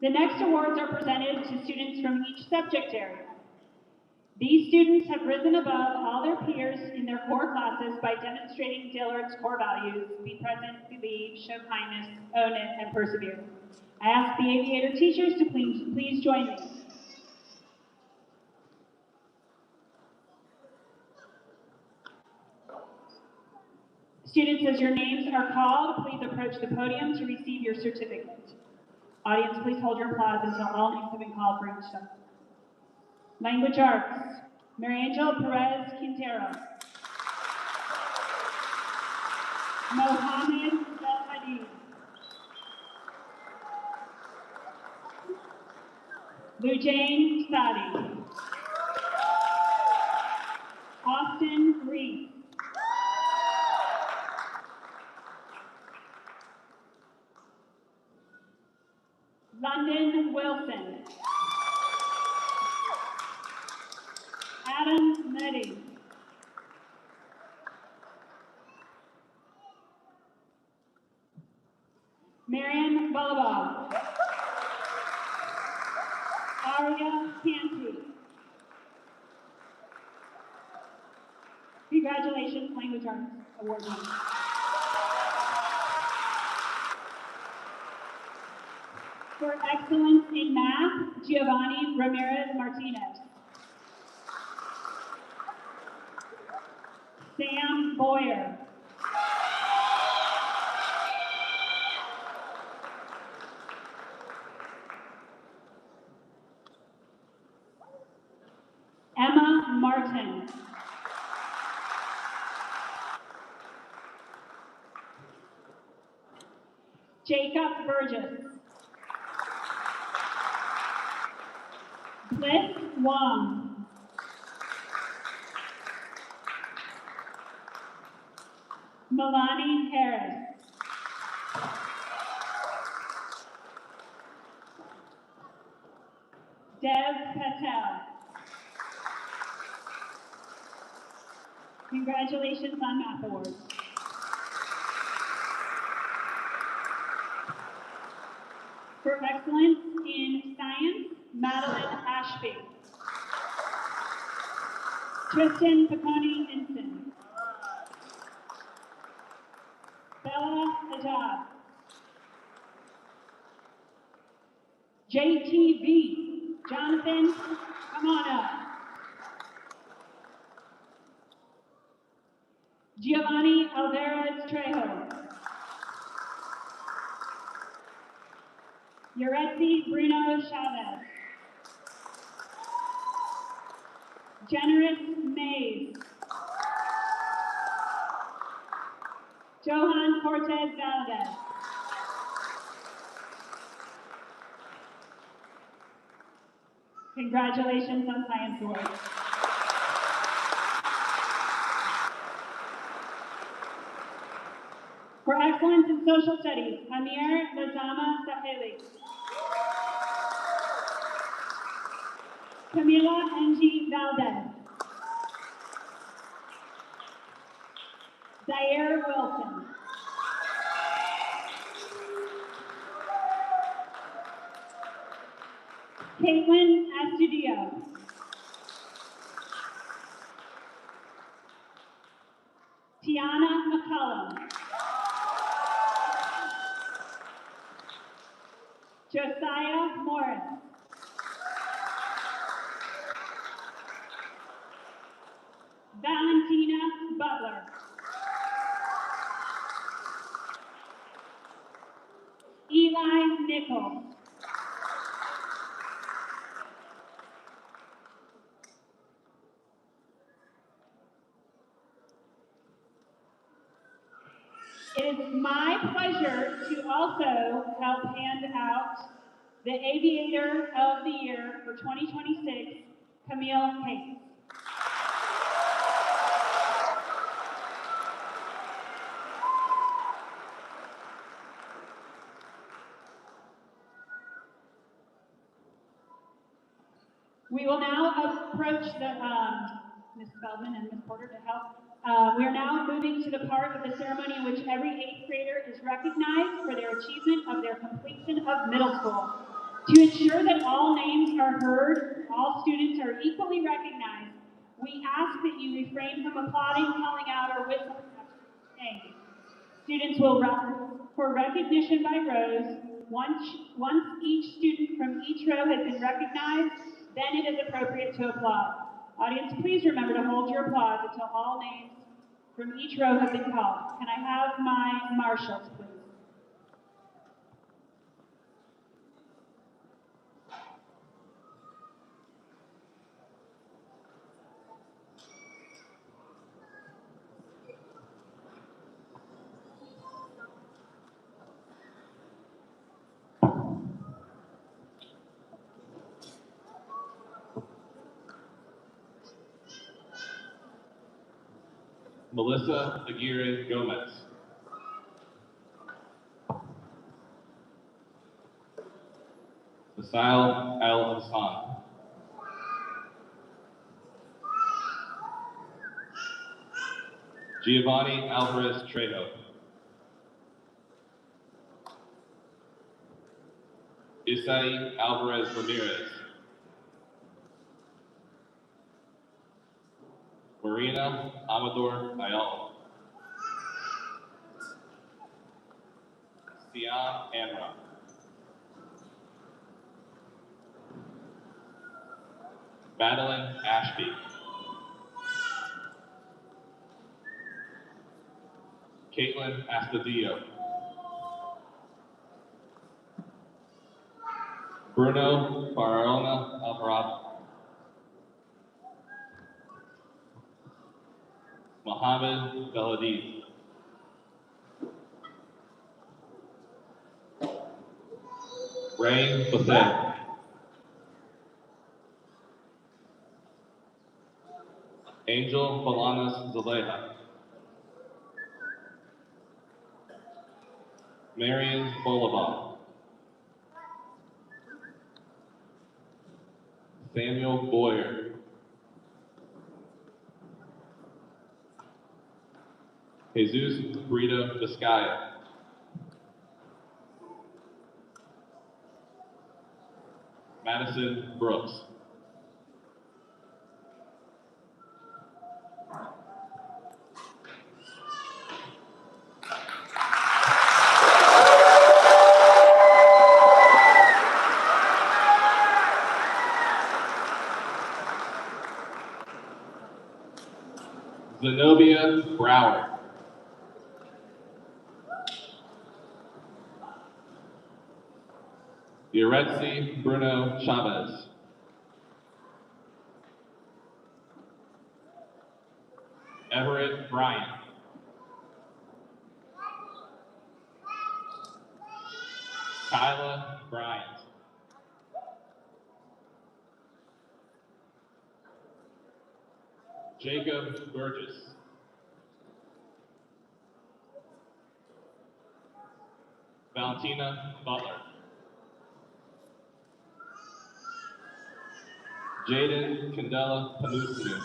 S6: The next awards are presented to students from each subject area. These students have risen above all their peers in their core classes by demonstrating Dillard's core values: be present, believe, show kindness, own it, and persevere. I ask the aviator teachers to please join me. Students, as your names are called, please approach the podium to receive your certificate. Audience, please hold your applause until all names have been called for each subject. Language Arts, Mariangel Perez Quintero. Mohammed Belhadi. Lujane Sadi. Austin Reese. London Wilson. Adam Meddy. Marion Baba. Aria Canty. Congratulations, Language Arts Award winners. For excellence in math, Giovanni Ramirez Martinez. Sam Boyer. Emma Martin. Jacob Burgess. Bliss Wong. Milani Harris. Dev Patel. Congratulations on Math Awards. For excellence in science, Madeline Ashby. Tristan Piconi Ensign. Bella Ajad. JTV. Jonathan, come on up. Giovanni Alvarez Trejo. Yoretzi Bruno Chavez. Generous Mays. Johan Cortez Valdez. Congratulations on Science Awards. For excellence in social studies, Amir Lazama Saheli. Camila Ng Valdez. Zaire Wilson. Caitlin Astudio. Tiana McCullum. Josiah Morris. Valentina Butler. Eli Nichols. It is my pleasure to also help hand out the Aviator of the Year for 2026, Camille Hayes. We will now approach the, Ms. Feldman and Ms. Porter to help. We are now moving to the part of the ceremony in which every 8th grader is recognized for their achievement of their completion of middle school. To ensure that all names are heard, all students are equally recognized, we ask that you refrain from applauding, calling out, or whistling names. Students will run for recognition by rows. Once each student from each row has been recognized, then it is appropriate to applaud. Audience, please remember to hold your applause until all names from each row have been called. Can I have my marshals, please?
S16: Melissa Aguirre Gomez. Masail Al Hassan. Giovanni Alvarez Trejo. Isai Alvarez Ramirez. Marina Amador Ayala. Sian Amra. Madeline Ashby. Caitlin Astudillo. Bruno Barona Alvarado. Mohammed Beladiz. Ray Basset. Angel Balanas Zaleja. Marion Bolivar. Samuel Boyer. Jesus Brito Vizcaya. Madison Brooks. Zenobia Brower. Yoretzi Bruno Chavez. Everett Bryant. Kyla Bryant. Jacob Burgess. Valentina Butler. Jaden Candela Panucinu.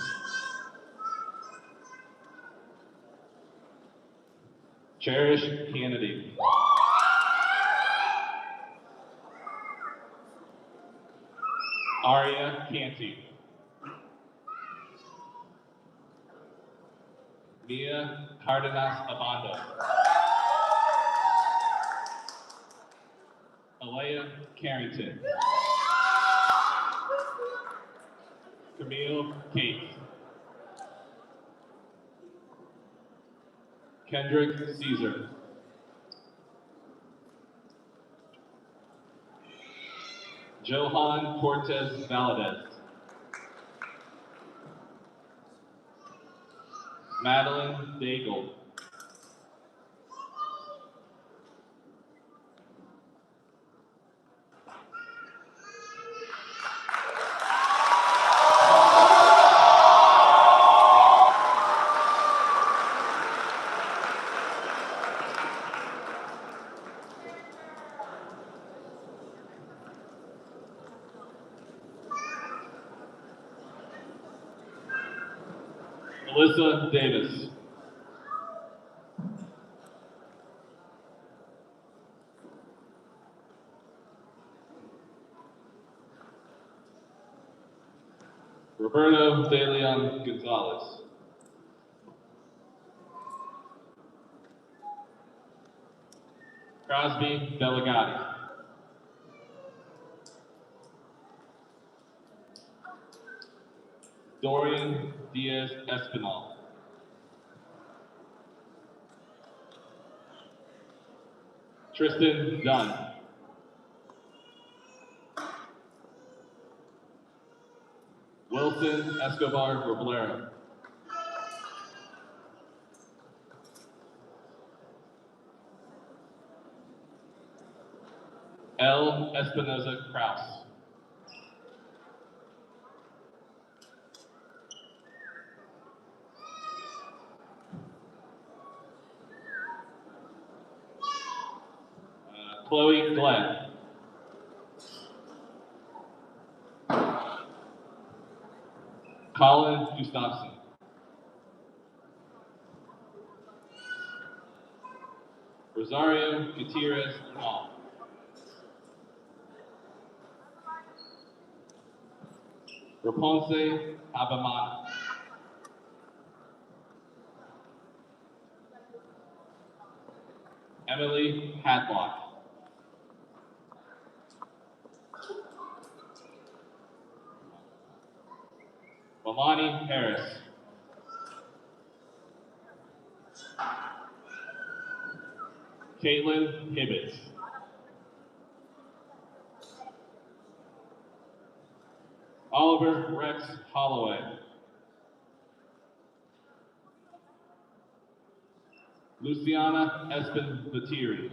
S16: Cherish Kennedy. Aria Canty. Mia Cardenas Abando. Alea Carrington. Camille Kate. Kendrick Caesar. Johan Cortez Valadez. Madeline Daigle. Melissa Davis. Roberto De Leon Gonzalez. Crosby Delegati. Dorian Diaz Espinal. Tristan Dunn. Wilson Escobar Roblero. L. Espinoza Kraus. Chloe Glenn. Colin Gustafson. Rosario Gutierrez Hall. Raponce Abamana. Emily Hadlock. Melanie Harris. Caitlin Hibbets. Oliver Rex Holloway. Luciana Espen Batiri.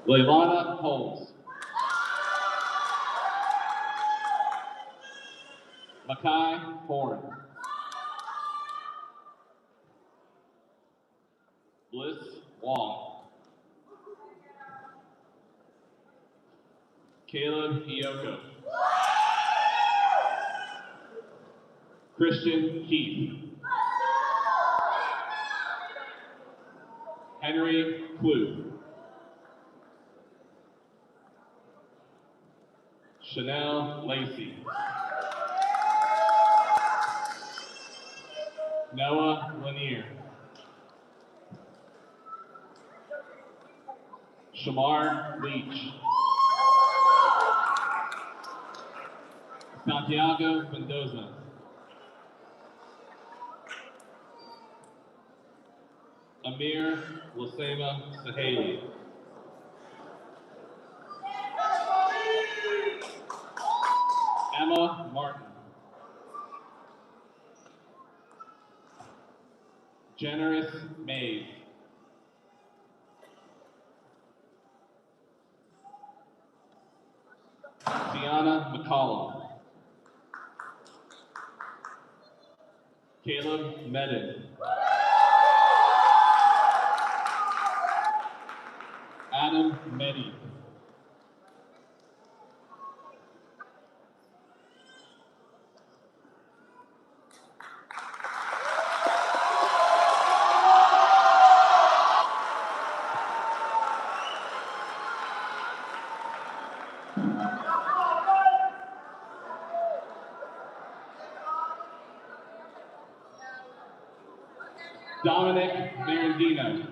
S16: Leilana Holmes. Makai Horn. Bliss Wong. Caleb Ioko. Christian Keith. Henry Clue. Chanel Lacey. Noah Lanier. Shamar Leach. Santiago Mendoza. Amir Lasema Saheli. Emma Martin. Generous Mays. Tiana McCollum. Caleb Medin. Adam Meddy. Dominic Marandino.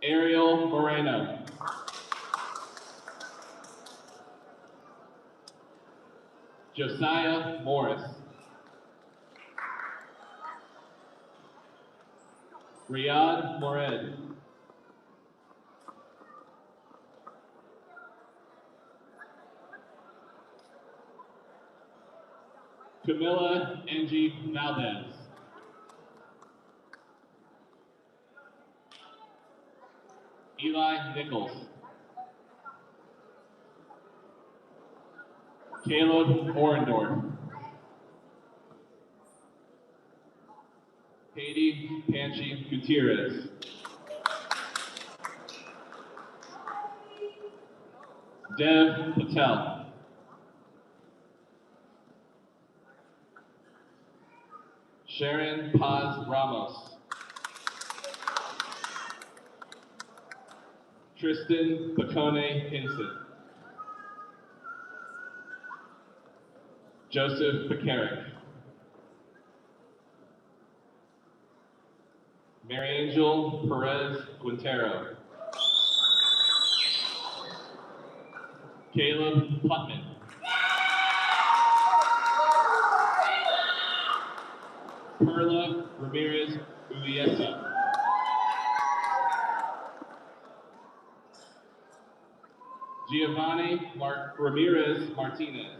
S16: Ariel Moreno. Josiah Morris. Riyad Mored. Camilla Angie Valdez. Eli Nichols. Caleb Orendorf. Katie Panchi Gutierrez. Dev Patel. Sharon Paz Ramos. Tristan Bacone Hinson. Joseph Bacaric. Mary Angel Perez Quintero. Caleb Putman. Perla Ramirez Ulieta. Giovanni Ramirez Martinez.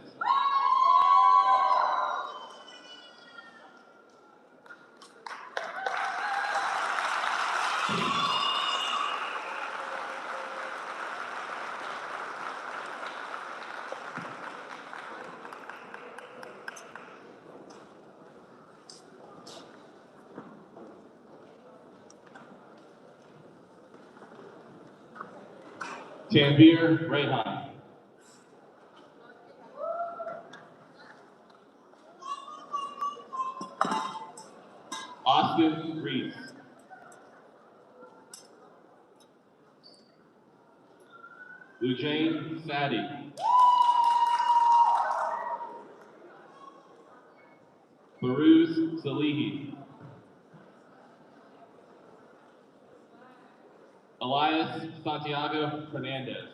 S16: Tanvir Rehan. Austin Reese. Ujane Sadi. Baruz Salihi. Elias Santiago Hernandez.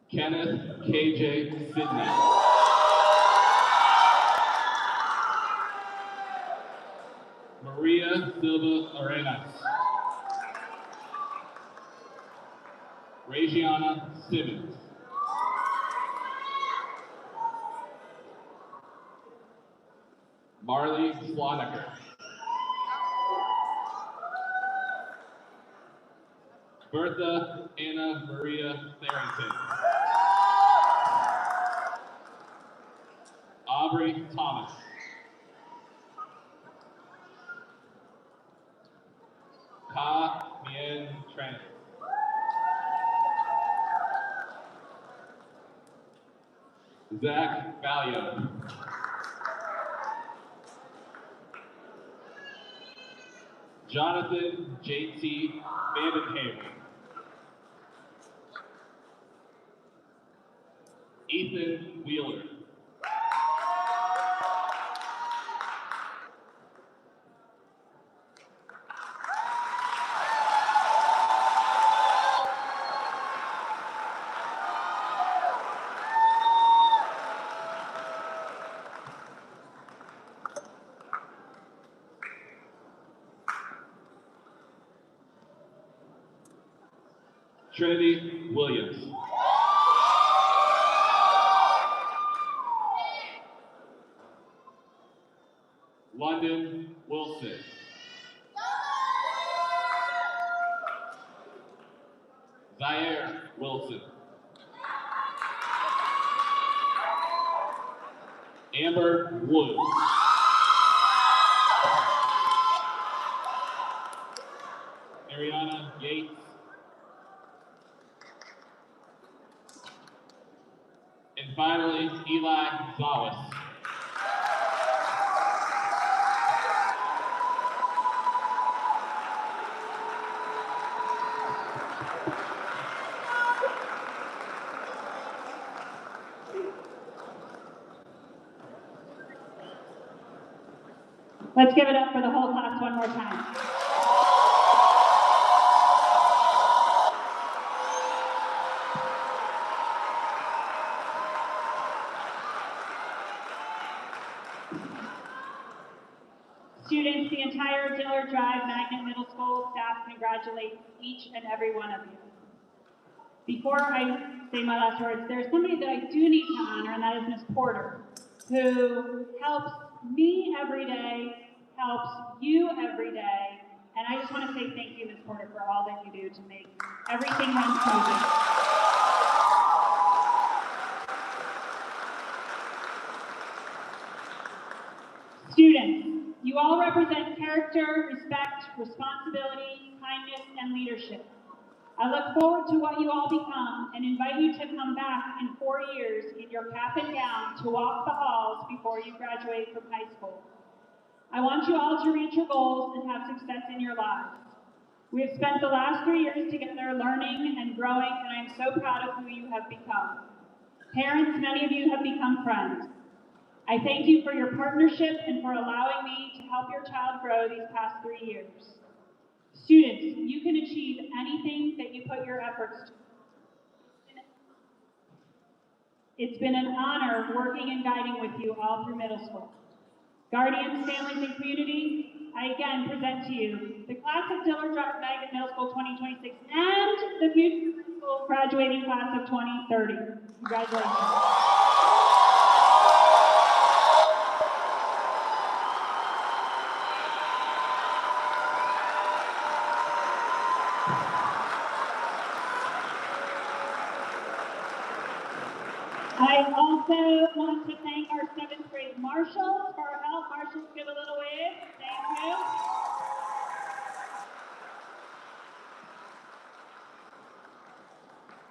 S16: Kenneth KJ Sidney. Maria Silva Arenas. Regiana Simmons. Marley Sloniker. Bertha Anna Maria Tharrington. Aubrey Thomas. Ka Mien Tran. Zach Valio. Jonathan J.T. Vandenhaven. Ethan Wheeler. Trinity Williams. London Wilson. Zaire Wilson. Amber Wood. Ariana Yates. And finally, Eli Zawis.
S6: Let's give it up for the whole class one more time. Students, the entire Dillard Drive Magnet Middle School staff congratulates each and every one of you. Before I say my last words, there's somebody that I do need to honor, and that is Ms. Porter, who helps me every day, helps you every day, and I just want to say thank you, Ms. Porter, for all that you do to make everything run smoothly. Students, you all represent character, respect, responsibility, kindness, and leadership. I look forward to what you all become and invite you to come back in 4 years in your cap and gown to walk the halls before you graduate from high school. I want you all to reach your goals and have success in your lives. We have spent the last 3 years together learning and growing, and I am so proud of who you have become. Parents, many of you have become friends. I thank you for your partnership and for allowing me to help your child grow these past 3 years. Students, you can achieve anything that you put your efforts to. It's been an honor working and guiding with you all through middle school. Guardians, families, and community, I again present to you the class of Dillard Magnet Middle School 2026 and the future school graduating class of 2030. Congratulations. I also want to thank our 7th grade marshals for our help. Marshals, give a little wave. Thank you.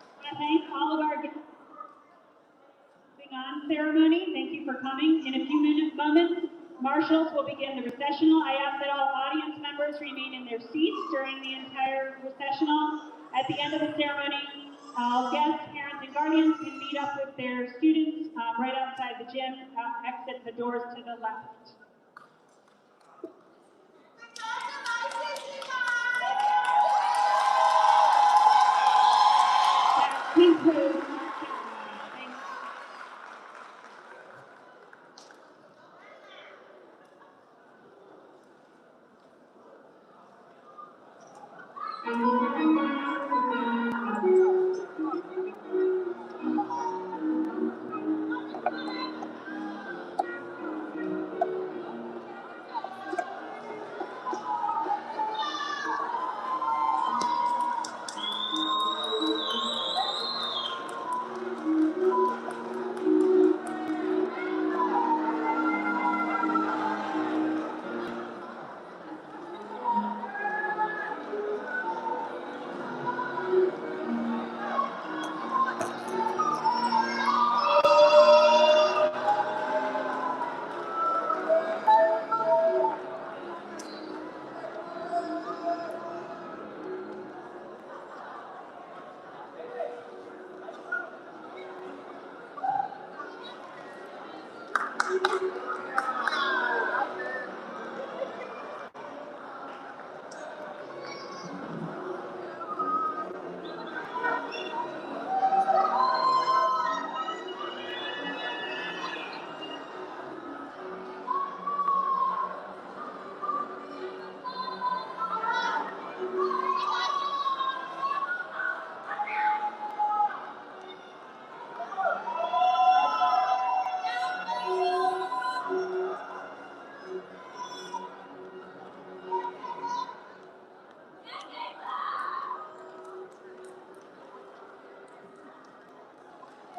S6: I want to thank all of our guests moving on ceremony. Thank you for coming. In a few moments, marshals will begin the recessional. I ask that all audience members remain in their seats during the entire recessional. At the end of the ceremony, all guests, parents, and guardians can meet up with their students right outside the gym. Exit the doors to the left. That concludes our ceremony.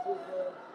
S6: Thank you.